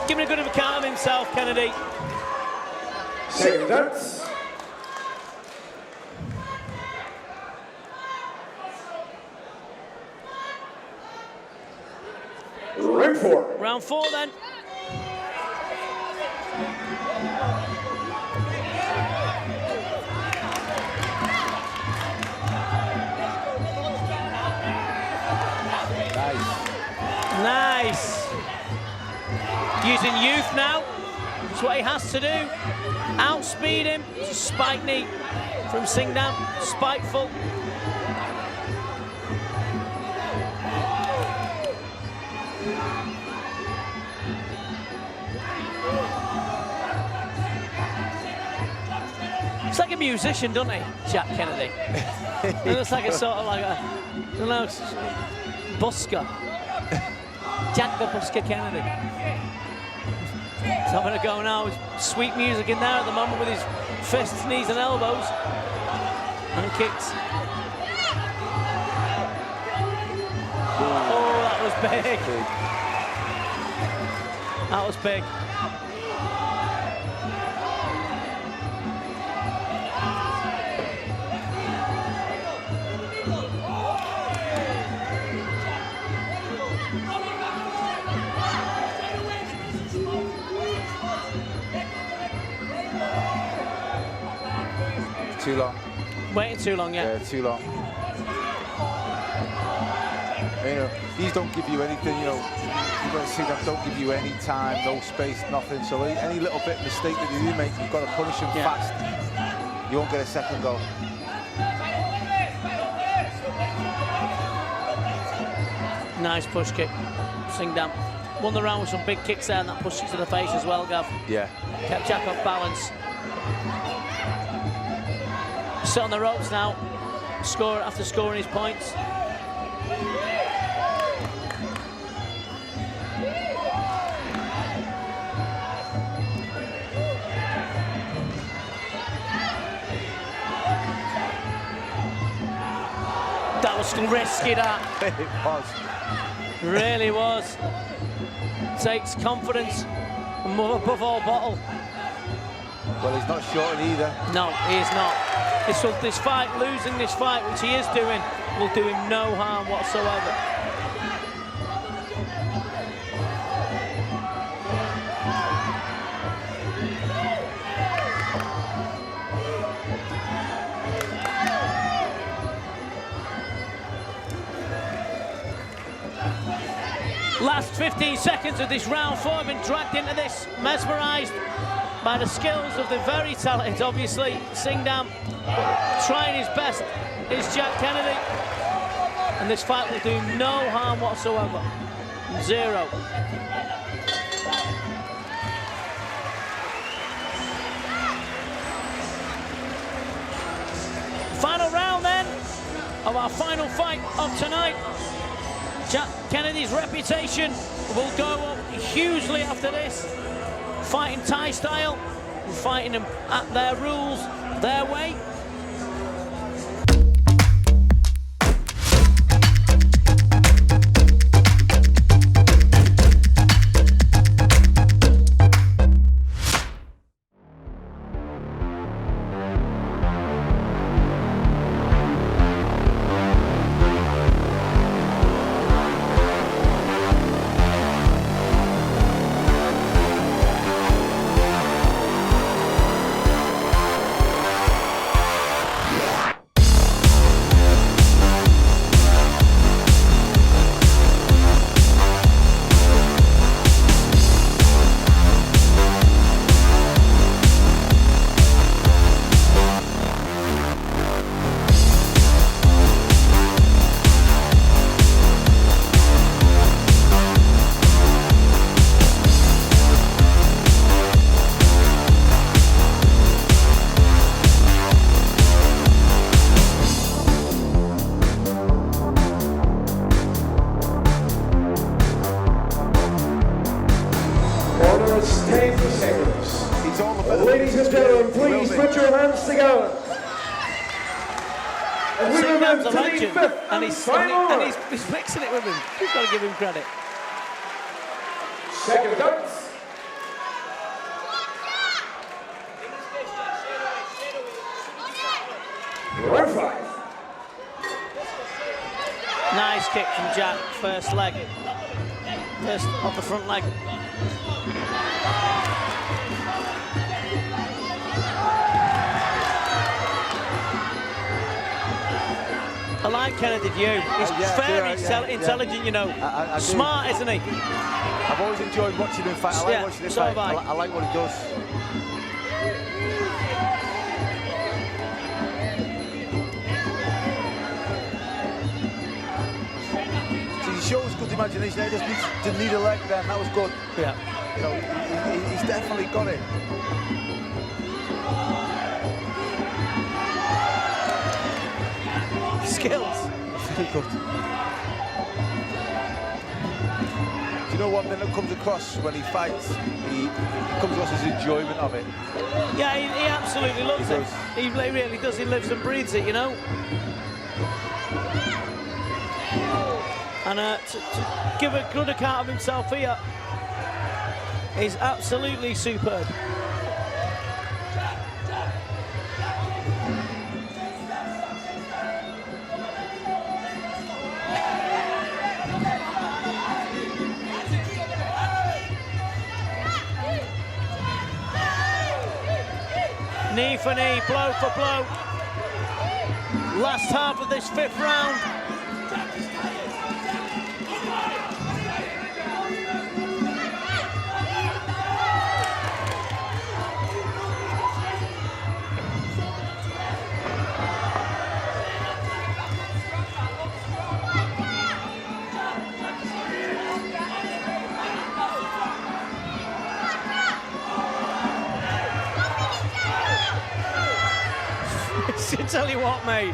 Giving a good account of himself, Kennedy. Second dance. Round 4. Round 4 then. Nice. using youth now. That's what he has to do. Outspeed him. It's a spike knee from Singdam. Spiteful. It's like a musician, doesn't he, Jack Kennedy? It looks like a sort of like a, I don't know, busker. Jack the Busker Kennedy. He's having a go now with sweet music in there at the moment with his fists, knees and elbows. And kicks. Oh, that was big. That was big. Too long. Waiting too long, yeah. Yeah, too long. You know, these don't give you anything, you know, you've got to see them, don't give you any time, no space, nothing. So any little bit mistake that you do make, you've got to punish them fast. You won't get a second goal. Nice push kick. Singdam won the round with some big kicks there, and that push kick to the face as well, Gav. Yeah. Kept Jack off balance. Sit on the ropes now, score after scoring his points. That was risky, that. It was. Really was. Takes confidence above all bottle. Well, he's not short either. No, he is not. This fight, losing this fight, which he is doing, will do him no harm whatsoever. Last 15 seconds of this round 4 have been dragged into this, mesmerised by the skills of the very talented, obviously, Singdam. Trying his best is Jack Kennedy. And this fight will do no harm whatsoever. 0. Final round then of our final fight of tonight. Jack Kennedy's reputation will go up hugely after this. Fighting Thai style, and fighting them at their rules, their way. Ladies and gentlemen, please put your hands together. And we move Singdam's to a the legend, fifth and final he's mixing it with him. You've got to give him credit. second dance. Round 5. Nice kick from Jack, first leg. First off the front leg. like Kennedy View. He's very intelligent, you know. I Smart, isn't he? I've always enjoyed watching him fight. I like watching him fight. I like what he does. He shows good imagination. He just didn't need a leg then. That was good. Yeah. You know, he's definitely got it. Skills. Very good. Do you know one thing that comes across when he fights? He comes across his enjoyment of it. Yeah, he absolutely loves it. He really does. He lives and breathes it, you know. And to give a good account of himself here is absolutely superb. Knee for knee, blow for blow. Last half of this 5th round. I tell you what, mate,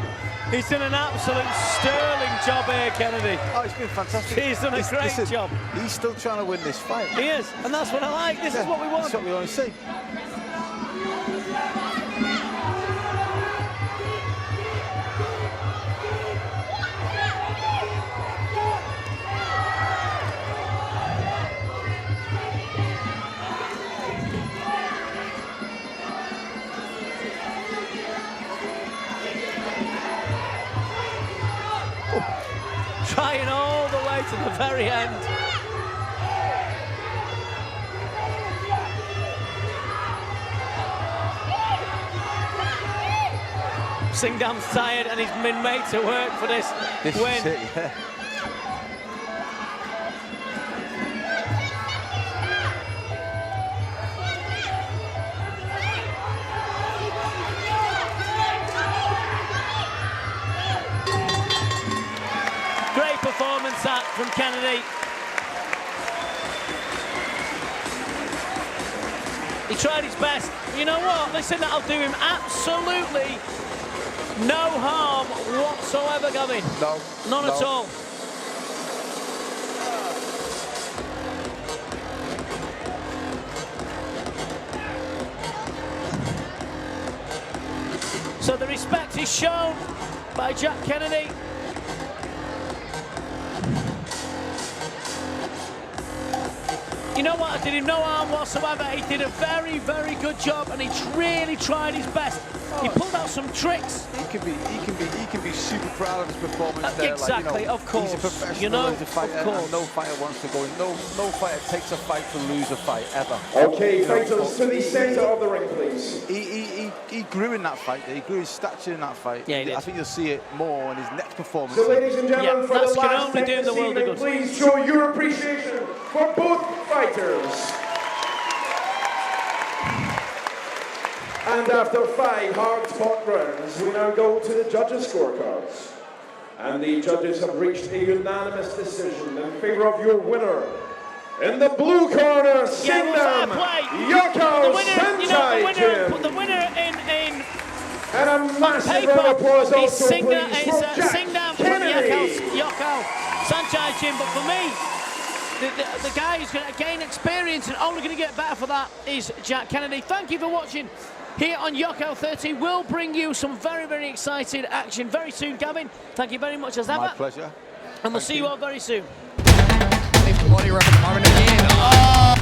he's done an absolute sterling job here, Kennedy. Oh, it's been fantastic. He's done a great job. He's still trying to win this fight. He is, and that's what I like. This is what we want. That's what we want to see. Trying all the way to the very end. Singdam's tired and he's been made to work for this win. Is it, yeah. Performance that from Kennedy. He tried his best. You know what? Listen, that'll do him absolutely no harm whatsoever, Gavin. No. None at all. So the respect is shown by Jack Kennedy. You know what? I did him no harm whatsoever. He did a very, very good job, and he really tried his best. He pulled out some tricks. He can be super proud of his performance there. Exactly, like, you know, of course. He's a professional, you know, he's a fighter, and no fighter wants to go in. No fighter takes a fight to lose a fight ever. Okay, fighters to the centre of the ring, please. He grew in that fight. He grew his stature in that fight. Yeah, he did. I think you'll see it more in his next performance. So, ladies and gentlemen, for the last only do the world a good. please show your appreciation for both fighters. And after 5 hard-fought rounds, we now go to the judges' scorecards. And the judges have reached a unanimous decision in favour of your winner. In the blue corner, Singdam, YOKKAO, Saenchai, the winner in and a massive round of applause also, Singdam, please, for Jack Singdam, Kennedy. YOKKAO, Saenchai, Jim. But for me, the guy who's going to gain experience and only going to get better for that is Jack Kennedy. Thank you for watching here on YOKKAO 30. We'll bring you some very, very exciting action very soon, Gavin. Thank you very much as ever. My pleasure. And we'll see you all very soon. Left body rock at the moment again. Oh!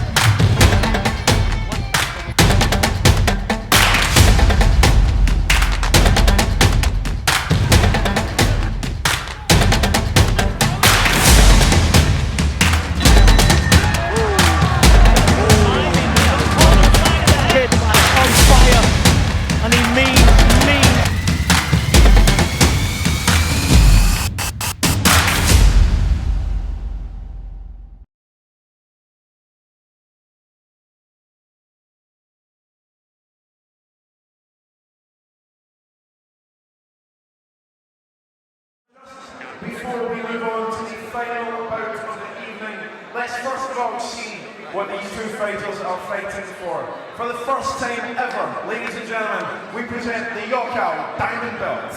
before we move on to the final bout of the evening, let's first of all see what these two fighters are fighting for. For the first time ever, ladies and gentlemen, we present the YOKKAO Diamond Belt.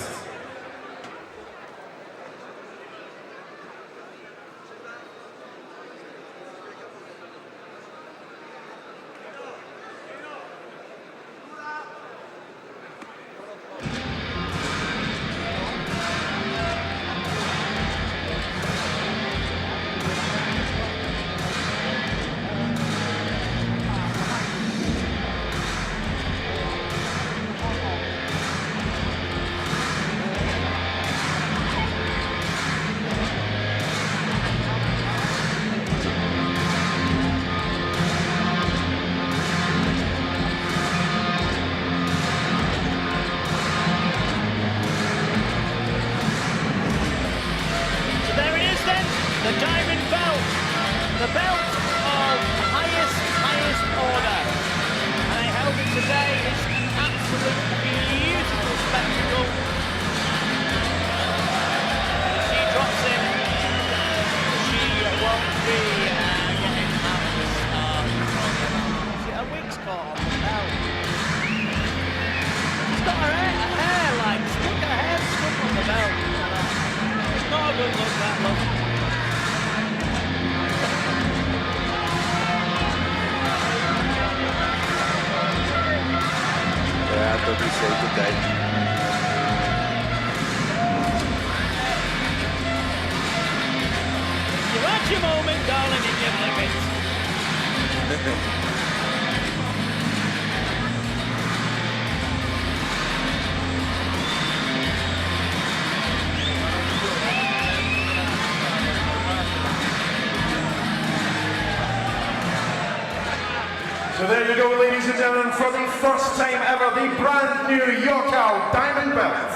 So there you go, ladies and gentlemen, for the first time ever, the brand new YOKKAO Diamond Belt.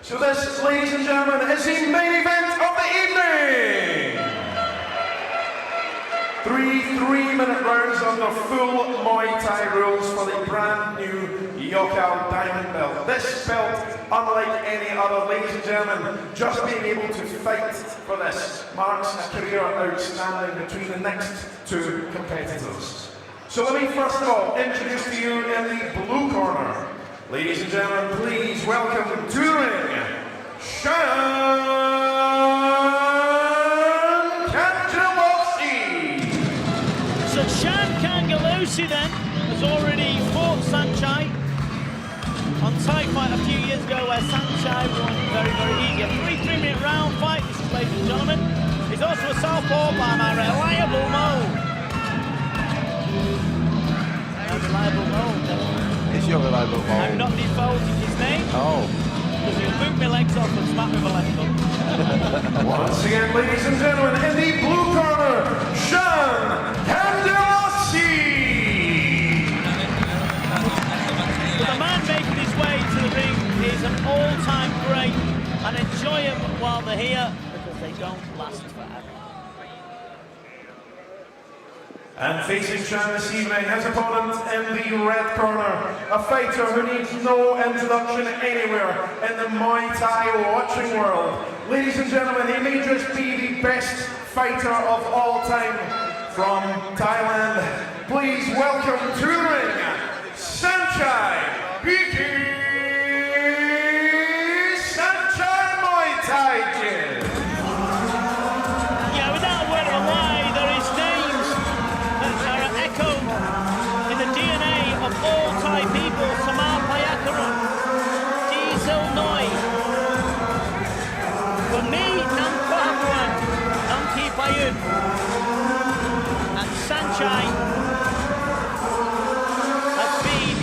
So this, ladies and gentlemen, is the main event of the evening. 3 3-minute rounds under full Muay Thai rules for the brand new YOKKAO Diamond Belt. This belt, unlike any other, ladies and gentlemen, just being able to fight for this marks a career outstanding between the next two competitors. So let me first of all introduce to you in the blue corner, ladies and gentlemen, please welcome to the ring, Shan Cangelosi. So Shan Cangelosi then has already fought Saenchai on Thai fight a few years ago where Saenchai won very, very easy. A 3-minute round fight, this is, ladies and gentlemen. He's also a southpaw by my reliable Mo. Reliable Mo. It's your reliable Mo. I'm not defaulting his name. Oh. Because he'll boot my legs off and smack me with a left hook. Once again, ladies and gentlemen, in the blue corner, Shan Cangelosi. The man making his way to the ring is an all-time great, and enjoy them while they're here because they don't last forever. And facing Shan this evening, his opponent in the red corner, a fighter who needs no introduction anywhere in the Muay Thai watching world. Ladies and gentlemen, he may just be the best fighter of all time from Thailand. Please welcome to the ring, Saenchai Saenchai Muay Thai Gym. Yeah, without a word of a lie, there is names that are echoed in the DNA of all Thai people. Samar Payakaran, Diesel Noi. For me, Nam Kwahabuan, Nam Ki Payun, and Saenchai has been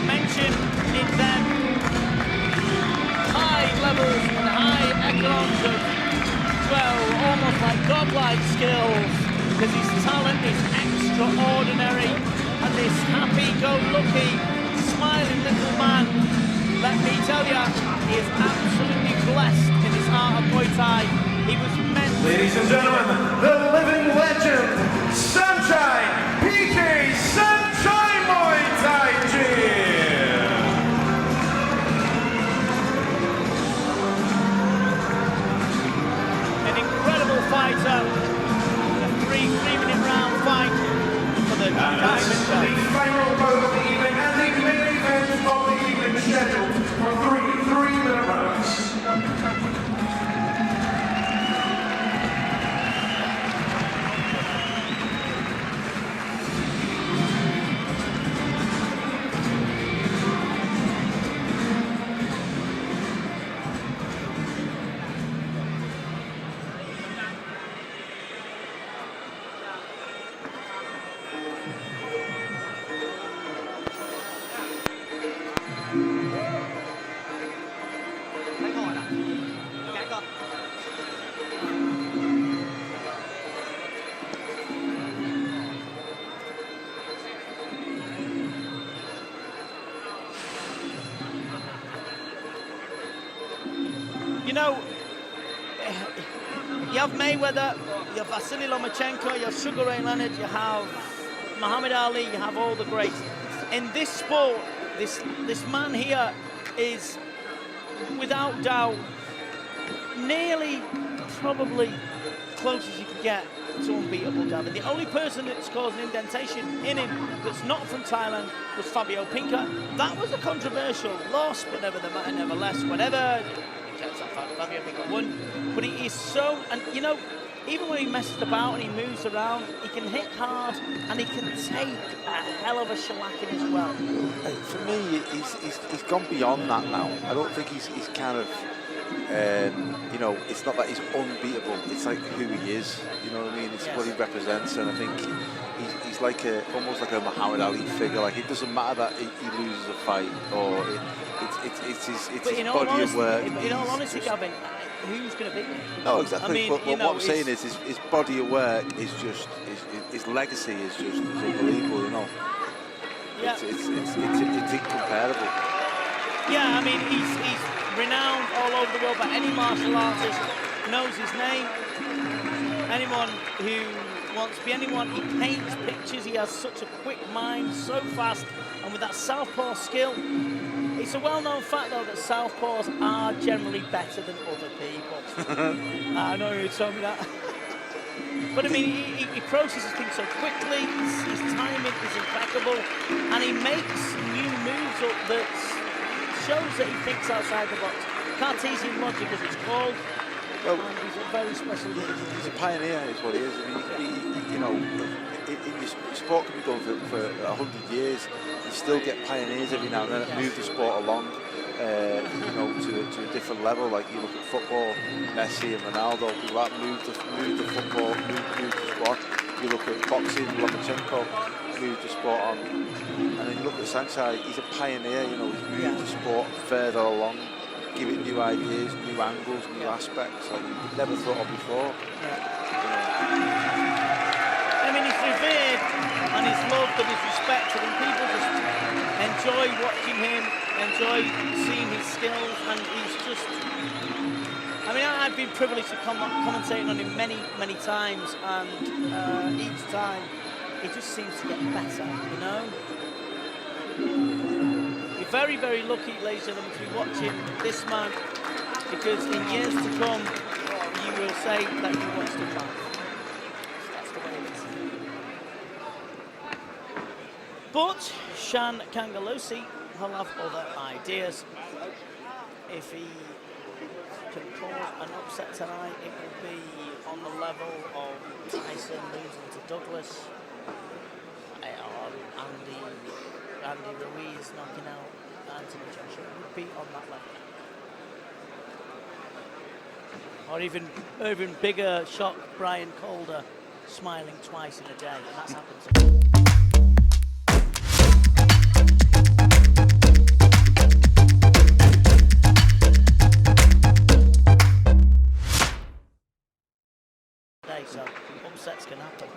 mentioned in them high levels and high echelons of, well, almost like godlike skills, because his talent is extraordinary, and this happy-go-lucky, smiling little man, let me tell you, he is absolutely blessed in his art of Muay Thai. He was meant. Ladies and gentlemen, the living legend, Saenchai Saenchai Muay Thai Gym. you know, you have Mayweather, you have Vasily Lomachenko, you have Sugar Ray Leonard, you have Muhammad Ali, you have all the greats. In this sport, this man here is, without doubt, nearly, probably, close as you can get to unbeatable, Gavin. The only person that's caused an indentation in him that's not from Thailand was Fabio Pinca. That was a controversial loss, but nevertheless, whatever. Fabio Pinca won, but he is so, and you know, even when he messes about and he moves around, he can hit hard and he can take a hell of a shellacking as well. For me, he's gone beyond that now. I don't think he's kind of, you know, it's not that he's unbeatable. It's like who he is. You know what I mean? It's what he represents, and I think he's like almost like a Muhammad Ali figure. Like it doesn't matter that he loses a fight, or it's his body of work. In all honesty, Gavin, who's going to beat him? No, exactly. I mean, but you know, what I'm saying is his body of work is just, his legacy is just unbelievable, you know. Yeah. It's incomparable. Yeah, I mean, he's renowned all over the world by any martial artist, knows his name. Anyone who wants to be anyone, he paints pictures, he has such a quick mind, so fast, and with that southpaw skill. It's a well-known fact, though, that southpaws are generally better than other people. I know you told me that. But I mean, he processes things so quickly, his timing is impeccable, and he makes new moves up that shows that he thinks outside the box. Cartesian logic, as it's called. Well, and he's a very special individual. He's a pioneer, is what he is. I mean, you know, sport can be done for 100 years. You still get pioneers every now and then that move the sport along, you know, to a different level. Like you look at football, Messi and Ronaldo, people that move the football, move the sport. You look at boxing, Lomachenko moved the sport on, and then you look at Saenchai. He's a pioneer. You know, he's moved the sport further along, give it new ideas, new angles, new aspects like you've never thought of before. I mean, he's revered and he's loved and he's respected, and people just enjoy watching him, enjoy seeing his skills, and he's just... I mean, I've been privileged to commentating on him many, many times, and each time he just seems to get better, you know? You're very, very lucky, ladies and gentlemen, to be watching this man, because in years to come, you will say that you watched him live. That's the way it is. But Shan Cangelosi will have other ideas. If he can cause an upset tonight, it will be on the level of Tyson losing to Douglas, or Andy Ruiz knocking out Anthony Joshua. It would be on that level. Or even bigger shock, Brian Calder smiling twice in a day, and that's happened to him. So upsets can happen.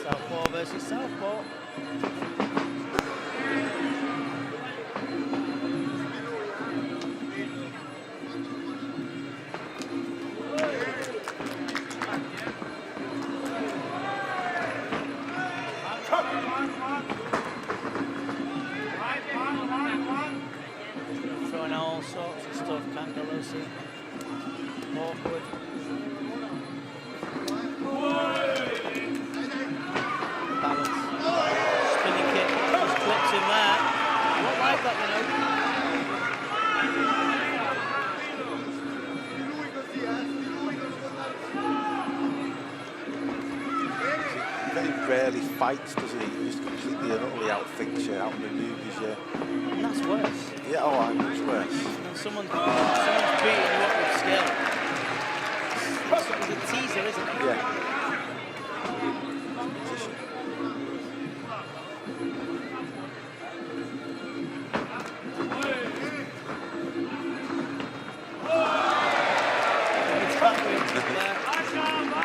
Southpaw versus southpaw. Throwing out all sorts of stuff, Cangelosi. Awkward. Balance. Spinning kick. Just clips in there. I don't like that, you know. Very rarely fights, doesn't he? He just completely and utterly outthinks you, outmaneuvers you. And that's worse. Yeah, oh, much worse. And someone's beating you up with skill. It's teaser, isn't it? Yeah.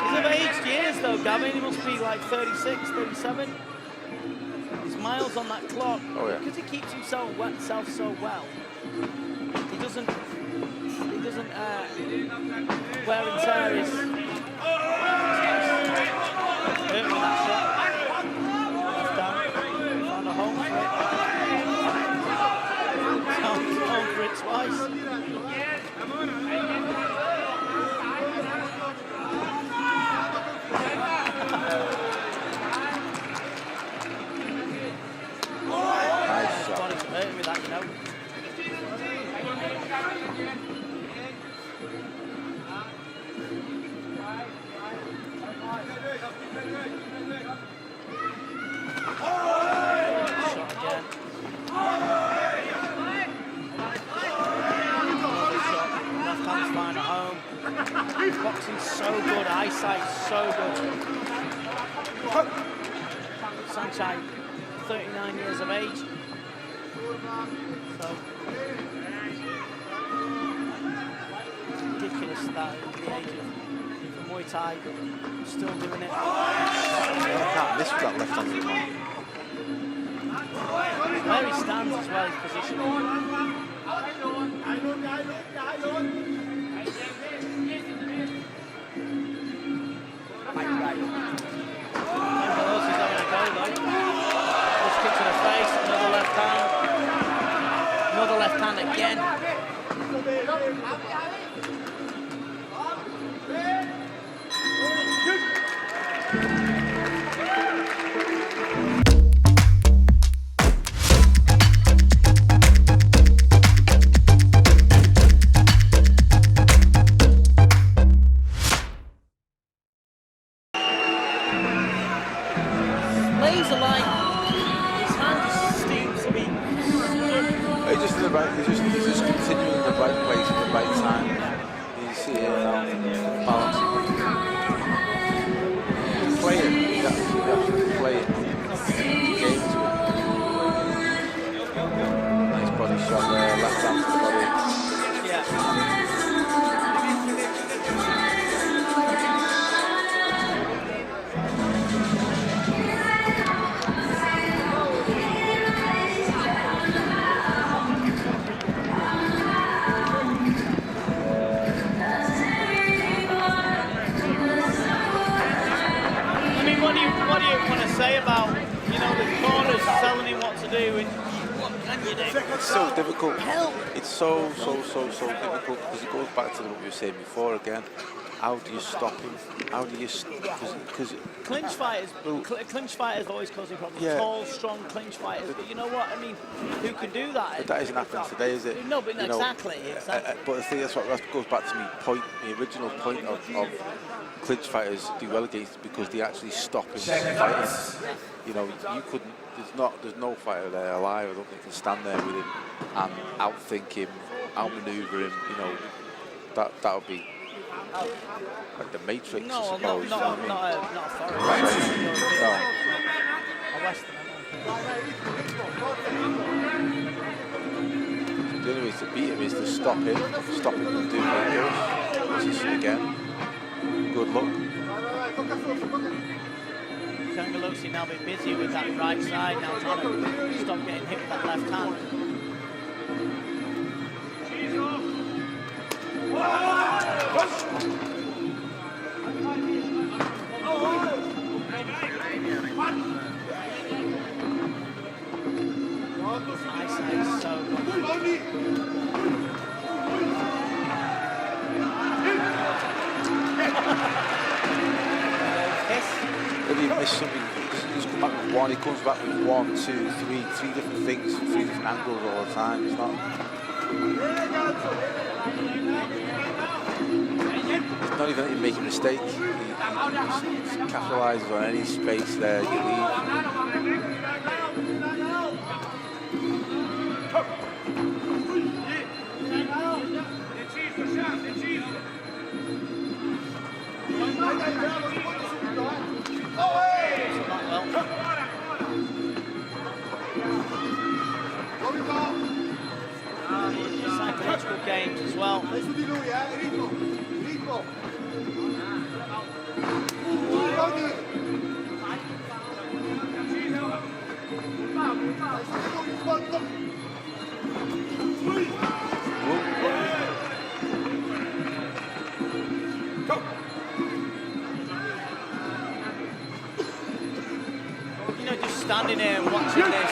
He's of aged years though, Gavin. He must be like 36, 37. There's miles on that clock. Oh, yeah. Because he keeps himself so well. He doesn't wear and tear his... Hurt with that shot. Left down. Found a home for it. Found home for it twice. Nice shot. Body's hurting with that, you know. Shot again. Another shot. Left hand's fine at home. Boxing's so good, eyesight so good. Saenchai, 39 years of age. So it's ridiculous that at the age of Muay Thai, still doing it. I can't miss that left hand. Where he stands as well, his position. Cangelosi's having a go though. Just kick to the face, another left hand. Another left hand again. Laser light. His hand seems to be. He's just in the right. He's just continuing in the right place at the right time. You see it now. Balance. Play it. You have to play it. Game to it. Nice body shot there. Left hand to the body. Yeah. What do you want to say about, you know, the corners telling him what to do and what can you do? It's so difficult. Help. It's so difficult because it goes back to what we were saying before again. How do you stop him? How do you... Because clinch fighters always causing problems. Yeah. Tall, strong clinch fighters. But you know what? I mean, who can do that? But that isn't happening today, is it? No, but You know, exactly. but the thing that goes back to the original point of clinch fighters do well against because they actually stop him fighting. You know, you couldn't. There's no fighter there alive. I don't think can stand there with him and outthink him, outmaneuver him. You know, that would be like the Matrix. No, I suppose. not a foreign. No. A Western. The only way to beat him is to stop him from doing what he does. Which is again, good luck. Cangelosi now a bit busy with that right side, now trying to stop getting hit with that left hand. Eyesight is so good. If he missed something, he's come back with one, he comes back with 1, 2, 3 different things, 3 different angles all the time. It's not... It's not even that you make a mistake. He capitalises on any space there you leave. good games as well. You know, just standing here and watching this,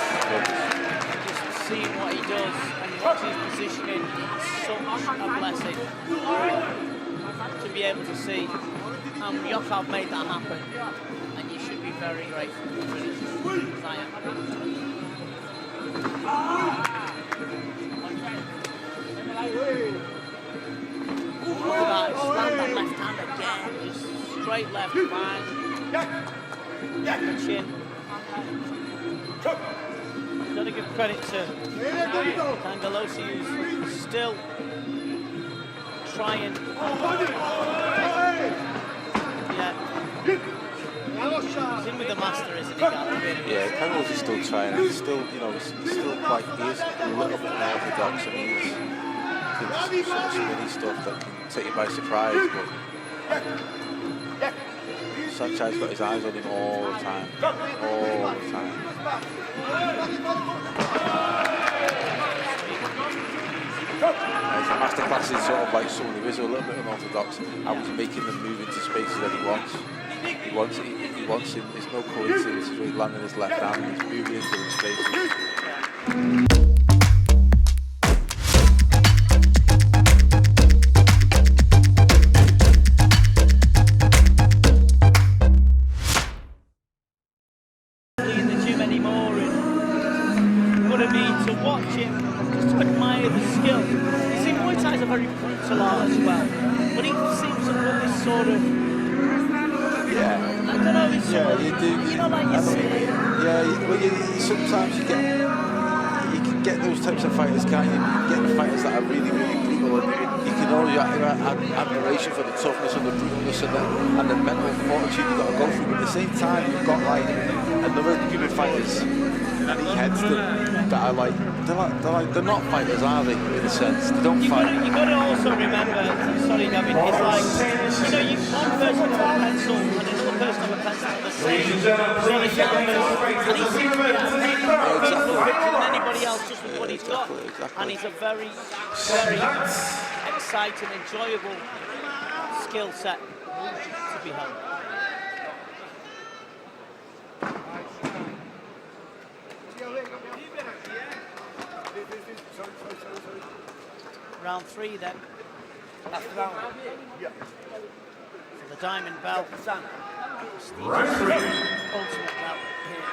just seeing what he does and watching his positioning, it's such a blessing to be able to see. YOKKAO made that happen, and you should be very grateful for it, as I am. Look at that, slam that left hand again, just straight left, fine. Chin. Got to give credit to Cangelosi, who's still trying. He's in with the master, isn't he, Gary? Yeah, Cangelosi's still trying. He's still, you know, he's still quite, he is a little bit unorthodox, and he's some mini stuff that can take you by surprise, but Saenchai's got his eyes on him all the time. All the time. His masterclass is sort of like someone who is a little bit unorthodox. I was making them move into spaces that he wants. He wants him. It's no coincidence. He's really landing his left hand and he's moving into the spaces. Sometimes you can get those types of fighters, can't you? You get the fighters that are really, really brutal, and you can always have admiration for the toughness and the brutalness and the mental fortitude you've got to go through. But at the same time, you've got like another group of fighters, and he heads them that are like they're not fighters, are they? In a sense, they don't fight. You've got to also remember, sorry, Gavin, it's like, you know, one person on a pencil and another person on a pencil at the same sort of canvas, and he seems to be quicker than anybody else just with what he's got. And he's a very, very exciting, enjoyable skill set to behold. Round 3 then. Last round. For the diamond belt. Round 3. Ultimate belt here.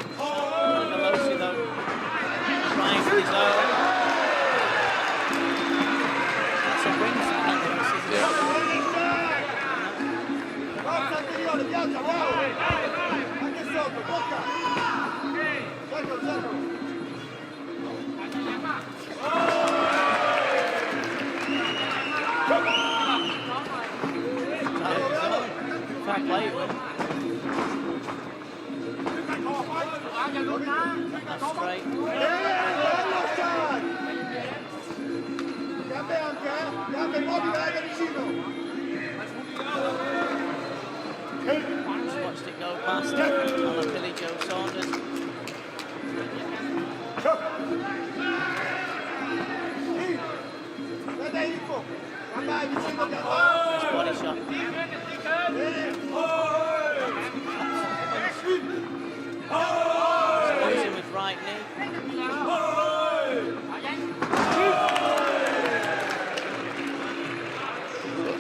Cangelosi though, trying for his own. That's a win for Cangelosi. Fair play to him. That's straight. Just watched it go past on a Billy Joe Saunders. Nice body shot. Goes in with right knee.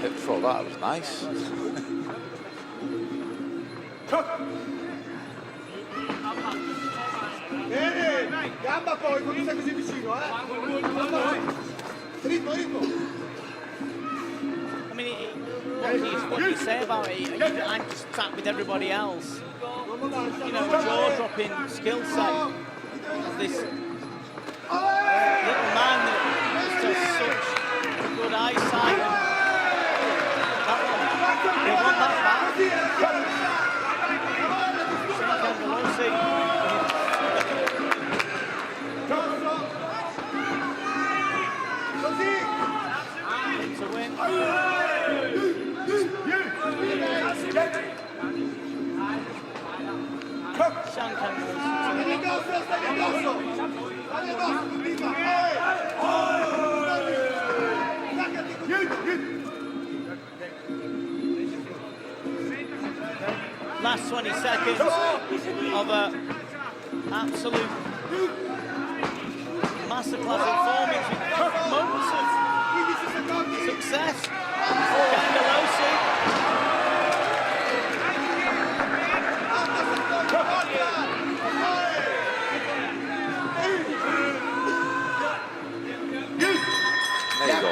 Hip throw, that was nice. Gamba poi, quando sei così vicino, I mean, is what you say about it. I'm just trapped with everybody else. You know, jaw-dropping skill set. This little man that just has such good eyesight. That one, they want that back. Cangelosi. To win. Shan Last 20 seconds of an absolute masterclass performance with moments of success for Cangelosi. There you go.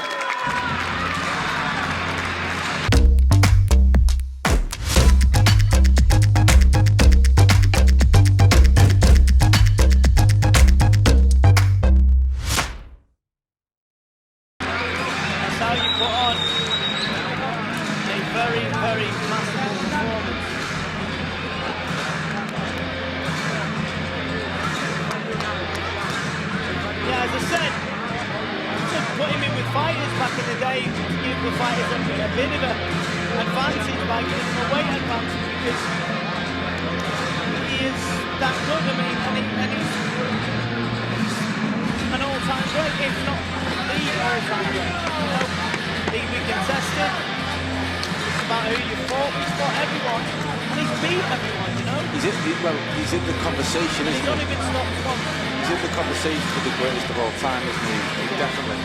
He's in the conversation, isn't he? He's not even stopped once. He's in the conversation for the greatest of all time, isn't he? Definitely.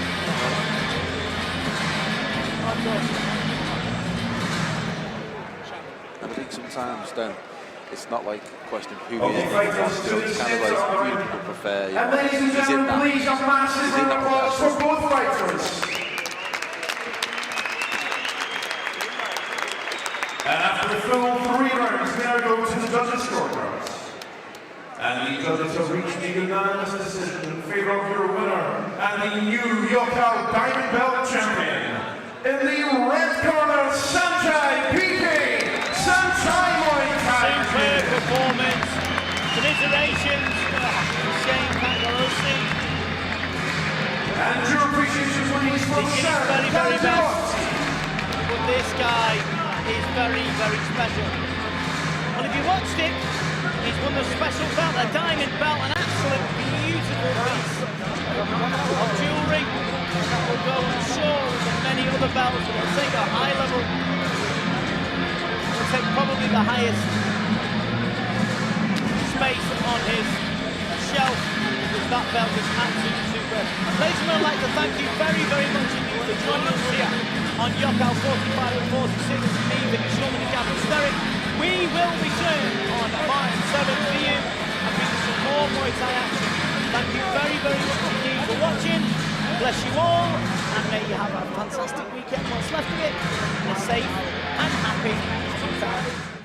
And I think sometimes then it's not like a question of who he is. It's kind of like who do people prefer. You know? And ladies and gentlemen, please a massive round of applause for both fighters. And after the full 3 rounds, we now go to the judges' scorecards. And the judges have reached a unanimous decision in favour of your winner and the new YOKKAO Diamond Belt champion. In the red corner, Saenchai PK, Saenchai Muay Thai. Superb performance. Commiserations to Shane Cangelosi. And your appreciation please for Shan. Very, very best. But this guy is very, very special. Well, if you watched it, he's won the special belt, a diamond belt, an absolute beautiful piece of jewellery that will go on shore with many other belts. It will take a high level, it will take probably the highest space on his shelf, because that belt is absolutely superb. Ladies and gentlemen, I'd like to thank you very, very much indeed for joining us here on YOKKAO 45 and 46 with me, Victor Shulman and Gavin Sterrick. We will return on March 7th for you and bring you some more Muay Thai action. Thank you very, very much indeed for watching. Bless you all, and may you have a fantastic weekend, what's left of it, and a safe and happy 2000.